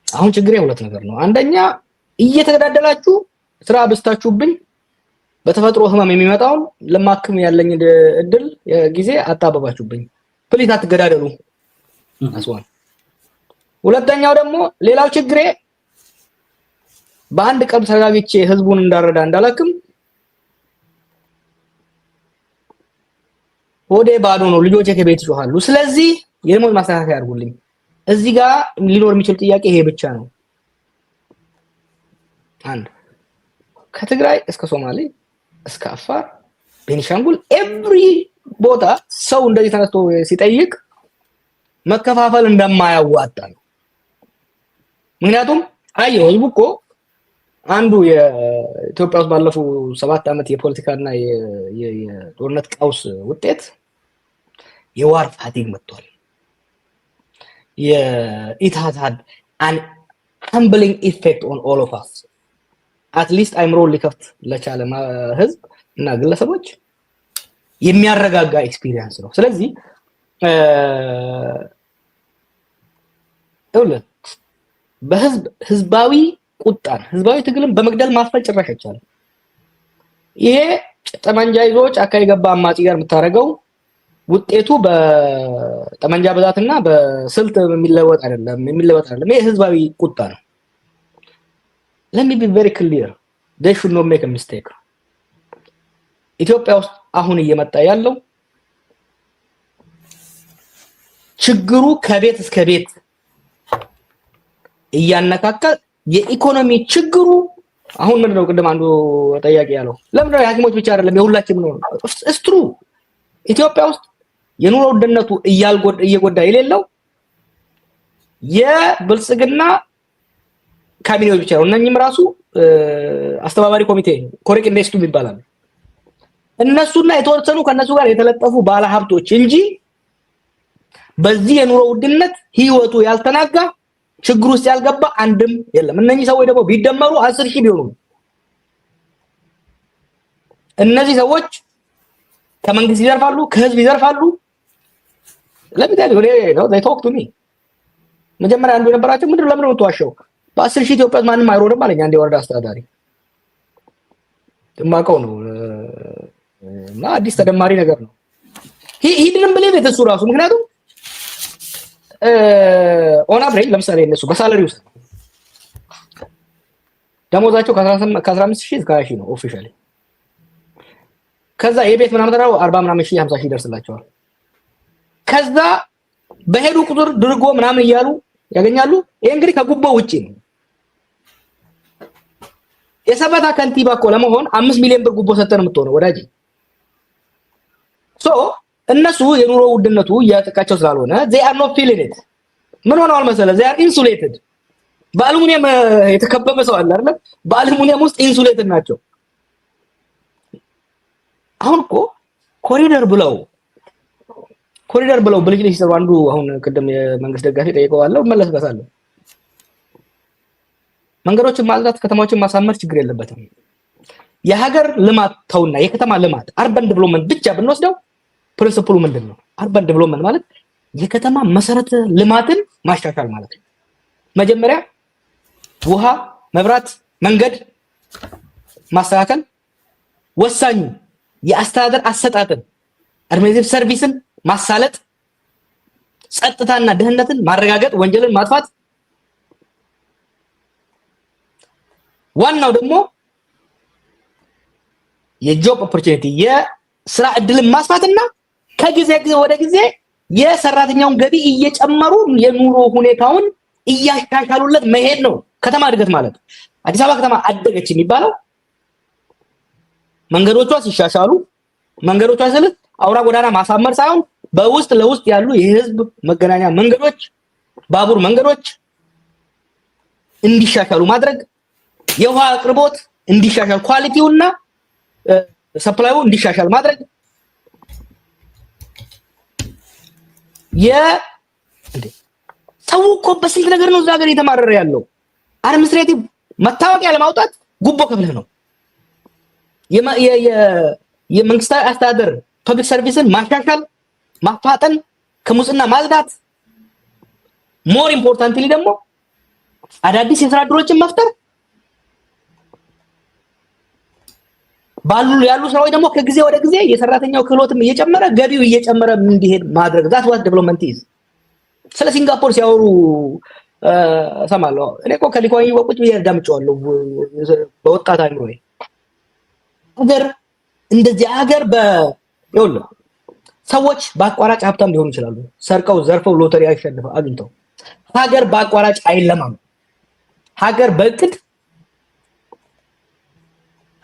አሁን ችግር ሁለት ነገር ነው አንደኛ እየተገዳደላችሁ ስራ አብስታችሁብኝ በተፈጥሮ ህመም የሚመጣውን ለማከም ያለኝ እድል ጊዜ አጣበባችሁብኝ ፕሊዝ አትገዳደሉ አስዋን ሁለተኛው ደግሞ ሌላው ችግሬ በአንድ ቀን ተጋግቼ ህዝቡን እንዳረዳ እንዳላክም ወደ ባዶ ነው ልጆቼ ከቤት ይጮሃሉ ስለዚህ የሞት ማስተካከያ አድርጉልኝ እዚህ ጋር ሊኖር የሚችል ጥያቄ ይሄ ብቻ ነው አንድ ከትግራይ እስከ ሶማሌ እስከ አፋር ቤኒሻንጉል ኤቭሪ ቦታ ሰው እንደዚህ ተነስቶ ሲጠይቅ መከፋፈል እንደማያዋጣ ነው ምክንያቱም አየው ህዝቡ እኮ አንዱ የኢትዮጵያ ውስጥ ባለፈው 7 ዓመት የፖለቲካና የጦርነት ቀውስ ውጤት የዋር ፋቲግ መጥቷል it has had an humbling effect on all of us at least I'm really ከፍት ለቻለ ህዝብ እና ግለሰቦች የሚያረጋጋ ኤክስፒሪየንስ ነው ስለዚህ ህዝባዊ ቁጣን ህዝባዊ ትግልን በመግደል ማፈን ጭራሽ አይቻልም ይሄ ጠመንጃ ይዞ ጫካ የገባ አማጺ ጋር የምታረገው ውጤቱ በጠመንጃ ብዛትና በስልት የሚለወጥ አይደለም ይሄ ህዝባዊ ቁጣ ነው let me be very clear they should not make a mistake ኢትዮጵያ ውስጥ አሁን እየመጣ ያለው ችግሩ ከቤት እስከ ቤት እያነካካ የኢኮኖሚ ችግሩ አሁን ምንድነው ቅድም አንዱ ጠያቂ ያለው ለምንድነው የሐኪሞች ብቻ አይደለም የሁላችንም ነው እስትሩ ኢትዮጵያ ውስጥ የኑሮ ውድነቱ እየጎዳ የሌለው የብልጽግና ካቢኔዎች ብቻ ነው እነኚህም ራሱ አስተባባሪ ኮሚቴ ኮሬክ ኢንቨስቱ ይባላል እነሱና የተወሰኑ ከነሱ ጋር የተለጠፉ ባለ ሀብቶች እንጂ በዚህ የኑሮ ውድነት ህይወቱ ያልተናጋ ችግር ውስጥ ያልገባ አንድም የለም እነኚህ ሰዎች ደግሞ ቢደመሩ 10,000 ቢሆኑ እነዚህ ሰዎች ከመንግስት ይዘርፋሉ ከህዝብ ይዘርፋሉ ለምሳሌ ነው they talk to me መጀመሪያ አንዱ የነበራቸው ምንድነው ለምን ነው ተዋሸው በ10,000 ኢትዮጵያ ማንንም አይሮድም አለኝ አንድ የወረዳ አስተዳዳሪ ተማቀው ነው እና አዲስ ተደማሪ ነገር ነው he didn't believe it እሱ ራሱ ምክንያቱም ኦን አቨሬጅ ለምሳሌ እነሱ በሳላሪ ውስጥ ደሞዛቸው ከ15,000 እስከ 20,000 ነው ኦፊሻሊ ከዛ የቤት ምናምን ተራው 40 ምናምን 50,000 ይደርስላቸዋል ከዛ በሄዱ ቁጥር ድርጎ ምናምን ይያሉ ያገኛሉ ይሄ እንግዲህ ከጉቦ ውጪ ነው የሰበታ ከንቲባ እኮ ለመሆን 5 ሚሊዮን ብር ጉቦ ሰጠን የምትሆነው ወዳጅ ሶ እነሱ የኑሮ ውድነቱ ያጠቃቸው ስላልሆነ they are not feeling it ምን ሆነዋል መሰለህ? they are insulated በአሉሚኒየም የተከበበ ሰው አለ አይደል? በአሉሚኒየም ውስጥ ኢንሱሌትድ ናቸው። አሁን እኮ ኮሪደር ብለው ብልጭልጭ ሲሰሩ አንዱ አሁን ቅድም የመንግስት ደጋፊ ጠይቀዋለሁ መለስበታለሁ። መንገዶችን ማጽዳት ከተማዎችን ማሳመር ችግር የለበትም። የሀገር ልማት ተውና የከተማ ልማት አርበን ዴቨሎፕመንት ብቻ ብንወስደው ፕሪንሲፕሉ ምንድነው? አርበን ዴቨሎፕመንት ማለት የከተማ መሰረተ ልማትን ማሻሻል ማለት ነው። መጀመሪያ ውሃ፣ መብራት፣ መንገድ ማስተካከል፣ ወሳኙ የአስተዳደር አሰጣጥን አድሚኒስትሬቲቭ ሰርቪስን ማሳለጥ፣ ጸጥታና ደህንነትን ማረጋገጥ፣ ወንጀልን ማጥፋት፣ ዋናው ደግሞ የጆብ ኦፖርቹኒቲ የስራ እድልን ማስፋትና ከጊዜ ወደ ጊዜ የሰራተኛውን ገቢ እየጨመሩ የኑሮ ሁኔታውን እያሻሻሉለት መሄድ ነው ከተማ እድገት ማለት። አዲስ አበባ ከተማ አደገች የሚባለው መንገዶቿ ሲሻሻሉ፣ መንገዶቿ ስለ አውራ ጎዳና ማሳመር ሳይሆን በውስጥ ለውስጥ ያሉ የህዝብ መገናኛ መንገዶች፣ ባቡር መንገዶች እንዲሻሻሉ ማድረግ፣ የውሃ አቅርቦት እንዲሻሻል ኳሊቲውና ሰፕላዩ እንዲሻሻል ማድረግ፣ ሰው እኮ በስንት ነገር ነው እዛ ሀገር እየተማረረ ያለው። አድሚኒስትሬቲቭ መታወቂያ ለማውጣት ጉቦ ከፍለህ ነው። የመንግስታዊ አስተዳደር ፐብሊክ ሰርቪስን ማሻሻል ማፋጠን፣ ከሙስና ማጽዳት፣ ሞር ኢምፖርታንትሊ ደግሞ አዳዲስ የስራ ዕድሎችን መፍጠር፣ ባሉ ያሉ ስራዎች ደግሞ ከጊዜ ወደ ጊዜ የሰራተኛው ክህሎትም እየጨመረ ገቢው እየጨመረ እንዲሄድ ማድረግ ዛት ዋት ዴቨሎፕመንት ኢዝ። ስለ ሲንጋፖር ሲያወሩ ሰማለሁ። እኔ እኮ ከሊኮኝ ወቁት ይያዳምጫለሁ በወጣት አይምሮዬ። ሀገር እንደዚህ ሀገር ይኸውልህ ሰዎች በአቋራጭ ሀብታም ሊሆኑ ይችላሉ። ሰርቀው ዘርፈው ሎተሪ አሸንፈው አግኝተው ሀገር በአቋራጭ አይለማም። ሀገር በእቅድ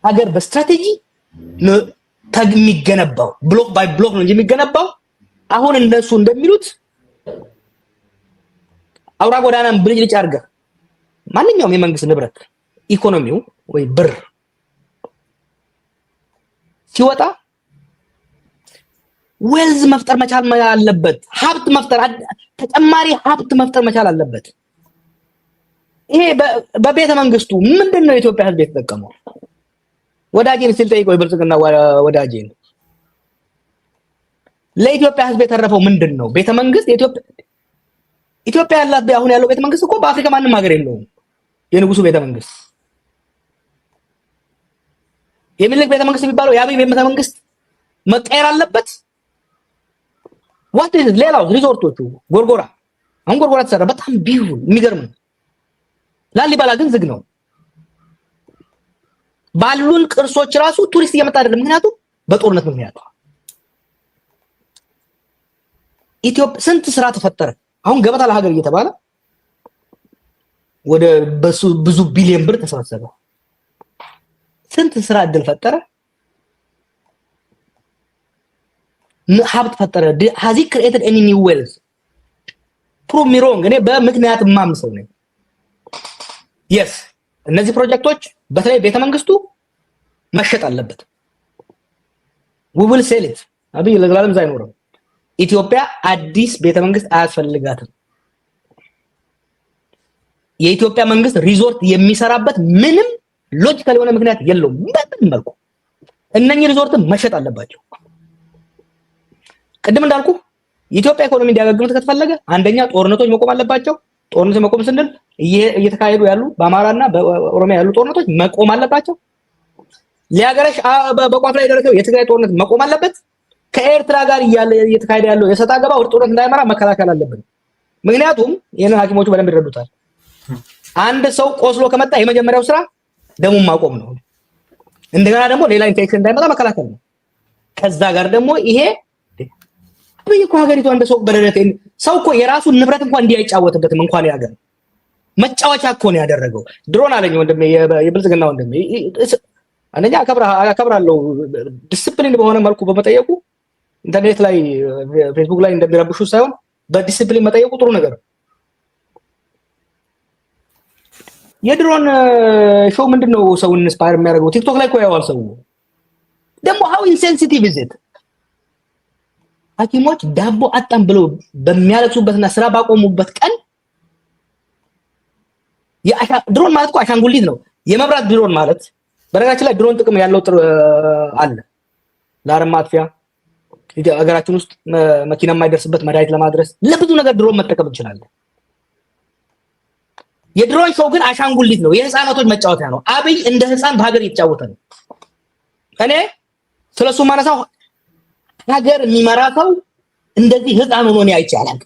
ሀገር በስትራቴጂ የሚገነባው ብሎክ ባይ ብሎክ ነው እንጂ የሚገነባው አሁን እነሱ እንደሚሉት አውራ ጎዳናን ብልጭልጭ አድርገህ ማንኛውም የመንግስት ንብረት ኢኮኖሚው ወይ ብር ሲወጣ ዌልዝ መፍጠር መቻል አለበት። ሀብት መፍጠር ተጨማሪ ሀብት መፍጠር መቻል አለበት። ይሄ በቤተ መንግስቱ ምንድነው የኢትዮጵያ ህዝብ የተጠቀመው? ወዳጄን ሲል ጠይቀው የብልጽግና ወዳጄን ለኢትዮጵያ ህዝብ የተረፈው ምንድነው? ቤተ መንግስት ኢትዮጵያ ያላት አሁን ያለው ቤተ መንግስት እኮ በአፍሪካ ማንም ሀገር የለውም። የንጉሱ ቤተ መንግስት የሚልክ ቤተ መንግስት የሚባለው የአብይ ቤተ መንግስት መቀየር አለበት። ዋት ኢዝ ሌላው ሪዞርቶቹ ጎርጎራ አሁን ጎርጎራ ተሰራ በጣም ቢዩቲፉል የሚገርም ነው። ላሊበላ ግን ዝግ ነው። ባሉን ቅርሶች ራሱ ቱሪስት እየመጣ አይደለም። ምክንያቱም በጦርነት ምክንያት ኢትዮጵያ ስንት ስራ ተፈጠረ። አሁን ገበታ ለሀገር እየተባለ ወደ ብዙ ቢሊዮን ብር ተሰበሰበ። ስንት ስራ እድል ፈጠረ፣ ሀብት ፈጠረ። has he created any new wealth? prove me wrong። እኔ በምክንያት ማምሰው ነኝ። yes እነዚህ ፕሮጀክቶች በተለይ ቤተ መንግስቱ መሸጥ አለበት። we will sell it። አብይ ለዘላለም አይኖርም። ኢትዮጵያ አዲስ ቤተ መንግስት አያስፈልጋትም። የኢትዮጵያ መንግስት ሪዞርት የሚሰራበት ምንም ሎጂካል የሆነ ምክንያት የለውም። በምን መልኩ እነኚህ ሪዞርትን መሸጥ አለባቸው? ቅድም እንዳልኩ የኢትዮጵያ ኢኮኖሚ እንዲያገግም ከተፈለገ አንደኛ ጦርነቶች መቆም አለባቸው። ጦርነቶች መቆም ስንል እየተካሄዱ ያሉ በአማራና በኦሮሚያ ያሉ ጦርነቶች መቆም አለባቸው። ሊያገረሽ በቋፍ ላይ የደረሰው የትግራይ ጦርነት መቆም አለበት። ከኤርትራ ጋር እየተካሄደ ያለው የሰጣ ገባ ወደ ጦርነት እንዳይመራ መከላከል አለብን። ምክንያቱም ይሄንን ሐኪሞቹ በደንብ ይረዱታል። አንድ ሰው ቆስሎ ከመጣ የመጀመሪያው ስራ ደሙን ማቆም ነው። እንደገና ደግሞ ሌላ ኢንፌክሽን እንዳይመጣ መከላከል ነው። ከዛ ጋር ደግሞ ይሄ አብይ እኮ ሀገሪቷ እንደ ሰው በደረተ ሰው እኮ የራሱን ንብረት እንኳን እንዲያጫወትበትም እንኳን ያገር መጫወቻ እኮ ነው ያደረገው። ድሮን አለኝ ወንድሜ፣ የብልጽግና ወንድሜ አንደኛ አከብራለሁ ዲሲፕሊን በሆነ መልኩ በመጠየቁ ኢንተርኔት ላይ ፌስቡክ ላይ እንደሚረብሹ ሳይሆን በዲሲፕሊን መጠየቁ ጥሩ ነገር ነው። የድሮን ሾው ምንድነው ሰውን ኢንስፓየር የሚያደርገው? ቲክቶክ ላይ እኮ ያዋል ሰው ደግሞ how insensitive is it? ሐኪሞች ዳቦ አጣም ብለው በሚያለቅሱበትና ስራ ባቆሙበት ቀን ድሮን ማለት እኮ አሻንጉሊት ነው። የመብራት ድሮን ማለት በነገራችን ላይ ድሮን ጥቅም ያለው አለ። ለአረም ማጥፊያ ሀገራችን ውስጥ መኪና የማይደርስበት መድኃኒት ለማድረስ ለብዙ ነገር ድሮን መጠቀም እንችላለን። የድሮን ሾው ግን አሻንጉሊት ነው፣ የህፃናቶች መጫወቻ ነው። አብይ እንደ ህፃን በሀገር እየተጫወተ ነው። እኔ ስለሱ ማነሳው ሀገር የሚመራ ሰው እንደዚህ ህፃን ሆኖ ነው አይቻላል።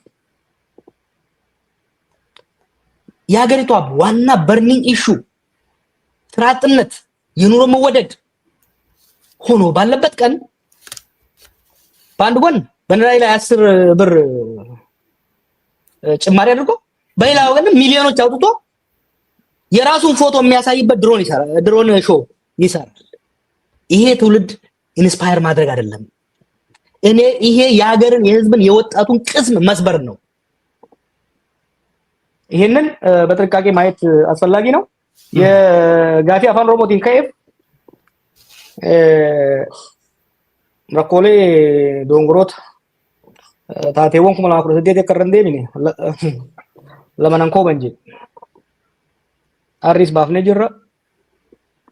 የሀገሪቷ ዋና በርኒንግ ኢሹ ስራ አጥነት፣ የኑሮ መወደድ ሆኖ ባለበት ቀን በአንድ ጎን በነዳጅ ላይ 10 ብር ጭማሪ አድርጎ በሌላ ወገን ሚሊዮኖች አውጥቶ የራሱን ፎቶ የሚያሳይበት ድሮን ሾው ይሰራል። ይሄ ትውልድ ኢንስፓየር ማድረግ አይደለም። እኔ ይሄ የሀገርን የህዝብን የወጣቱን ቅስም መስበር ነው። ይሄንን በጥንቃቄ ማየት አስፈላጊ ነው። የጋፊ አፋን ኦሮሞቲን ከኤፍ ረኮሌ ዶንግሮት ታቴዎን ኩማ ለማክሮ ሰዴት የቀረንዴ ምን ለማንንኮ በንጂ አሪስ ባፍኔ ጅራ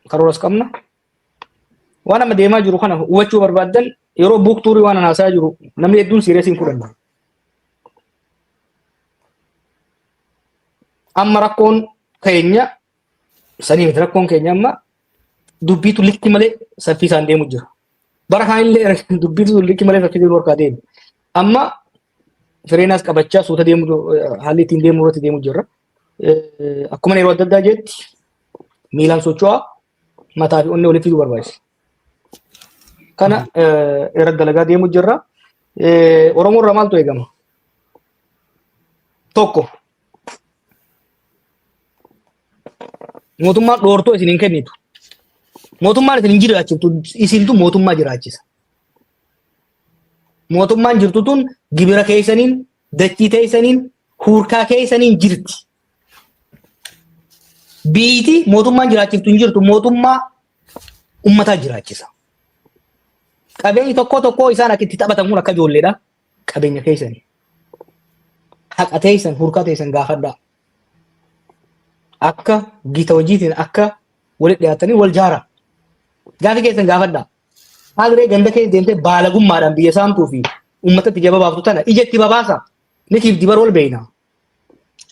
ከሮስ ቀምና ዋና መደማ ጅሩ ከነ ወቹ በርባደን የሮ ቡክ ቱሪ ዋና ናሳ ጅሩ ነምኔ ዱን ሲሪየስ ኢንኩረን አመራኮን ከኛ ሰኒ ምትረኮን ከኛማ ዱቢቱ ልክ መለ ሰፊ ሳንዴ ሙጅራ በረካይን ዱቢቱ ልክ መለ ሰፊ ዲኖር ካዴን አማ ፍሬናስ ቀበቻ ሱተ ደሙ ሀሊት እንደሙ ሮት ደሙ ጀራ አኩመ ነው ወደዳ ጀት ሚላን ሶቿ ማታፊ ኦኔ ኦሊፊ በርባይስ ከና እረደለጋ ደሙ ጀራ ኦሮሞ ረማልቶ ይገማ ቶኮ ሞቱማ ዶርቶ እሲን ከኒቱ ሞቱማ ለትን እንጂራችቱ ኢሲንቱ ሞቱማ ጅራችስ ሞቱማን ጅርቱቱን ግብረ ከይሰኒን ደቺ ተይሰኒን ሁርካ ከይሰኒን ጅርቲ ቢቲ ሞቱማን ጅራችቱ እንጂርቱ ሞቱማ ኡመታ ጅራችሳ ቀበኝ ቶኮ ኢሳና ከቲ ተበተሙ ለካ ጆሌዳ ቀበኝ ከይሰኒ ሐቃ ተይሰን ሁርካ ተይሰን ጋፈዳ አካ ጊተወጂትን አካ ወልድ ያተኒ ወልጃራ ጋፊ ከይሰን ጋፈዳ አግሬ ገንደ ከይ ደንተ ባለጉም ማዳም ቢየሳምቱ ፊ ኡመተ ተጀባ ባፍቱታና ኢጀቲ ባባሳ ንኪፍ ዲበሮል በይና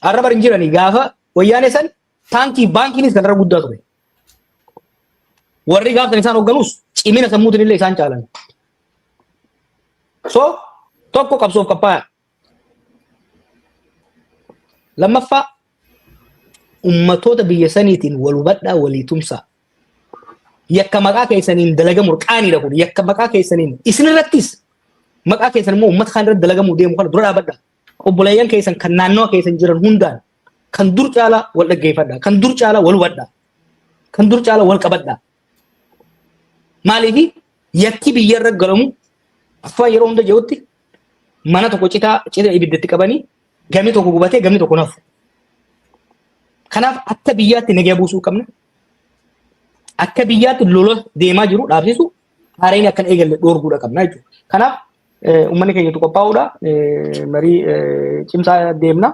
አረበር እንጂራኒ ጋፋ ወያኔ ሰን ታንኪ ባንኪኒስ ከነረ ጉዳቱ ነው ወሪ ጋፍ ተንሳን ወገኑስ ጪሚነ ሰሙትን ለይ ሳን ጫለን ሶ ቶኮ ቀብሶፍ ቀፓ ለመፋ ኡመቶተ ቢየሰኒቲን ወሉበዳ ወሊቱምሳ yakkamaka keessanin dalagamu qaani dhaqu yakkamaka keessanin isinirrattis maqaa keessan immoo ummata kan irratti dalagamu deemu kana dura dhaabadha obboleeyyan keessan kan naannoo keessan jiran hundaan kan dur caala wal dhaggeeffadha kan dur caala wal hubadha kan dur caala wal qabadha maaliif yakki biyyarra galamu afaan yeroo hunda jehutti mana tokko cita ibiddatti qabanii gamni tokko gubatee gamni tokko nafu kanaaf akka biyyaatti nagaa buusuu qabna akka biyyaatti lolo deemaa jiru dhaabsisu haareen akkan eegalle dhoorguudha qabna jechuudha. Kanaaf uummanni keenya qophaa'uudha marii cimsaa deemna.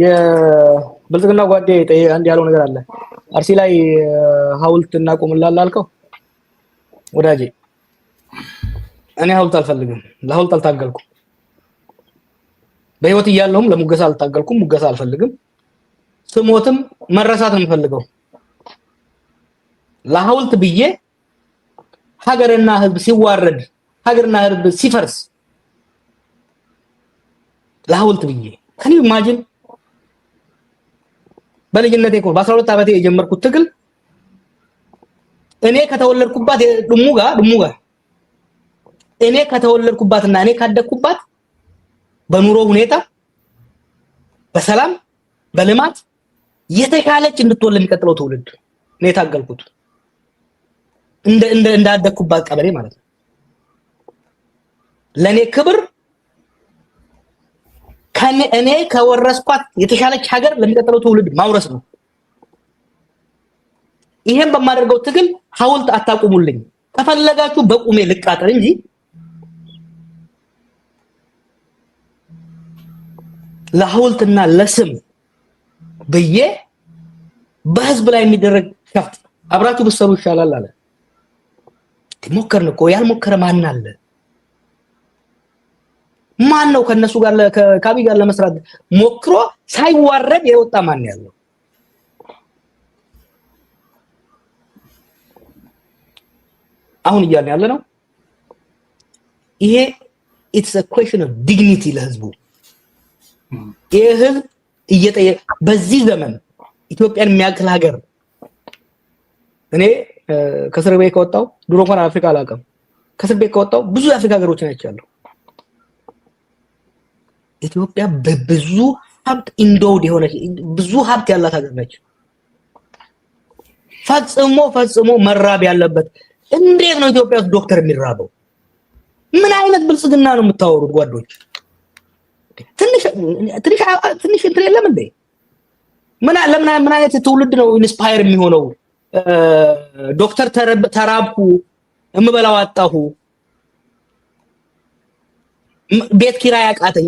የብልጽግና ጓዴ አንድ ያለው ነገር አለ። አርሲ ላይ ሐውልት እናቆምላለን አልከው ወዳጄ፣ እኔ ሐውልት አልፈልግም፣ ለሐውልት አልታገልኩም። በህይወት እያለሁም ለሙገሳ አልታገልኩም፣ ሙገሳ አልፈልግም። ስሞትም መረሳት ነው የምፈልገው። ለሐውልት ብዬ ሀገርና ህዝብ ሲዋረድ ሀገርና ህዝብ ሲፈርስ ለሐውልት ብዬ ከኔ ኢማጂን በልጅነቴ እኮ በ12 ዓመቴ የጀመርኩት ትግል እኔ ከተወለድኩባት ድሙጋ እኔ ከተወለድኩባትና እኔ ካደግኩባት በኑሮ ሁኔታ በሰላም በልማት የተሻለች እንድትወል የሚቀጥለው ትውልድ ነው የታገልኩት። እንዳደግኩባት ቀበሌ ማለት ነው። ለኔ ክብር እኔ ከወረስኳት የተሻለች ሀገር ለሚቀጥለው ትውልድ ማውረስ ነው። ይሄን በማደርገው ትግል ሐውልት አታቁሙልኝ። ከፈለጋችሁ በቁሜ ልቃጠል እንጂ ለሐውልትና ለስም በየ በህዝብ ላይ የሚደረግ ሸፍጥ አብራችሁ ብትሰሩ ይሻላል አለ። ሞከርን እኮ ያልሞከረ ማን አለ? ማን ነው ከነሱ ጋር ከአብይ ጋር ለመስራት ሞክሮ ሳይዋረድ የወጣ ማን ያለው? አሁን እያልን ያለ ነው ይሄ it's a question of dignity ለህዝቡ። ይሄ ህዝብ እየጠየቀ በዚህ ዘመን ኢትዮጵያን የሚያክል ሀገር እኔ ከእስር ቤት ከወጣሁ ድሮ እንኳን አፍሪካ አላውቅም። ከእስር ቤት ከወጣሁ ብዙ የአፍሪካ ሀገሮችን አይቻለሁ። ኢትዮጵያ በብዙ ሀብት ኢንዶድ የሆነች ብዙ ሀብት ያላት ሀገር ነች። ፈጽሞ መራብ ያለበት እንዴት ነው ኢትዮጵያ ውስጥ ዶክተር የሚራበው? ምን አይነት ብልጽግና ነው የምታወሩት ጓዶች? ትንሽ እንትን የለም እንዴ? ምን አይነት ትውልድ ነው ኢንስፓየር የሚሆነው? ዶክተር ተራብኩ እምበላው አጣሁ ቤት ኪራይ አቃተኝ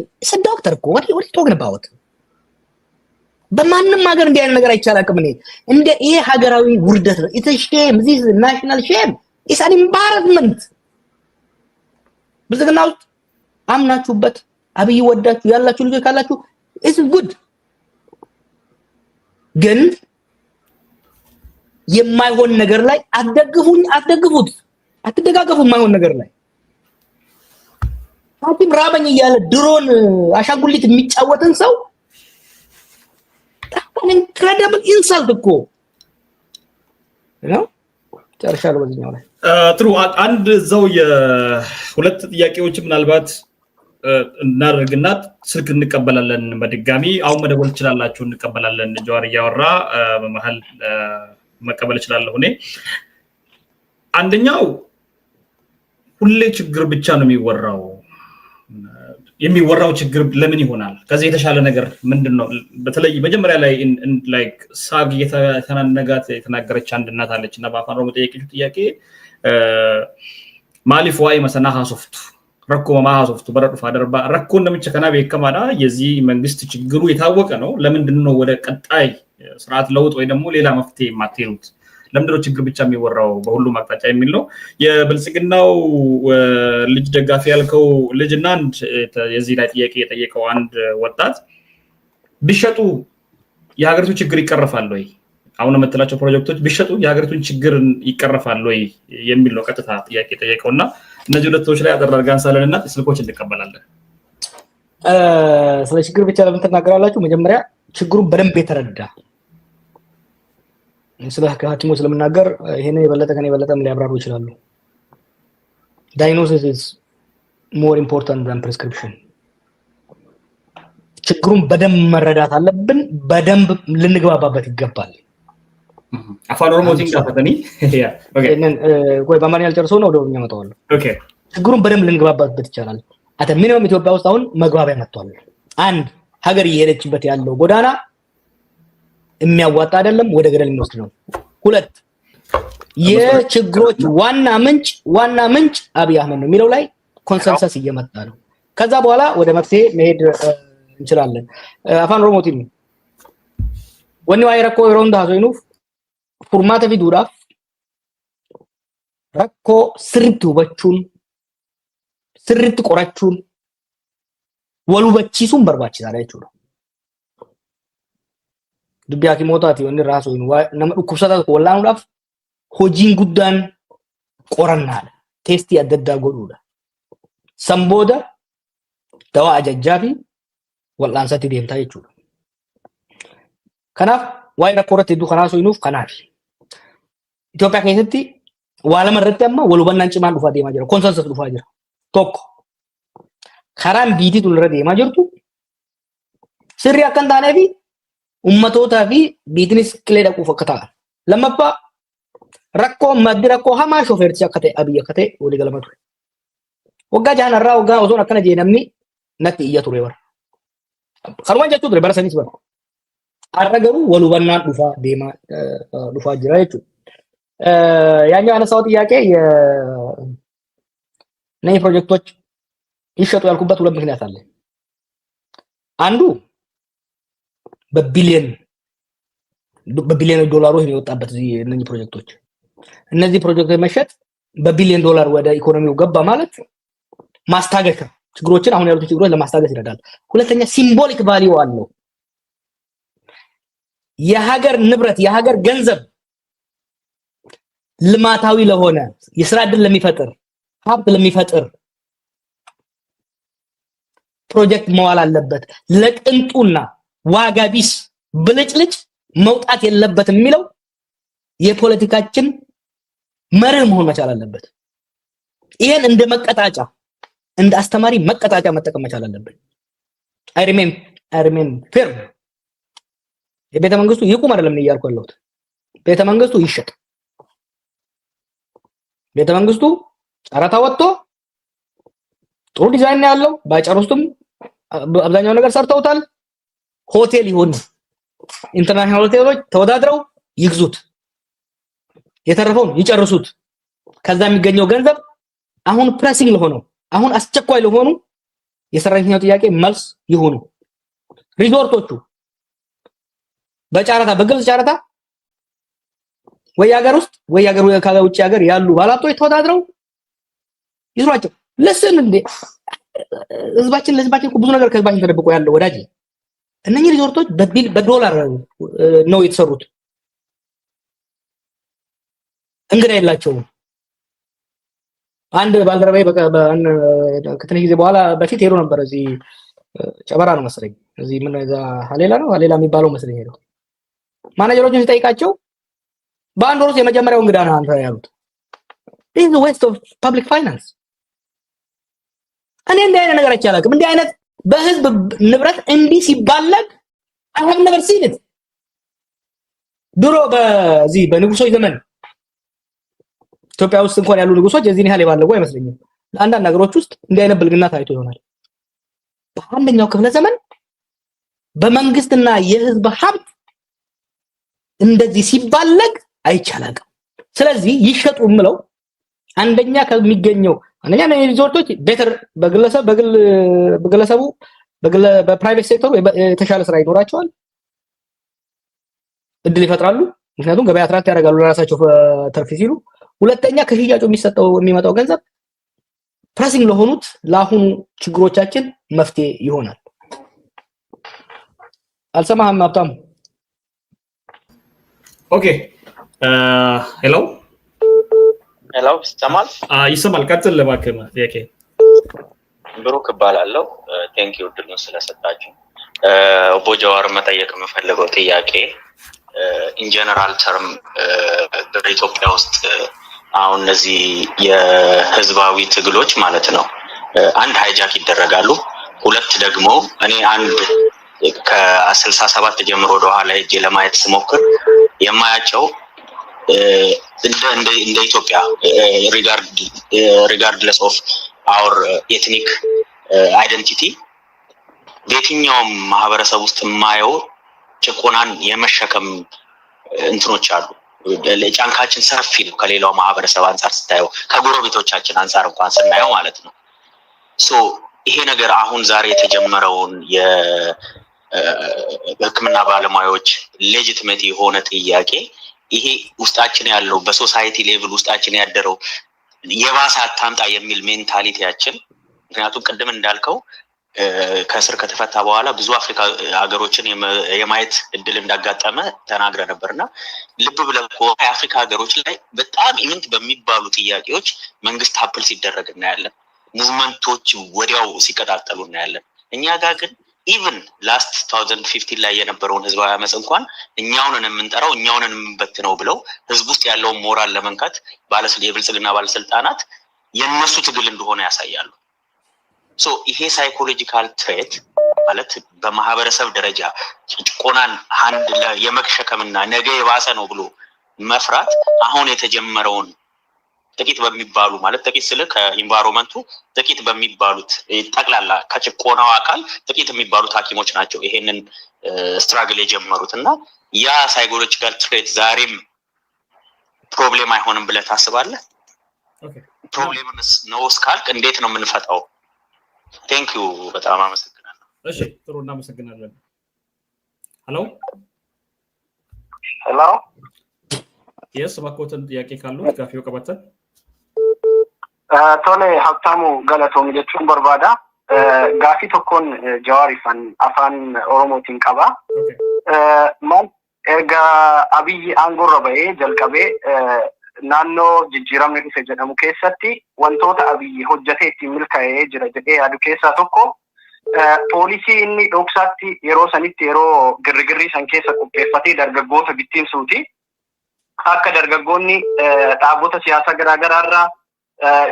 ዶክተር እኮ what you talking about? በማንም ሀገር እንዲህ አይነት ነገር አይቻላልም። እኔ እንደ ይሄ ሀገራዊ ውርደት ነው። it's a shame, this is national shame, it's an embarrassment። ብልጽግና ውስጥ አምናችሁበት አብይ ወዳችሁ ያላችሁ ልጆች ካላችሁ it's good፣ ግን የማይሆን ነገር ላይ አትደግፉት፣ አትደጋገፉ። የማይሆን ነገር ላይ ሐኪም ራበኝ እያለ ድሮን አሻንጉሊት የሚጫወትን ሰው ታን incredible insult እኮ ነው። ጨርሻለሁ በዚህኛው ላይ። ጥሩ አንድ ዘው የሁለት ጥያቄዎች ምናልባት እናደርግና ስልክ እንቀበላለን በድጋሚ። አሁን መደወል ትችላላችሁ፣ እንቀበላለን። ጀዋር እያወራ በመሃል መቀበል እችላለሁ እኔ። አንደኛው ሁሌ ችግር ብቻ ነው የሚወራው ችግር ለምን ይሆናል? ከዚህ የተሻለ ነገር ምንድነው? በተለይ መጀመሪያ ላይ ላይክ ሳግ የተናገረች አንድ እናት አለች እና በአፋን ኦሮሞ ጠየቀችው ጥያቄ ማሊፍ ዋይ መሰናሃ ሶፍቱ ረኮ ማሃ ሶፍቱ በረዱ ፋደርባ ረኮ እንደምቸከና በከማዳ የዚህ መንግስት ችግሩ የታወቀ ነው። ለምንድነው ወደ ቀጣይ ስርዓት ለውጥ ወይ ደግሞ ሌላ መፍትሄ ማትሄዱት? ለምንድነው ችግር ብቻ የሚወራው በሁሉም አቅጣጫ የሚል ነው። የብልጽግናው ልጅ ደጋፊ ያልከው ልጅና አንድ የዚህ ላይ ጥያቄ የጠየቀው አንድ ወጣት ቢሸጡ የሀገሪቱ ችግር ይቀርፋል ወይ? አሁን የምትላቸው ፕሮጀክቶች ቢሸጡ የሀገሪቱን ችግር ይቀርፋል ወይ የሚል ነው ቀጥታ ጥያቄ የጠየቀውና እነዚህ ሁለቶች ላይ አደረጋን ሳለንና ስልኮች እንቀበላለን። ስለ ችግር ብቻ ለምን ትናገራላችሁ? መጀመሪያ ችግሩን በደንብ የተረዳ ስለ ሐኪሞች ስለምናገር ይሄን ከኔ የበለጠም ሊያብራሩ ይችላሉ። diagnosis is more important than prescription። ችግሩን በደንብ መረዳት አለብን፣ በደንብ ልንግባባበት ይገባል። አፋን ኦሮሞ ሲንጋፈተኒ ኦኬ ቆይ በአማርኛ አልጨርሰው ነው ወደኛ መጣዋለሁ። ኦኬ ችግሩን በደንብ ልንግባባበት ይቻላል። አተ ሚኒመም ኢትዮጵያ ውስጥ አሁን መግባቢያ መጥቷል። አንድ ሀገር እየሄደችበት ያለው ጎዳና የሚያዋጣ አይደለም፣ ወደ ገደል የሚወስድ ነው። ሁለት የችግሮች ዋና ምንጭ አብይ አህመድ ነው የሚለው ላይ ኮንሰንሰስ እየመጣ ነው። ከዛ በኋላ ወደ መፍትሄ መሄድ እንችላለን። አፋን ኦሮሞቲን ወኒ ዋይ ረኮ ይሮንዳ ሀሶይኑፍ ፉርማተ ፊዱራፍ ረኮ ስሪት ሁበቹን ስሪት ቆራቹን ወሉ በቺሱን በርባቺሳለ ጀchuudha። dubbi hakimootaati wanni raasoin nama dhukkubsataa wallaanuudhaaf hojiin guddaan qorannaadha, teestii adda addaa godhuudha. San booda dawaa ajajjaa fi wal'aansatti deemtaa jechuudha. Kanaaf waa'ee rakkoo irratti hedduu kanaa soinuuf kanaaf Itoophiyaa keessatti waa lama irratti amma wal hubannaan cimaan dhufaa deemaa jira, konsensus dhufaa jira. Tokko karaan biitiitu irra deemaa jirtu sirrii akka hin taanee fi ummatoota fi biitinis qilee dhaquuf akka ta'an. Lammaffaa maddi rakkoo hamaa shooferchi akka ta'e Abiy akka ta'e walii galama ture. Waggaa jahanarraa waggaa osoon akkana jee namni natti iyya ture bara. Kanumaan jechuun ture bara sanis bara. Har'a garuu walubannaan dhufaa jira jechuudha. ያኛው አነሳው ጥያቄ የነኝ ፕሮጀክቶች ይሸጡ ያልኩበት ሁለት ምክንያት አለ። አንዱ በቢሊዮን ዶላሮች የሚወጣበት እነዚህ ፕሮጀክቶች መሸጥ በቢሊዮን ዶላር ወደ ኢኮኖሚው ገባ ማለት ማስታገሻ ችግሮችን አሁን ያሉት ችግሮች ለማስታገስ ይረዳል። ሁለተኛ ሲምቦሊክ ቫልዩ አለው። የሀገር ንብረት የሀገር ገንዘብ ልማታዊ ለሆነ የሥራ ዕድል ለሚፈጥር ሀብት ለሚፈጥር ፕሮጀክት መዋል አለበት። ለቅንጡና ዋጋ ቢስ ብልጭልጭ መውጣት የለበትም የሚለው የፖለቲካችን መርህ መሆን መቻል አለበት። ይሄን እንደ መቀጣጫ እንደ አስተማሪ መቀጣጫ መጠቀም መቻል አለበት። አይ ሪሜን ፊርም የቤተ መንግስቱ ይቁም አይደለም እያልኩ ያለሁት። ቤተ መንግስቱ ይሸጥ። ቤተ መንግስቱ ጨረታ ወጥቶ ጥሩ ዲዛይን ነው ያለው። ባይጨርሱትም አብዛኛው ነገር ሰርተውታል። ሆቴል ይሁን ኢንተርናሽናል ሆቴሎች ተወዳድረው ይግዙት፣ የተረፈውን ይጨርሱት። ከዛ የሚገኘው ገንዘብ አሁን ፕሬሲንግ ለሆነው አሁን አስቸኳይ ለሆኑ የሰራተኛው ጥያቄ መልስ ይሁኑ። ሪዞርቶቹ በጨረታ በግልጽ ጨረታ ወይ ሀገር ውስጥ ወይ ሀገር ከውጭ ሀገር ያሉ ባለሀብቶች ተወዳድረው ይስሯቸው። ለስን እንደ ህዝባችን ብዙ ነገር ከህዝባችን ተደብቆ ያለው ወዳጅ እነኚህ ሪዞርቶች በዶላር ነው የተሰሩት። እንግዳ የላቸውም። አንድ ባልደረባዬ ከትንሽ ጊዜ በኋላ በፊት ሄዶ ነበር። እዚህ ጨበራ ነው መሰለኝ፣ እዚህ ምን እዛ ሀሌላ የሚባለው መሰለኝ ሄዶ ማናጀሮችን ሲጠይቃቸው በአንድ ወር ውስጥ የመጀመሪያው እንግዳ ነው አንተ ያሉት። this is a waste of public finance። እኔ እንዲህ አይነት ነገር አይቻልም። እንዲህ አይነት በህዝብ ንብረት እንዲህ ሲባለግ I have never seen it። ድሮ በዚህ በንጉሶች ዘመን ኢትዮጵያ ውስጥ እንኳን ያሉ ንጉሶች እዚህን ያህል ይባለጉ አይመስለኝም። አንዳንድ ነገሮች ውስጥ እንዲህ አይነት ብልግና ታይቶ ይሆናል። በአንደኛው ክፍለ ዘመን በመንግስትና የህዝብ ሀብት እንደዚህ ሲባለግ አይቻልም። ስለዚህ ይሸጡ ምለው አንደኛ ከሚገኘው አንደኛ ሪዞርቶች ቤተር በግለሰቡ በፕራይቬት ሴክተሩ የተሻለ ስራ ይኖራቸዋል፣ እድል ይፈጥራሉ። ምክንያቱም ገበያ አትራክት ያደርጋሉ ለራሳቸው ተርፍ ሲሉ። ሁለተኛ ከሽያጩ የሚመጣው ገንዘብ ፕሬሲንግ ለሆኑት ለአሁኑ ችግሮቻችን መፍትሄ ይሆናል። አልሰማህም ሀብታሙ? ኦኬ ሄሎ ይሰማል። ቀጥል እባክህ። ጥያቄ ብሩክ እባላለሁ። ቴንክ ዩ እድሉን ስለሰጣችሁ። ኦቦ ጀዋር መጠየቅ የምፈልገው ጥያቄ ኢንጀነራል ተርም በኢትዮጵያ ውስጥ አሁን እነዚህ የህዝባዊ ትግሎች ማለት ነው አንድ ሃይጃክ ይደረጋሉ፣ ሁለት ደግሞ እኔ አንድ ከ67 ጀምሮ ወደ ኋላ ሄጄ ለማየት ስሞክር የማያቸው እንደ ኢትዮጵያ ሪጋርድለስ ኦፍ አወር ኤትኒክ አይደንቲቲ በየትኛውም ማህበረሰብ ውስጥ የማየው ጭቆናን የመሸከም እንትኖች አሉ። ጫንቃችን ሰፊ ነው ከሌላው ማህበረሰብ አንፃር ስታየው፣ ከጎረቤቶቻችን አንፃር እንኳን ስናየው ማለት ነው። ሶ ይሄ ነገር አሁን ዛሬ የተጀመረውን የህክምና ባለሙያዎች ሌጂቲሜት የሆነ ጥያቄ ይሄ ውስጣችን ያለው በሶሳይቲ ሌቭል ውስጣችን ያደረው የባሰ አታምጣ የሚል ሜንታሊቲያችን፣ ምክንያቱም ቅድም እንዳልከው ከስር ከተፈታ በኋላ ብዙ አፍሪካ ሀገሮችን የማየት እድል እንዳጋጠመ ተናግረ ነበርና ልብ ብለን የአፍሪካ ሀገሮች ላይ በጣም ኢምንት በሚባሉ ጥያቄዎች መንግስት ታፕል ሲደረግ እናያለን። ሙቭመንቶች ወዲያው ሲቀጣጠሉ እናያለን። እኛ ጋር ግን ኢቭን ላስት 2015 ላይ የነበረውን ህዝባዊ አመጽ እንኳን እኛውንን የምንጠራው እኛውንን የምንበትነው ብለው ህዝብ ውስጥ ያለውን ሞራል ለመንካት የብልጽግና ባለስልጣናት የነሱ ትግል እንደሆነ ያሳያሉ። ሶ ይሄ ሳይኮሎጂካል ትሬት ማለት በማህበረሰብ ደረጃ ጭቆናን አንድ የመክሸከምና ነገ የባሰ ነው ብሎ መፍራት አሁን የተጀመረውን ጥቂት በሚባሉ ማለት ጥቂት ስለ ከኢንቫይሮንመንቱ ጥቂት በሚባሉት ጠቅላላ ከጭቆናው አካል ጥቂት የሚባሉት ሐኪሞች ናቸው ይሄንን ስትራግል የጀመሩትና ያ ሳይኮሎጂካል ትሬት ዛሬም ፕሮብሌም አይሆንም ብለህ ታስባለህ? ኦኬ ፕሮብሌምስ ነው እስካልክ እንዴት ነው የምንፈታው? ቴንክ ዩ በጣም አመሰግናለሁ። እሺ ጥሩ እናመሰግናለን። ሄሎ ሄሎ የስ ባኮተን ጥያቄ ካሉት ጋፊው ቀበተን ቶሌ ሀብታሙ ገለቶም ጀቹን በርባዳ ጋፊ tokkoon jawaarifan afaan oromootiin qaba maal erga abiyyi aangorra ba'ee jalqabee naannoo jijjiiramni dhufe jedhamu keessatti wantoota abiyyi hojjetee ittiin milkaa'ee jira jedhee yaadu keessaa tokko poolisii inni dhoksaatti yeroo sanitti yeroo girrigirrii san keessa qopheeffatee dargaggoota bittinsuuti akka dargaggoonni dhaabota siyaasaa garaagaraarraa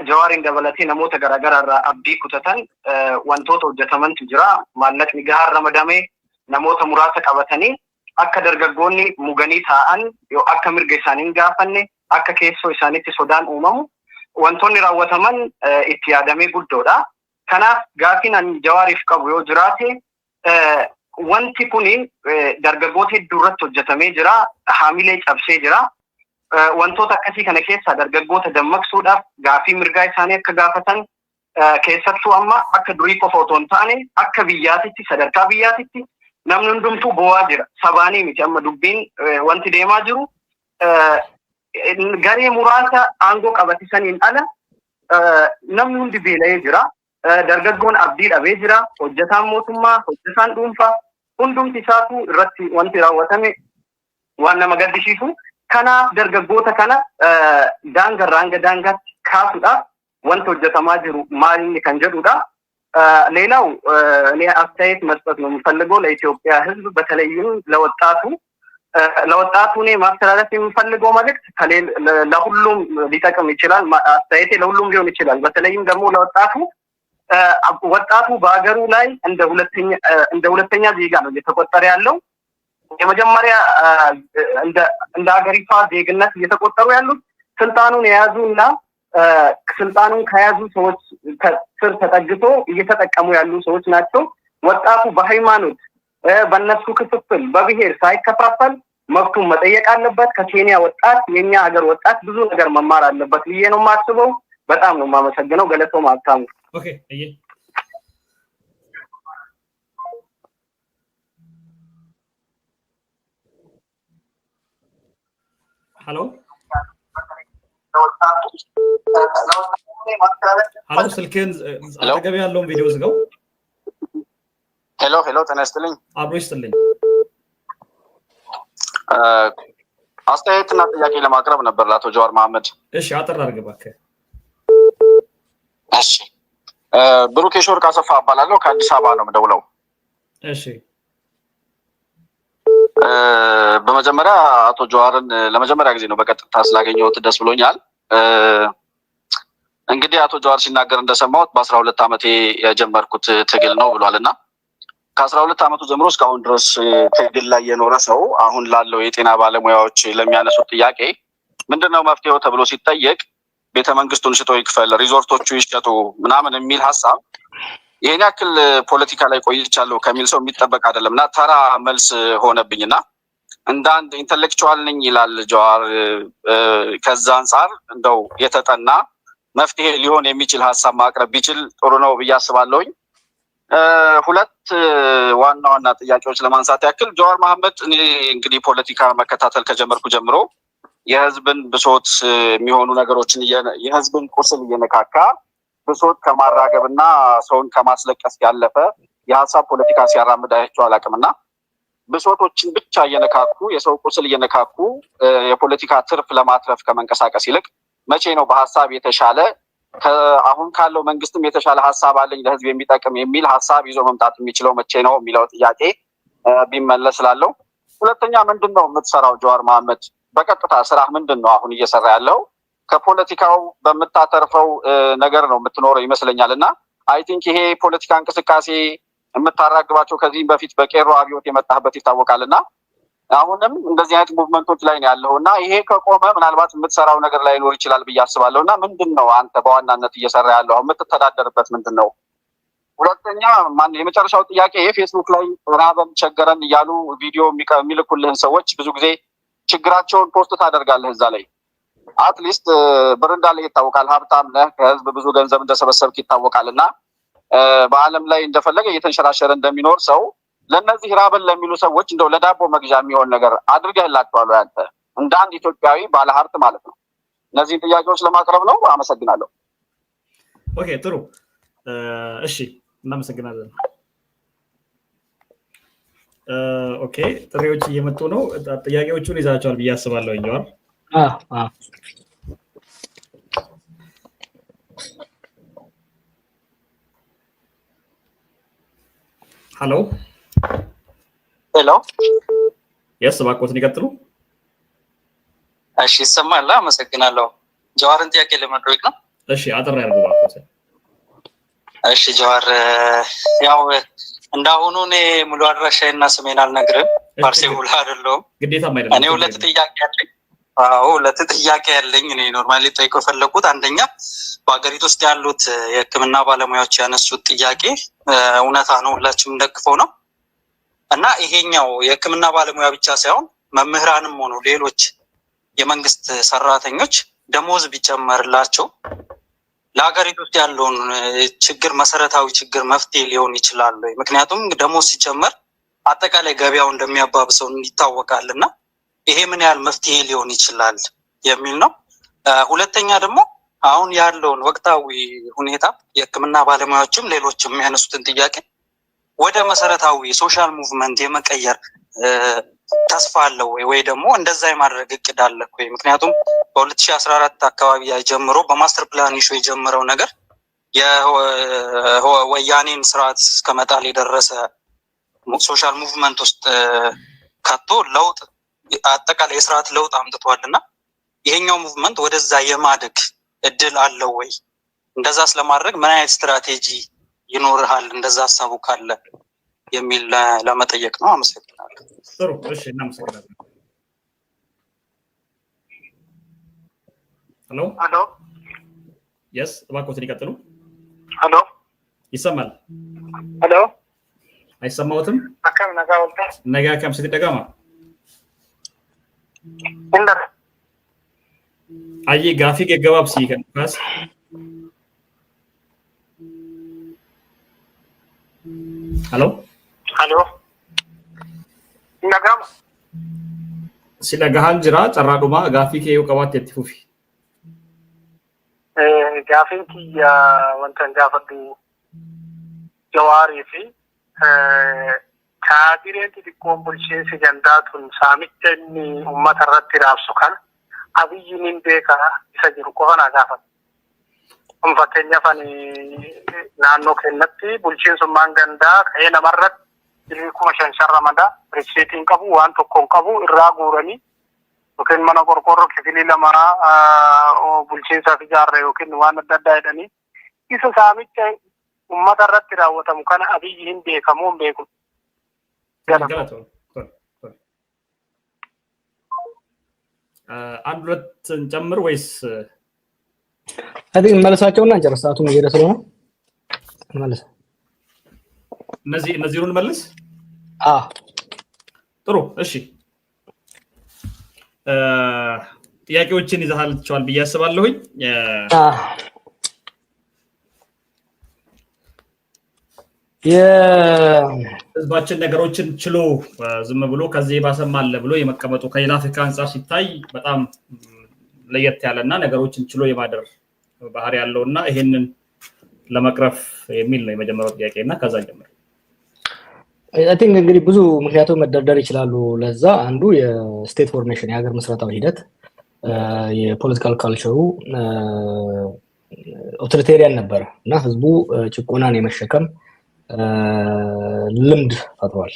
Jawaarin dabalatee namoota garaagaraarraa abdii kutatan wantoota hojjetamantu jira maallaqni gahaan ramadamee namoota muraasa qabatanii akka dargaggoonni muganii taa'an yoo akka mirga isaanii hin gaafanne akka keessoo isaaniitti sodaan uumamu wantoonni raawwataman itti yaadamee guddoodha. Kanaaf gaafiin ani Jawaariif qabu yoo jiraate wanti kun dargaggoota hedduu irratti hojjetamee jira haamilee cabsee jira. Wantoota akkasii kana keessa dargaggoota dammaqsuudhaaf gaafii mirgaa isaanii akka gaafatan keessattuu amma akka durii qofa otoo hin taane akka biyyaatitti sadarkaa biyyaatitti namni hundumtuu bo'aa jira sabaanii miti amma dubbiin wanti deemaa jiru garee muraasa aangoo qabatisaniin ala namni hundi beela'ee jira dargaggoon abdii dhabee jira hojjetaan mootummaa hojjetaan dhuunfaa hundumti isaatu irratti wanti raawwatame waan nama gaddisiisu. Kana dargaggoota kana daangaatti kaasuudhaaf wanta hojjetamaa jiru maalinni kan jedhudha. ሌላው እኔ አስተያየት መስጠት ነው የምፈልገው ለኢትዮጵያ ሕዝብ በተለይም ለወጣቱ እኔ ማስተላለፍ የምፈልገው መልእክት ለሁሉም ሊጠቅም ይችላል። አስተያየቴ ለሁሉም ሊሆን ይችላል። በተለይም ደግሞ ወጣቱ በአገሩ ላይ እንደ ሁለተኛ ዜጋ ነው እየተቆጠረ ያለው። የመጀመሪያ እንደ ሀገሪቷ ዜግነት እየተቆጠሩ ያሉት ስልጣኑን የያዙና ስልጣኑን ከያዙ ሰዎች ስር ተጠግቶ እየተጠቀሙ ያሉ ሰዎች ናቸው። ወጣቱ በሃይማኖት በእነሱ ክፍፍል በብሔር ሳይከፋፈል መብቱን መጠየቅ አለበት። ከኬንያ ወጣት የኛ ሀገር ወጣት ብዙ ነገር መማር አለበት ብዬ ነው የማስበው። በጣም ነው የማመሰግነው። ገለቶም ሀብታሙ። ኦኬ ሄሎ ሄሎ ስልክህን አጠገብ ያለውን ቪዲዮ ዝጋው። ሄሎ ጤና ይስጥልኝ። አብሮ ይስጥልኝ። አስተያየትና ጥያቄ ለማቅረብ ነበር ለአቶ ጀዋር መሐመድ። እሺ አጠር አድርግ እባክህ። እሺ ብሩክ የሾርቅ አሰፋ እባላለሁ ከአዲስ አበባ ነው የምደውለው። እሺ በመጀመሪያ አቶ ጀዋርን ለመጀመሪያ ጊዜ ነው በቀጥታ ስላገኘሁት ደስ ብሎኛል። እንግዲህ አቶ ጀዋር ሲናገር እንደሰማሁት በ12 ዓመቴ የጀመርኩት ትግል ነው ብሏልና ከ12 ዓመቱ ጀምሮ እስካሁን ድረስ ትግል ላይ የኖረ ሰው አሁን ላለው የጤና ባለሙያዎች ለሚያነሱት ጥያቄ ምንድነው መፍትሄው ተብሎ ሲጠየቅ ቤተመንግስቱን ሽጦ ይክፈል፣ ሪዞርቶቹ ይሸጡ ምናምን የሚል ሐሳብ ይሄን ያክል ፖለቲካ ላይ ቆይቻለሁ ከሚል ሰው የሚጠበቅ አይደለምና ተራ መልስ ሆነብኝና እንደ አንድ ኢንተሌክቹዋል ነኝ ይላል ጀዋር። ከዛ አንፃር እንደው የተጠና መፍትሄ ሊሆን የሚችል ሐሳብ ማቅረብ ቢችል ጥሩ ነው ብዬ አስባለሁኝ። ሁለት ዋና ዋና ጥያቄዎች ለማንሳት ያክል ጀዋር መሐመድ እኔ እንግዲህ ፖለቲካ መከታተል ከጀመርኩ ጀምሮ የህዝብን ብሶት የሚሆኑ ነገሮችን የህዝብን ቁስል እየነካካ ብሶት ከማራገብና ሰውን ከማስለቀስ ያለፈ የሐሳብ ፖለቲካ ሲያራምድ አይቼው አላውቅምና ብሶቶችን ብቻ እየነካኩ የሰው ቁስል እየነካኩ የፖለቲካ ትርፍ ለማትረፍ ከመንቀሳቀስ ይልቅ መቼ ነው በሐሳብ የተሻለ አሁን ካለው መንግስትም የተሻለ ሐሳብ አለኝ ለህዝብ የሚጠቅም የሚል ሐሳብ ይዞ መምጣት የሚችለው መቼ ነው የሚለው ጥያቄ ቢመለስ ስላለው። ሁለተኛ ምንድነው የምትሰራው ጀዋር መሐመድ? በቀጥታ ስራ ምንድነው አሁን እየሰራ ያለው? ከፖለቲካው በመታተርፈው ነገር ነው የምትኖረው ይመስለኛልና አይ ቲንክ ይሄ ፖለቲካ እንቅስቃሴ የምታራግባቸው ከዚህም በፊት በቄሮ አብዮት የመጣህበት ይታወቃልና አሁንም እንደዚህ አይነት ሙቭመንቶች ላይ ነው ያለውና ይሄ ከቆመ ምናልባት የምትሰራው ነገር ላይ ሊኖር ይችላል ብዬ አስባለሁና ምንድነው አንተ በዋናነት እየሰራ ያለው የምትተዳደርበት ምንድነው? ሁለተኛ የመጨረሻው ጥያቄ ፌስቡክ ላይ ራበን ቸገረን እያሉ ቪዲዮ የሚልኩልህን ሰዎች ብዙ ጊዜ ችግራቸውን ፖስት ታደርጋለህ እዛ ላይ አትሊስት ብር እንዳለ ይታወቃል፣ ሀብታም ነህ፣ ከህዝብ ብዙ ገንዘብ እንደሰበሰብክ ይታወቃልና በአለም ላይ እንደፈለገ እየተንሸራሸረ እንደሚኖር ሰው ለነዚህ ራበን ለሚሉ ሰዎች እንደው ለዳቦ መግዣ የሚሆን ነገር አድርገህላቸዋል አንተ እንደ አንድ ኢትዮጵያዊ ባለሀብት ማለት ነው? እነዚህን ጥያቄዎች ለማቅረብ ነው። አመሰግናለሁ። ኦኬ ጥሩ እሺ እናመሰግናለን። ኦኬ ጥሪዎች እየመጡ ነው። ጥያቄዎቹን ይዛቸዋል ብዬ አስባለሁ። እንጀዋር ሄሎ ሄሎ የስ ባቆትን ይቀጥሉ። እሺ ይሰማል። አመሰግናለሁ። ጀዋርን ጥያቄ ለመድረግ ነው። እሺ አጥራ ያርጉ ባቆትን። እሺ ጀዋር ያው እንዳሁኑ እኔ ሙሉ አድራሻዬና ስሜን አልነግርም። ፓርሴ ሙሉ አይደለሁም። ግዴታም አይደለም። እኔ ሁለት ጥያቄ አለኝ። ሁለት ጥያቄ ያለኝ እኔ ኖርማሊ ጠይቆ ፈለኩት። አንደኛ በአገሪቱ ውስጥ ያሉት የሕክምና ባለሙያዎች ያነሱት ጥያቄ እውነታ ነው፣ ሁላችንም ደግፈው ነው እና ይሄኛው የሕክምና ባለሙያ ብቻ ሳይሆን መምህራንም ሆኑ ሌሎች የመንግስት ሰራተኞች ደሞዝ ቢጨመርላቸው ለሀገሪቱ ውስጥ ያለውን ችግር መሰረታዊ ችግር መፍትሄ ሊሆን ይችላል። ምክንያቱም ደሞዝ ሲጨመር አጠቃላይ ገበያው እንደሚያባብሰው ይታወቃል እና ይሄ ምን ያህል መፍትሄ ሊሆን ይችላል የሚል ነው። ሁለተኛ ደግሞ አሁን ያለውን ወቅታዊ ሁኔታ የሕክምና ባለሙያዎችም ሌሎችም የሚያነሱትን ጥያቄ ወደ መሰረታዊ ሶሻል ሙቭመንት የመቀየር ተስፋ አለው ወይ ደግሞ እንደዛ የማድረግ እቅድ አለ ወይ? ምክንያቱም በ2014 አካባቢ ጀምሮ በማስተር ፕላን ኢሹ የጀመረው ነገር የወያኔን ስርዓት እስከመጣል የደረሰ ሶሻል ሙቭመንት ውስጥ ከቶ ለውጥ አጠቃላይ የስርዓት ለውጥ አምጥቷልና ይሄኛው ሙቭመንት ወደዛ የማደግ እድል አለው ወይ? እንደዛ ስለማድረግ ምን አይነት ስትራቴጂ ይኖርሃል? እንደዛ ሀሳቡ ካለ የሚል ለመጠየቅ ነው። አመሰግናለሁ። ጥሩ እሺ እናመሰግናለን። ሄሎ ሄሎ የስ እባክዎትን ይቀጥሉ። ሄሎ ይሰማል? ሄሎ አይሰማዎትም? አከም ነጋ ወልታ ነጋ ከም ሲደጋማ እንደር አይ ጋፊ ገባብ ሲከን ፓስ ሄሎ ሄሎ ነጋም ሲለጋሃን ጅራ ጨራዱማ ጋፊ ከዩ ቀባት የትፉፊ ጋፊን ኪያ ወንተን ጋፈዱ ጀዋሪ ፊ ካቢኔት ዲኮን ቡልቼንሲ ገንዳቱን ሳሚቸኒ ኡመተ ረቲ ራብሱ ካን አብይኒን ቤካ isa jiru qofana gaafat fakkeenya naannoo keenyatti bulchiinsummaan gandaa ka'ee namarratti 5,000 ramada riksiitiin qabu waan tokkoon qabu irraa guuranii yookiin mana qorqorroo kifilii lama bulchiinsaaf ijaarre yookiin waan adda addaa jedhanii isa saamicha ummata irratti raawwatamu kana abiyyi hin beekamu hin beeku. አንድ ሁለት እንጨምር ወይስ አዲስ መልሳቸውና እንጨርስ? ሰዓቱም እየሄደ ስለሆነ መልስ እነዚህን መልስ። ጥሩ እሺ ጥያቄዎችን ይዘሃልቻል ብዬ አስባለሁኝ። ህዝባችን ነገሮችን ችሎ ዝም ብሎ ከዚህ ባሰማለ ብሎ የመቀመጡ ከሌላ አፍሪካ አንፃር ሲታይ በጣም ለየት ያለና ነገሮችን ችሎ የማደር ባህሪ ያለውና ይሄንን ለመቅረፍ የሚል ነው የመጀመሪያው ጥያቄና ከዛ ጀምር። አይ ቲንክ እንግዲህ ብዙ ምክንያቶች መደርደር ይችላሉ። ለዛ አንዱ የስቴት ፎርሜሽን የሀገር መስረታዊ ሂደት የፖለቲካል ካልቸሩ ኦቶሪቴሪያን ነበር እና ህዝቡ ጭቆናን የመሸከም ልምድ ፈጥሯል።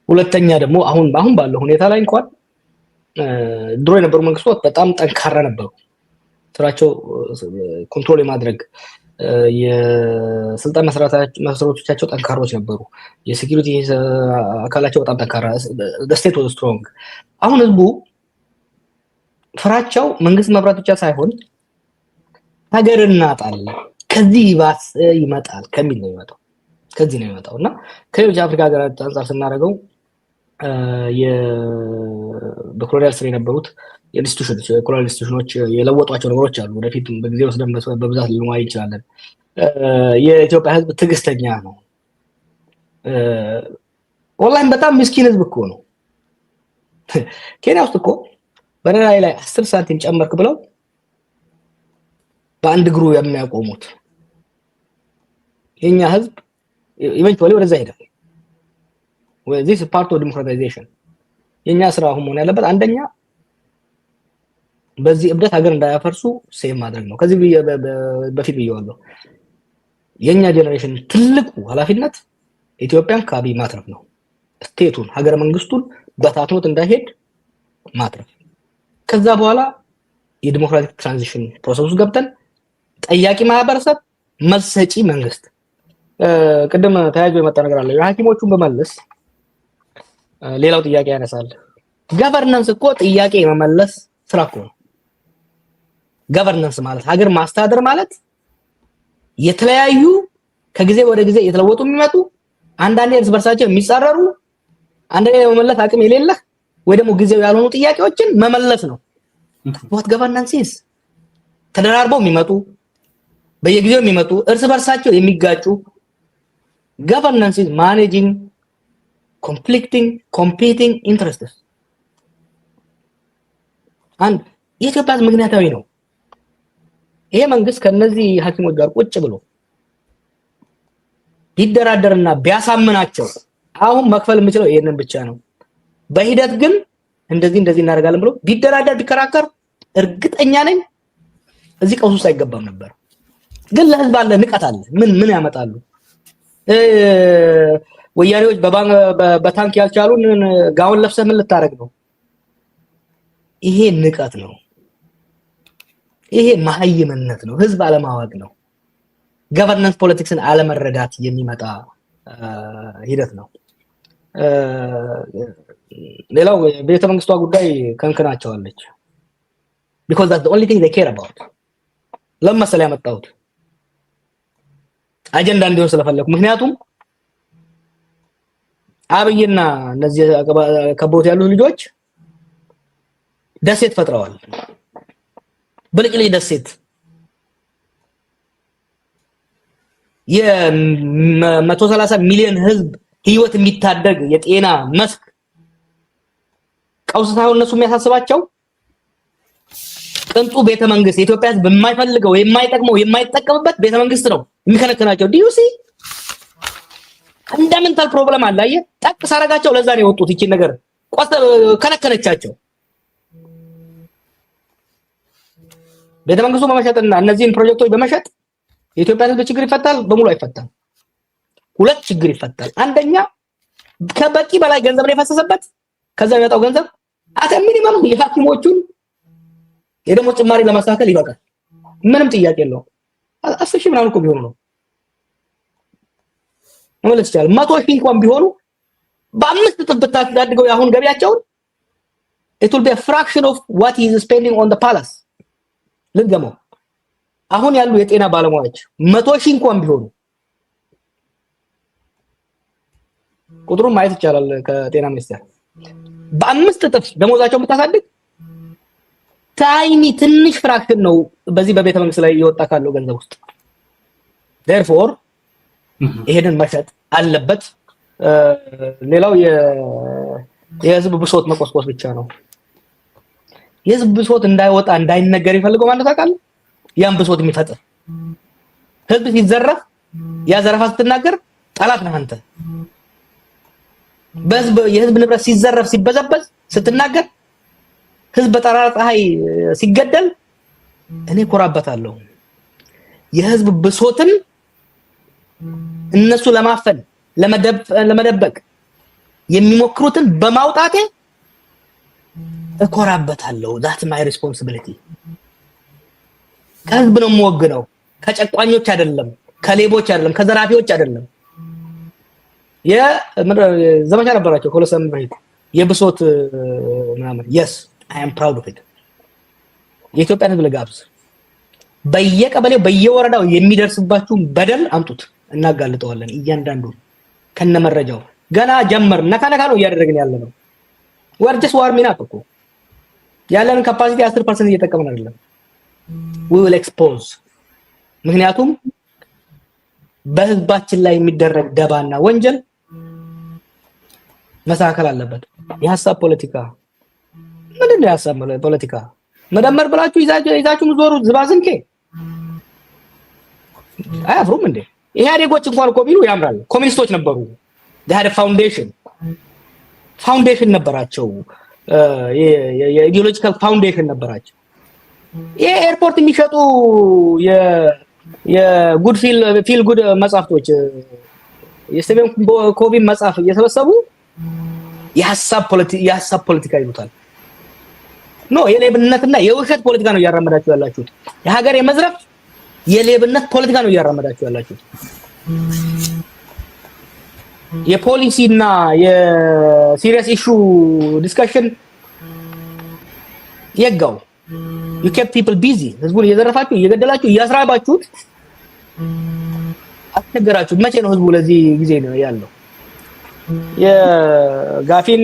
ሁለተኛ ደግሞ አሁን ባለው ሁኔታ ላይ እንኳን ድሮ የነበሩ መንግስታት በጣም ጠንካራ ነበሩ። ስራቸው ኮንትሮል የማድረግ የስልጣን መሰረቶቻቸው ጠንካሮች ነበሩ። የሴኩሪቲ አካላቸው በጣም ጠንካራ the state was strong። አሁን ህዝቡ ፍራቻው መንግስት መብራት ብቻ ሳይሆን ሀገር እናጣለን ከዚህ ይባስ ይመጣል ከሚል ነው የሚመጣው። ከዚህ ነው የሚመጣውና ከሌሎች አፍሪካ ሀገራት አንፃር ስናደርገው በኮሎኒያል ስር የነበሩት የኮሎኒያል ኢንስቲትዩሽኖች የለወጧቸው ነገሮች አሉ። ወደፊት በጊዜ ወስደን በብዛት ልንዋይ እንችላለን። የኢትዮጵያ ህዝብ ትዕግስተኛ ነው። ኦንላይን በጣም ምስኪን ህዝብ እኮ ነው። ኬንያ ውስጥ እኮ በነዳይ ላይ 10 ሳንቲም ጨመርክ ብለው በአንድ እግሩ የሚያቆሙት የኛ ህዝብ ኢቨንቹዋሊ ወደዛ ሄደ። this is part of democratization። የኛ ስራ አሁን መሆን ያለበት አንደኛ በዚህ እብደት ሀገር እንዳያፈርሱ ሴም ማድረግ ነው። ከዚህ በፊት ብየዋለሁ። የኛ ጄነሬሽን ትልቁ ኃላፊነት ኢትዮጵያን ከአብይ ማትረፍ ነው። ስቴቱን ሀገረ መንግስቱን በታትኖት እንዳይሄድ ማትረፍ። ከዛ በኋላ የዲሞክራቲክ ትራንዚሽን ፕሮሰስ ውስጥ ገብተን ጠያቂ ማህበረሰብ መልስ ሰጪ መንግስት ቅድም ተያይዞ የመጣ ነገር አለ። የሐኪሞቹን በመለስ ሌላው ጥያቄ ያነሳል። ገቨርናንስ እኮ ጥያቄ መመለስ ስራ እኮ ነው። ገቨርናንስ ማለት ሀገር ማስተዳደር ማለት የተለያዩ ከጊዜ ወደ ጊዜ የተለወጡ የሚመጡ አንዳንዴ እርስ በርሳቸው የሚጻረሩ አንዳንዴ መመለስ አቅም የሌለህ ወይ ደግሞ ጊዜው ያልሆኑ ጥያቄዎችን መመለስ ነው። what governance is ተደራርበው የሚመጡ በየጊዜው የሚመጡ እርስ በርሳቸው የሚጋጩ governance is managing conflicting competing interests and የኢትዮጵያ ምክንያታዊ ነው። ይሄ መንግስት ከነዚህ ሐኪሞች ጋር ቁጭ ብሎ ቢደራደርና ቢያሳምናቸው አሁን መክፈል የምችለው ይሄንን ብቻ ነው፣ በሂደት ግን እንደዚህ እናደርጋለን ብሎ ቢደራደር ቢከራከር እርግጠኛ ነኝ እዚህ ቀውስ ውስጥ አይገባም ነበር። ግን ለህዝብ አለ ንቀት አለ። ምን ያመጣሉ? ወያኔዎች በታንክ ያልቻሉን ጋውን ለብሰህ ምን ልታረግ ነው? ይሄ ንቀት ነው። ይሄ መሀይምነት ነው። ህዝብ አለማወቅ ነው። ገቨርናንስ ፖለቲክስን አለመረዳት የሚመጣ ሂደት ነው። ሌላው ቤተ መንግስቷ ጉዳይ ከንክናቸዋለች። because that's the only thing they care about። ለምሳሌ ያመጣሁት አጀንዳ እንዲሆን ስለፈለኩ። ምክንያቱም አብይና እነዚህ ከቦት ያሉ ልጆች ደሴት ፈጥረዋል። ብልጭልጭ ደሴት የ130 ሚሊዮን ህዝብ ህይወት የሚታደግ የጤና መስክ ቀውስ ሳይሆን እነሱ የሚያሳስባቸው ቅንጡ ቤተ መንግስት የኢትዮጵያ ህዝብ የማይፈልገው የማይጠቅመው የማይጠቀምበት ቤተ መንግስት ነው የሚከነከናቸው። ዲዩሲ ፈንዳሜንታል ፕሮብለም አለ። አየህ ጠቅ ሳረጋቸው ለዛ ነው የወጡት። ይቺ ነገር ከነከነቻቸው። ቤተ መንግስቱ በመሸጥና እነዚህን ፕሮጀክቶች በመሸጥ የኢትዮጵያ ህዝብ ችግር ይፈታል? በሙሉ አይፈታም። ሁለት ችግር ይፈታል። አንደኛ ከበቂ በላይ ገንዘብ ነው የፈሰሰበት። ከዛ የሚመጣው ገንዘብ አተ ሚኒመም የሐኪሞቹን የደሞዝ ጭማሪ ለማስተካከል ይበቃል። ምንም ጥያቄ የለውም። 10 ሺህ ምናምን እኮ ቢሆኑ ነው ማለት ይችላል። 100 ሺህ እንኳን ቢሆኑ በአምስት እጥፍ ብታሳድገው አሁን ገቢያቸውን it will be a fraction of what he is spending on the palace። ልንገመው አሁን ያሉ የጤና ባለሙያዎች 100 ሺህ እንኳን ቢሆኑ ቁጥሩን ማየት ይቻላል። ከጤና ሚኒስቴር በአምስት እጥፍ ደሞዛቸውን ብታሳድግ ታይኒ ትንሽ ፍራክሽን ነው በዚህ በቤተ መንግስት ላይ እየወጣ ካለው ገንዘብ ውስጥ። therefore ይሄንን መሸጥ አለበት። ሌላው የህዝብ ብሶት መቆስቆስ ብቻ ነው። የህዝብ ብሶት እንዳይወጣ እንዳይነገር ይፈልገው ማለት ታውቃለህ። ያን ብሶት የሚፈጥር ህዝብ ሲዘረፍ ያ ዘረፋ ስትናገር ጠላት ነህ አንተ። የህዝብ ንብረት ሲዘረፍ ሲበዘበዝ ስትናገር ህዝብ በጠራራ ፀሐይ ሲገደል እኔ ኮራበታለሁ። የህዝብ ብሶትን እነሱ ለማፈን ለመደበቅ የሚሞክሩትን በማውጣቴ እኮራበታለሁ። that's my responsibility። ከህዝብ ነው የምወግነው። ከጨቋኞች አይደለም ከሌቦች አይደለም ከዘራፊዎች አይደለም ዘመቻ ነበራቸው ኮሎሰም በፊት የብሶት ምናምን yes I am proud of it የኢትዮጵያን ህዝብ ለጋብዝ በየቀበሌው በየወረዳው የሚደርስባችሁ በደል አምጡት እናጋልጠዋለን እያንዳንዱ ከነመረጃው ገና ጀመር ነካ ነው እያደረግን ያለነው we're just warming up እኮ ያለንን ካፓሲቲ 10% እየተጠቀምን አይደለም we will expose ምክንያቱም በህዝባችን ላይ የሚደረግ ደባና ወንጀል መሳከል አለበት የሐሳብ ፖለቲካ ምንድነው የሐሳብ ፖለቲካ መደመር ብላችሁ ይዛችሁ ምዞሩ ዝባዝንኬ አያፍሩም እንዴ ኢህአዴጎች እንኳን እኮ ቢሉ ያምራል ኮሚኒስቶች ነበሩ they had a foundation ነበራቸው የኢዲዮሎጂካል ፋውንዴሽን ነበራቸው የኤርፖርት የሚሸጡ የጉድ ፊል ጉድ መጻፍቶች የስቴቨን ኮቪ መጻፍ እየተሰበሰቡ የሐሳብ ፖለቲካ ይሉታል ኖ የሌብነትና የውሸት ፖለቲካ ነው ያራመዳችሁ ያላችሁት የሀገር የመዝረፍ የሌብነት ፖለቲካ ነው ያራመዳችሁ ያላችሁት የፖሊሲና የሲሪየስ ኢሹ ዲስከሽን የጋው you kept people busy ህዝቡን እየዘረፋችሁ እየገደላችሁ እያስራባችሁት አትገራችሁ መቼ ነው ህዝቡ ለዚህ ጊዜ ነው ያለው የጋፊን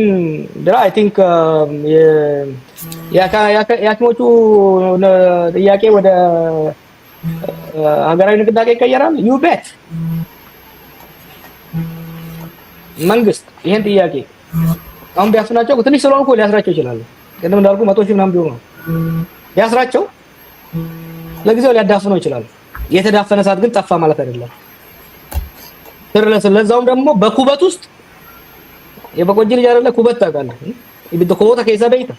ድራ I think ያክሞቹ ጥያቄ ወደ ሀገራዊ ንቅናቄ ይቀየራል you bet መንግስት ይሄን ጥያቄ አሁን ቢያስናቸው ትንሽ ስለሆነ ሊያስራቸው ይችላል ቀደም እንዳልኩ 100 ሺህ ምናምን ቢሆን ነው ያስራቸው ለጊዜው ሊያዳፍነው ይችላል የተዳፈነ ሰዓት ግን ጠፋ ማለት አይደለም ስለዛውም ደግሞ በኩበት ውስጥ የበቆጂ ልጅ አይደለ ኩበት ታውቃለህ ይብደኮታ ከይሳበይታ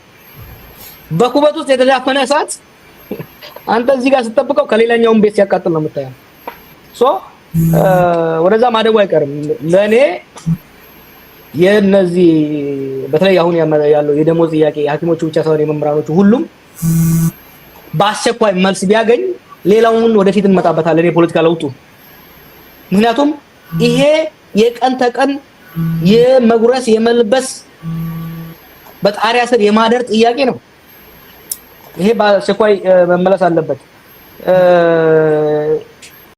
በኩበት ውስጥ የተዳፈነ ሰዓት አንተ እዚህ ጋር ስትጠብቀው ከሌላኛውም ቤት ሲያቃጥል ነው የምታየው ሶ ወደዛ ማደጉ አይቀርም ለኔ የነዚህ በተለይ አሁን ያለው የደሞዝ ጥያቄ የሐኪሞቹ ብቻ ሳይሆን የመምህራኖቹ ሁሉም በአስቸኳይ መልስ ቢያገኝ ሌላውን ወደፊት እንመጣበታለን የፖለቲካ ለውጡ ምክንያቱም ይሄ የቀን ተቀን የመጉረስ የመልበስ በጣሪያ ስር የማደር ጥያቄ ነው ይሄ በአስቸኳይ መመለስ አለበት